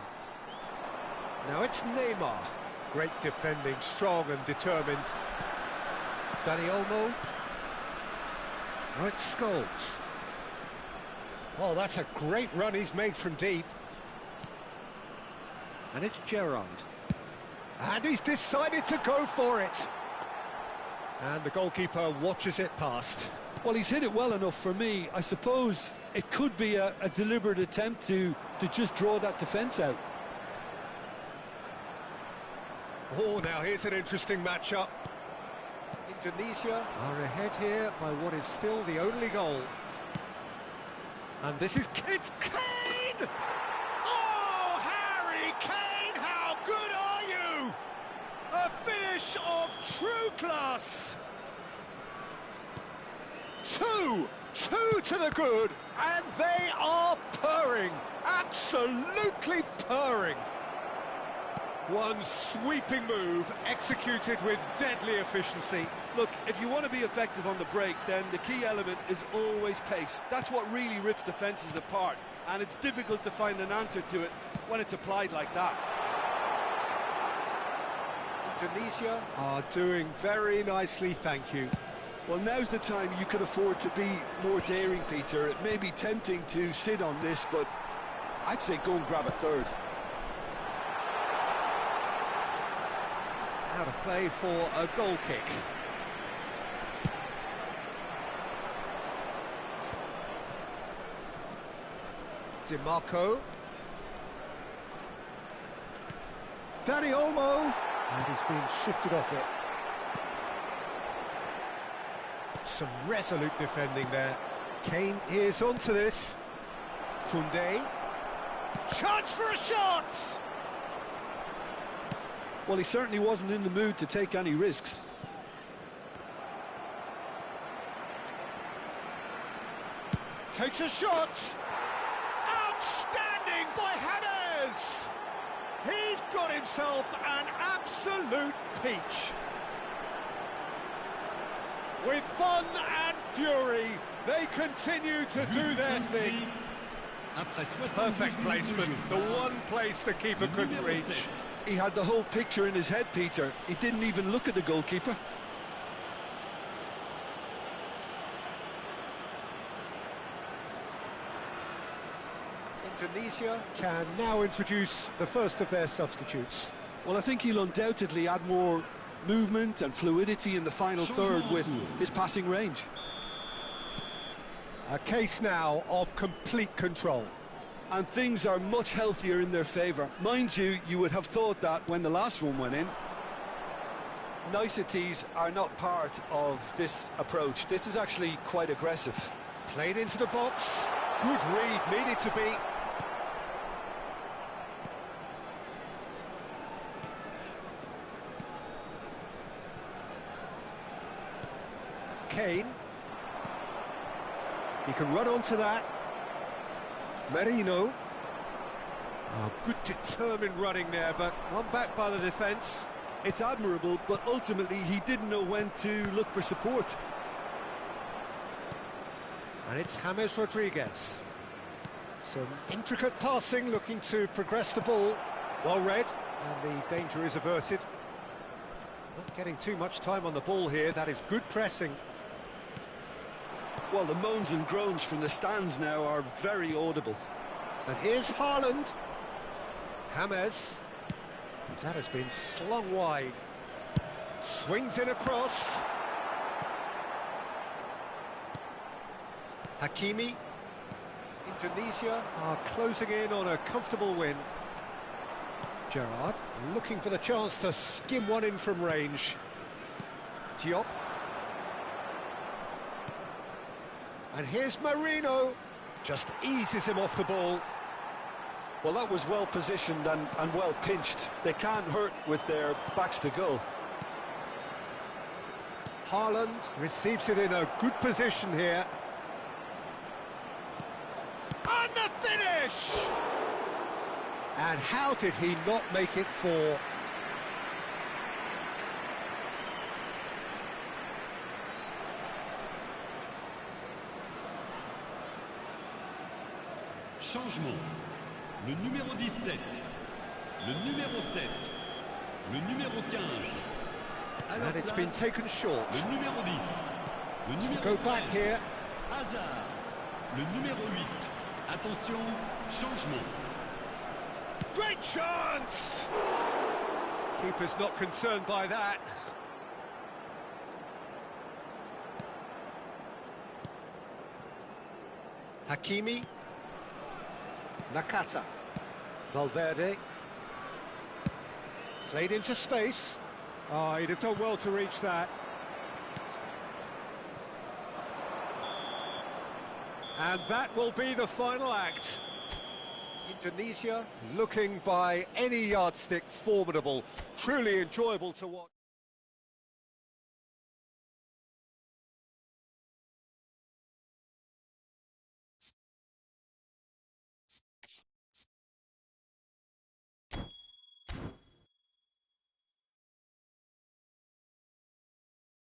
Now it's Neymar. Great defending, strong and determined. Dani Olmo. Now it's Scholes. Oh, that's a great run he's made from deep. And it's Gerrard. And he's decided to go for it. And the goalkeeper watches it past. Well, he's hit it well enough for me. I suppose it could be a deliberate attempt to just draw that defence out. Oh, now here's an interesting matchup. Indonesia are ahead here by what is still the only goal. And this is Kids Kane! Oh, Harry Kane, how good are you? A finish of true class. Two to the good, and they are purring, absolutely purring. One sweeping move, executed with deadly efficiency. Look, if you want to be effective on the break, then the key element is always pace. That's what really rips defences apart, and it's difficult to find an answer to it when it's applied like that. Indonesia are doing very nicely, thank you. Well, now's the time you could afford to be more daring, Peter. It may be tempting to sit on this, but I'd say go and grab a third. Out of play for a goal kick. DiMarco. Dani Olmo. And he's been shifted off it. Some resolute defending there. Kane is onto this. Koundé. Chance for a shot! Well, he certainly wasn't in the mood to take any risks. Takes a shot! Outstanding by James! He's got himself an absolute peach. With fun and fury, they continue to do their thing. Perfect placement, the one place the keeper couldn't reach. He had the whole picture in his head, Peter. He didn't even look at the goalkeeper. Indonesia can now introduce the first of their substitutes. Well, I think he'll undoubtedly add more movement and fluidity in the final third with his passing range. A case now of complete control. And things are much healthier in their favour. Mind you, you would have thought that when the last one went in. Niceties are not part of this approach. This is actually quite aggressive. Played into the box. Good read, needed to be. Kane. He can run onto that. Merino. Oh, good determined running there, but one back by the defence. It's admirable, but ultimately he didn't know when to look for support. And it's James Rodriguez. Some intricate passing, looking to progress the ball. Well read, and the danger is averted. Not getting too much time on the ball here, that is good pressing. Well, the moans and groans from the stands now are very audible. And here's Haaland. James. That has been slung wide. Swings in across. Hakimi. Indonesia are closing in on a comfortable win. Gerrard looking for the chance to skim one in from range. Diop. And here's Merino. Just eases him off the ball. Well, that was well positioned and well pinched. They can't hurt with their backs to goal. Haaland receives it in a good position here. And the finish! And how did he not make it 4? Changement. Le numéro 17, le numéro 7, le numéro 15. And it's been taken short. Le numéro 10, le To numéro go back 13, here. Hazard. Le numéro 8. Attention, changement. Great chance! Keeper's not concerned by that. Hakimi. Nakata. Valverde. Played into space. Oh, he'd have done well to reach that. And that will be the final act. Indonesia looking by any yardstick formidable, truly enjoyable to watch.